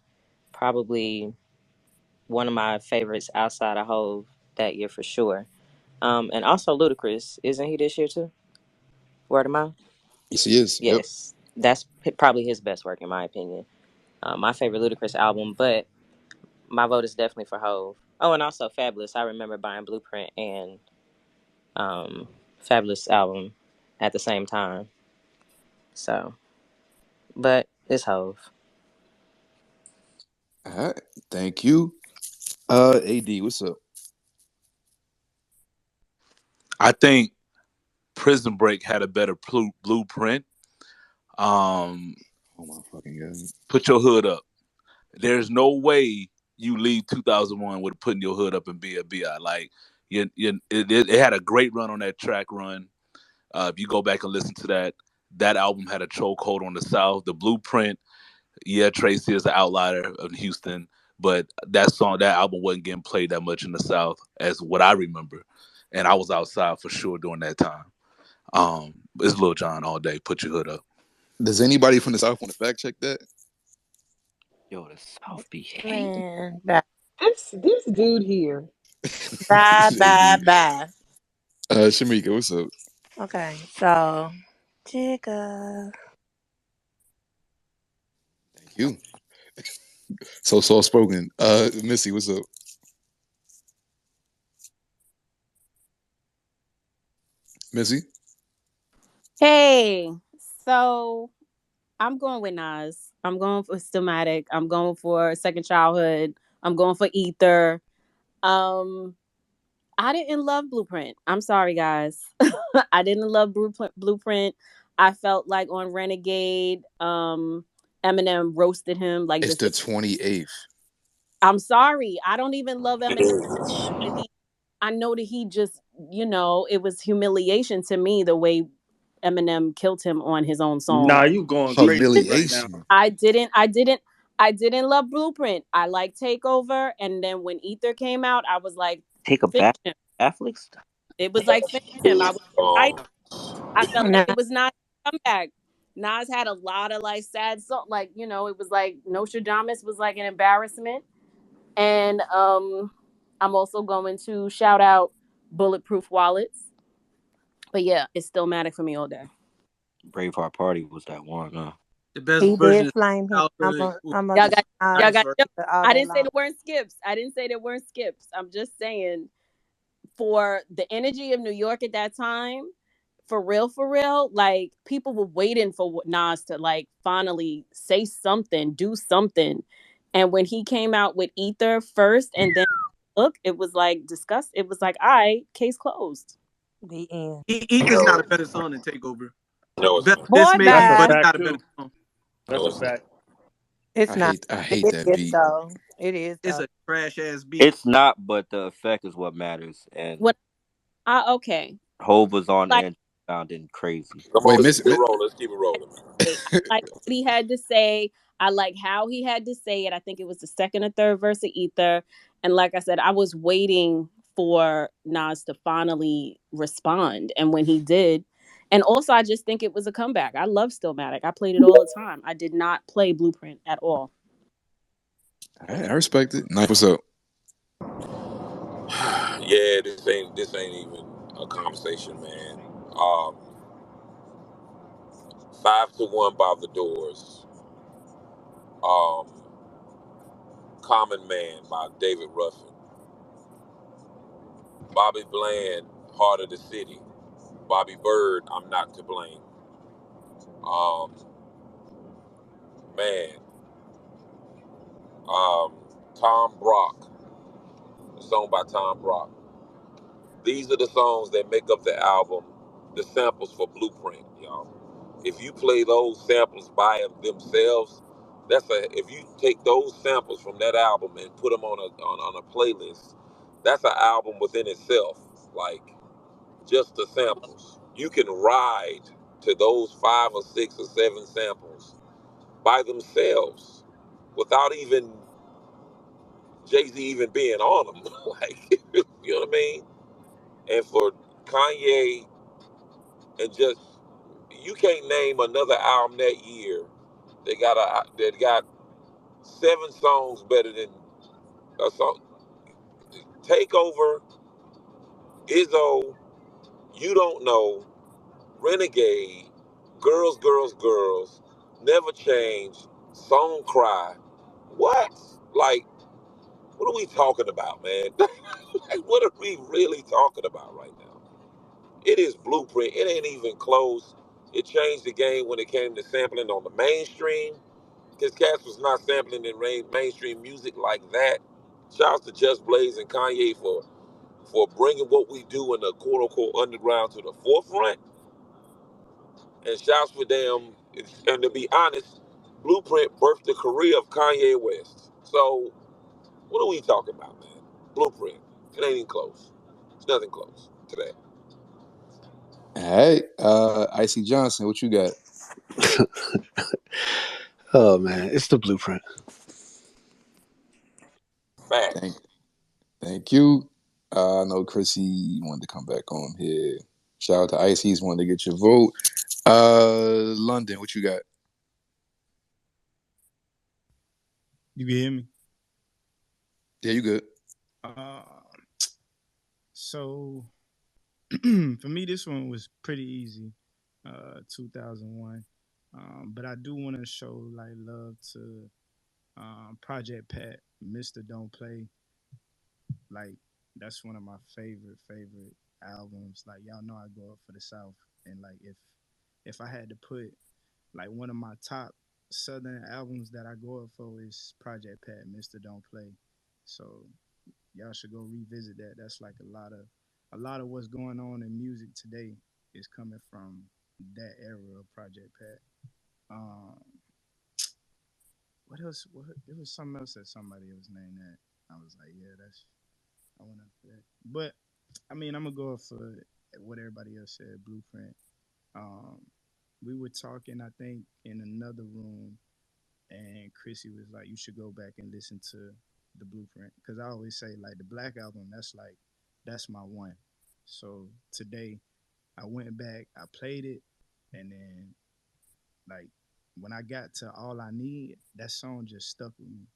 Probably one of my favorites outside of Hove that year for sure. And also Ludacris. Isn't he this year too? Word of mouth? Yes, he is. Yep. Yes. That's probably his best work in my opinion. My favorite Ludacris album, but my vote is definitely for Hove. Oh, and also Fabulous. I remember buying Blueprint and Fabulous album at the same time. So, but it's Hove. All right. Thank you. AD, what's up? I think Prison Break had a better blueprint. Oh my fucking god! Put your hood up. There's no way you leave 2001 with putting your hood up and be a bi. Like it had a great run on that track run. If you go back and listen to that album had a chokehold on the South. The Blueprint, yeah, Tracy is the outlier of Houston, but that album wasn't getting played that much in the South as what I remember, and I was outside for sure during that time. It's Lil Jon all day. Put your hood up. Does anybody from the South want to fact check that? Yo, the South be hating. Man, bye. This dude here. Bye, bye, bye. Shamika, what's up? Okay, so Jigga. Thank you. So soft spoken. Missy, what's up? Missy? Hey, so I'm going with Nas. I'm going for Stillmatic. I'm going for Second Childhood. I'm going for Ether. I didn't love Blueprint. I'm sorry, guys. I didn't love Blueprint. I felt like on Renegade, Eminem roasted him. Like It's just the 28th. I'm sorry. I don't even love Eminem. I know that he just, it was humiliation to me the way Eminem killed him on his own song. Nah, you going crazy right now. I didn't love Blueprint. I like Takeover, and then when Ether came out, I was like, Take a back Netflix. It was like finish him. I was excited. I felt like it was not a comeback. Nas had a lot of like sad songs, like it was like Nostradamus was like an embarrassment, and I'm also going to shout out Bulletproof Wallets, but yeah, it's Stillmatic for me all day. Braveheart Party was that one, huh? The best He version did flame him. I didn't say there weren't skips. I didn't say there weren't skips. I'm just saying, for the energy of New York at that time, for real, like people were waiting for Nas to like finally say something, do something. And when he came out with Ether first and then Look, it was like disgust. It was like, all right, case closed. The end. Ether's not a better song than Takeover. No, it's Better not. than this Boy, That's maybe, a but bye. it's fact not a better too. song. That's No, a it's not. fact. It's not. I hate It that is beat. though. It is It's though. a trash ass beat. It's not, but the effect is what matters. And What okay. Hov was on Like and sounding crazy. Come on, Wait, let's Miss. keep it rolling. Let's keep it rolling, man. I like what he had to say. I like how he had to say it. I think it was the second or third verse of Ether. And like I said, I was waiting for Nas to finally respond. And when he did, and also I just think it was a comeback. I love Stillmatic. I played it all the time. I did not play Blueprint at all. I respect it. Nice. What's up? Yeah, this ain't even a conversation, man. 5 to 1 by the Doors. Um, Common Man by David Ruffin. Bobby Bland, Heart of the City. Bobby Bird, I'm Not to Blame. Um, man, Tom Brock, a song by Tom Brock. These are the songs that make up the album, the samples for Blueprint, y'all. If you play those samples by themselves, if you take those samples from that album and put them on a playlist, that's an album within itself. Like just the samples, you can ride to those 5 or 6 or 7 samples by themselves without even Jay-Z even being on them. Like, you know what I mean? And for Kanye and just you can't name another album that year that got 7 songs better than a song. Takeover, Izzo, You Don't Know, Renegade, Girls, Girls, Girls, Never Change, Song Cry. What? Like, what are we talking about, man? Like, what are we really talking about right now? It is Blueprint. It ain't even close. It changed the game when it came to sampling on the mainstream. Because Cass was not sampling in mainstream music like that. Shouts to Just Blaze and Kanye for bringing what we do in the quote unquote underground to the forefront. And shouts for them. And to be honest, Blueprint birthed the career of Kanye West. So what are we talking about, man? Blueprint. It ain't even close. It's nothing close to that. Hey, Icy Johnson, what you got? Oh man, it's the Blueprint. Facts. Thank you. I know Chrissy wanted to come back on here. Shout out to Icy's wanted to get your vote. London, what you got? You can hear me? Yeah, you good. So for me, this one was pretty easy. 2001. But I do want to show like love to Project Pat, Mr. Don't Play. Like that's one of my favorite albums. Like y'all know I go up for the South, and like if I had to put like one of my top Southern albums that I go up for is Project Pat, Mr. Don't Play. So y'all should go revisit that. That's like a lot of what's going on in music today is coming from that era of Project Pat. Um, what else? It was something else that somebody was named that. I was like, yeah, I went up for that. But I mean, I'm gonna go for what everybody else said. Blueprint. Um, we were talking, I think, in another room, and Chrissy was like, "You should go back and listen to the Blueprint," because I always say like the Black Album. That's my one. So today, I went back, I played it, and then like when I got to All I Need, that song just stuck with me,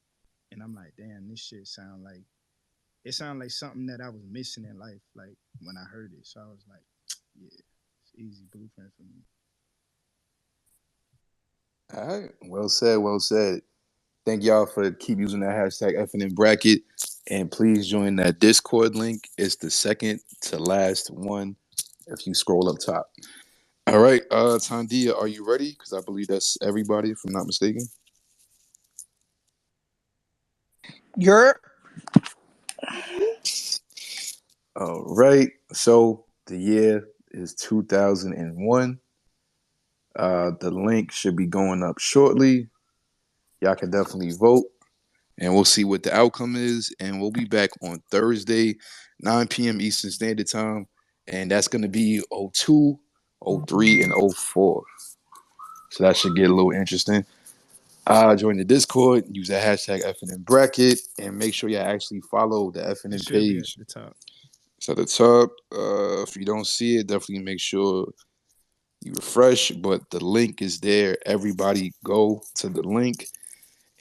and I'm like, damn, this shit sound like something that I was missing in life, like when I heard it. So I was like, yeah, it's easy Blueprint for me. All right. Well said, well said. Thank y'all for keep using that hashtag FNN bracket. And please join that Discord link. It's the second to last one if you scroll up top. All right, Tandia, are you ready? Because I believe that's everybody, if I'm not mistaken. You're All right, so the year is 2001. The link should be going up shortly. Y'all can definitely vote, and we'll see what the outcome is. And we'll be back on Thursday, 9 p.m. Eastern Standard Time, and that's going to be '02, '03, and '04. So that should get a little interesting. Join the Discord, use the hashtag FNN bracket, and make sure you actually follow the It FNN should be at page. the top. It's at the top. If you don't see it, definitely make sure you refresh. But the link is there. Everybody go to the link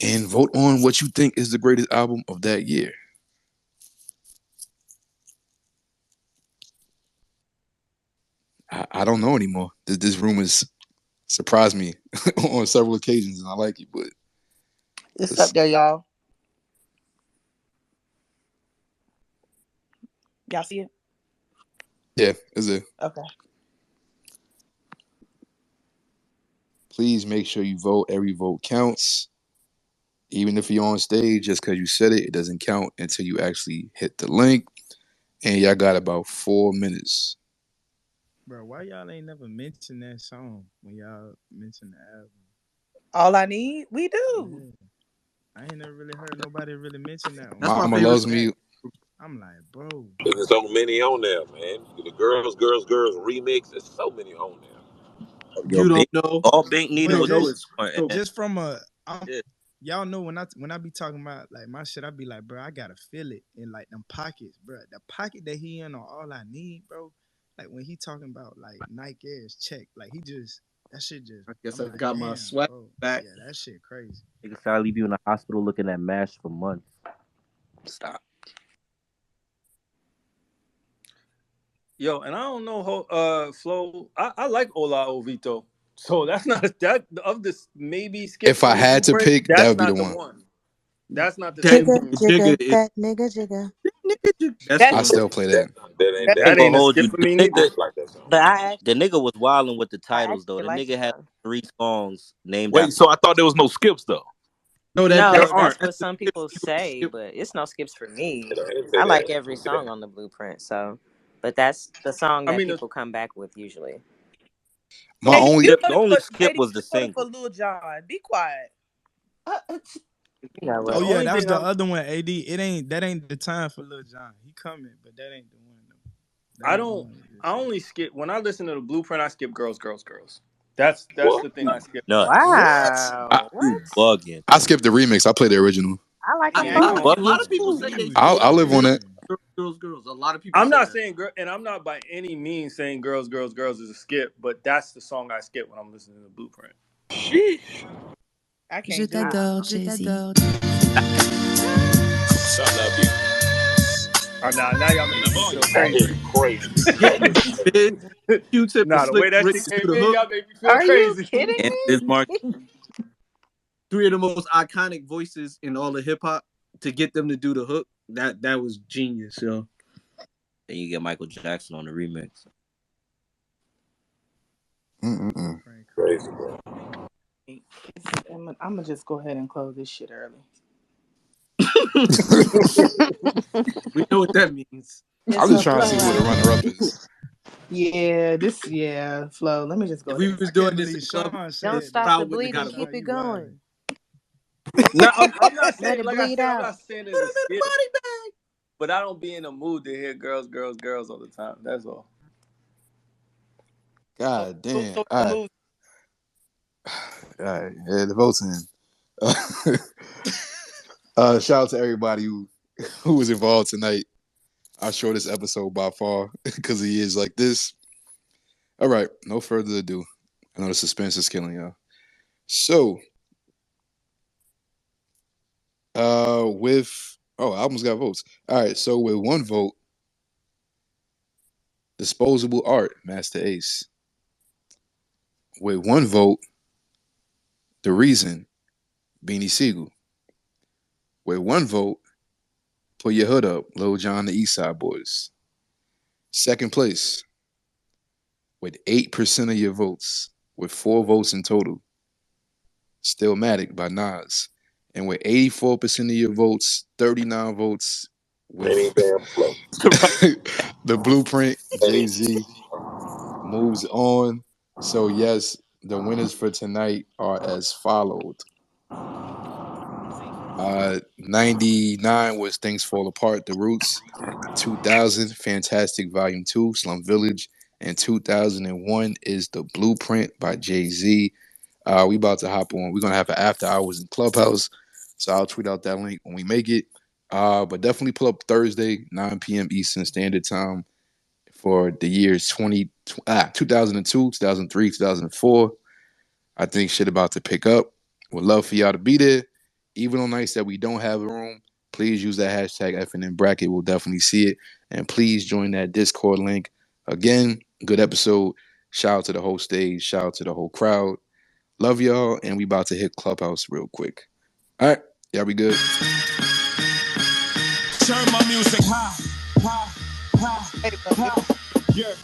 and vote on what you think is the greatest album of that year. I don't know anymore. This room has surprised me on several occasions, and I like it. But it's up there, y'all. Y'all see it? yeah, is it? Okay. Please make sure you vote. Every vote counts. Even if you're on stage, just because you said it, it doesn't count until you actually hit the link. And y'all got about 4 minutes. Bro, why y'all ain't never mentioned that song when y'all mentioned the album? All I need, we do. Yeah. I ain't never really heard nobody really mention that one. That's my Mama favorite loves song. me. I'm like, bro. There's so many on there, man. The girls remix. There's so many on there. Yo, You don't Bink, know. all Bink You needed But don't was know a just it's blueprint. so And just from a yeah. y'all know when I be talking about like my shit, I be like, bro, I gotta feel it in like them pockets, bro. The pocket that he in on All I Need, bro. Like when he talking about like Nike Airs check, like he just that shit just. I guess I'm I like, got my damn, swag bro. back. Yeah, that shit crazy. Nigga try to leave you in the hospital looking at MASH for months. Stop. Yo, and I don't know how Flo. I like Ola Ovito. So that's not that of this maybe skips If I from the had to blueprint. pick, that That's would be the not the one. one. That's not the That skip Jigga, for me. Jigga jigga, is that nigga, jigga. that's That I the one. still play that. That That I ain't gonna ain't a hold skip you. for me neither. I ain't like that song. But I The nigga was wilding with the I titles though. actually The like nigga the had song. 3 songs named Wait, after. so I thought there was no skips though. No, There No, there are. that's aren't. what That's the some skip. people You gonna say, skip. but it's no skips for me. I didn't say I like that. every Don't say that. song on the blueprint, so but that's the song I that mean, people come back with usually. My the only only skip, The only skip was the You voted for single. Lil Jon. Be quiet. You know the Oh what? yeah, only that was thing the I'm. other one. Ad, that ain't the time for Lil Jon. He coming, but that ain't the one though. That I ain't the don't. one you just I said. only skip when I listen to the blueprint. I skip girls, girls, girls. That's What? the thing I skip the Nuts. most. what? Wow. You What? bugging. I skipped the remix. I played the original. I like I, them Yeah, I ain't You gonna both. hold a you. lot bugging. of people Ooh, say you they was I'll live on skip that. tripping. girls. A lot of people I'm say not that. saying girl, and I'm not by any means saying girls, girls, girls is a skip, but that's the song I skip when I'm listening to the blueprint. Sheesh. I Je can't do it. t'adore, Jay-Z. Something up you. Oh, now y'all making me feel That crazy. is crazy. That Getting is crazy. big. Q-Tip and Nah, the Slick way that Rick shit to came do the in, hook. y'all make me feel Are you crazy. kidding And Bismarck. me? Three of the most iconic voices in all of hip hop. To get them to do the hook, that was genius, yo. Then you get Michael Jackson on the remix. Mm-mm-mm. Crazy, bro. I'm gonna just go ahead and close this shit early. We know what that means. I'm It's just a trying to see who the blowout. runner-up is. Yeah, Flo. Let me just go If ahead we and was I doing can't this believe in club, Sean Don't said that. stop the crowd wouldn't I have bleeding. got a know vote. Keep it you wildin'. going. No, I'm not Let saying it like I bleed said, I'm not out. saying Put it's a him in a skip, body bag. but I don't be in the mood to hear girls, girls, girls all the time. That's all. so God damn. so All right. lose. All right. Yeah, the vote's in. Shout out to everybody who was involved tonight. Our shortest episode by far because he is like this. All right. No further ado. I know the suspense is killing y'all. So, with albums got votes. All right. So with one vote, Disposable Art, Master Ace. With one vote, The Reason, Beanie Siegel. With one vote, Put Your Hood Up, Lil Jon, the East Side Boys. Second place, with 8% of your votes, with 4 votes in total. Stillmatic by Nas. And with 84% of your votes, 39 votes with The Blueprint, Jay-Z moves on. So yes, the winners for tonight are as followed. 99 was Things Fall Apart, The Roots. 2000, Fantastic Volume 2, Slum Village. And 2001 is The Blueprint by Jay-Z. We about to hop on. We're going to have an after hours in Clubhouse. So I'll tweet out that link when we make it. But definitely pull up Thursday, 9 p.m. Eastern Standard Time for the years 2002, 2003, 2004. I think shit about to pick up. Would love for y'all to be there. Even on nights that we don't have a room, please use that hashtag FNN bracket. We'll definitely see it. And please join that Discord link. Again, good episode. Shout out to the whole stage. Shout out to the whole crowd. Love y'all. And we about to hit Clubhouse real quick. All right. Y'all be good. Turn my music high, high, high, high. Yeah.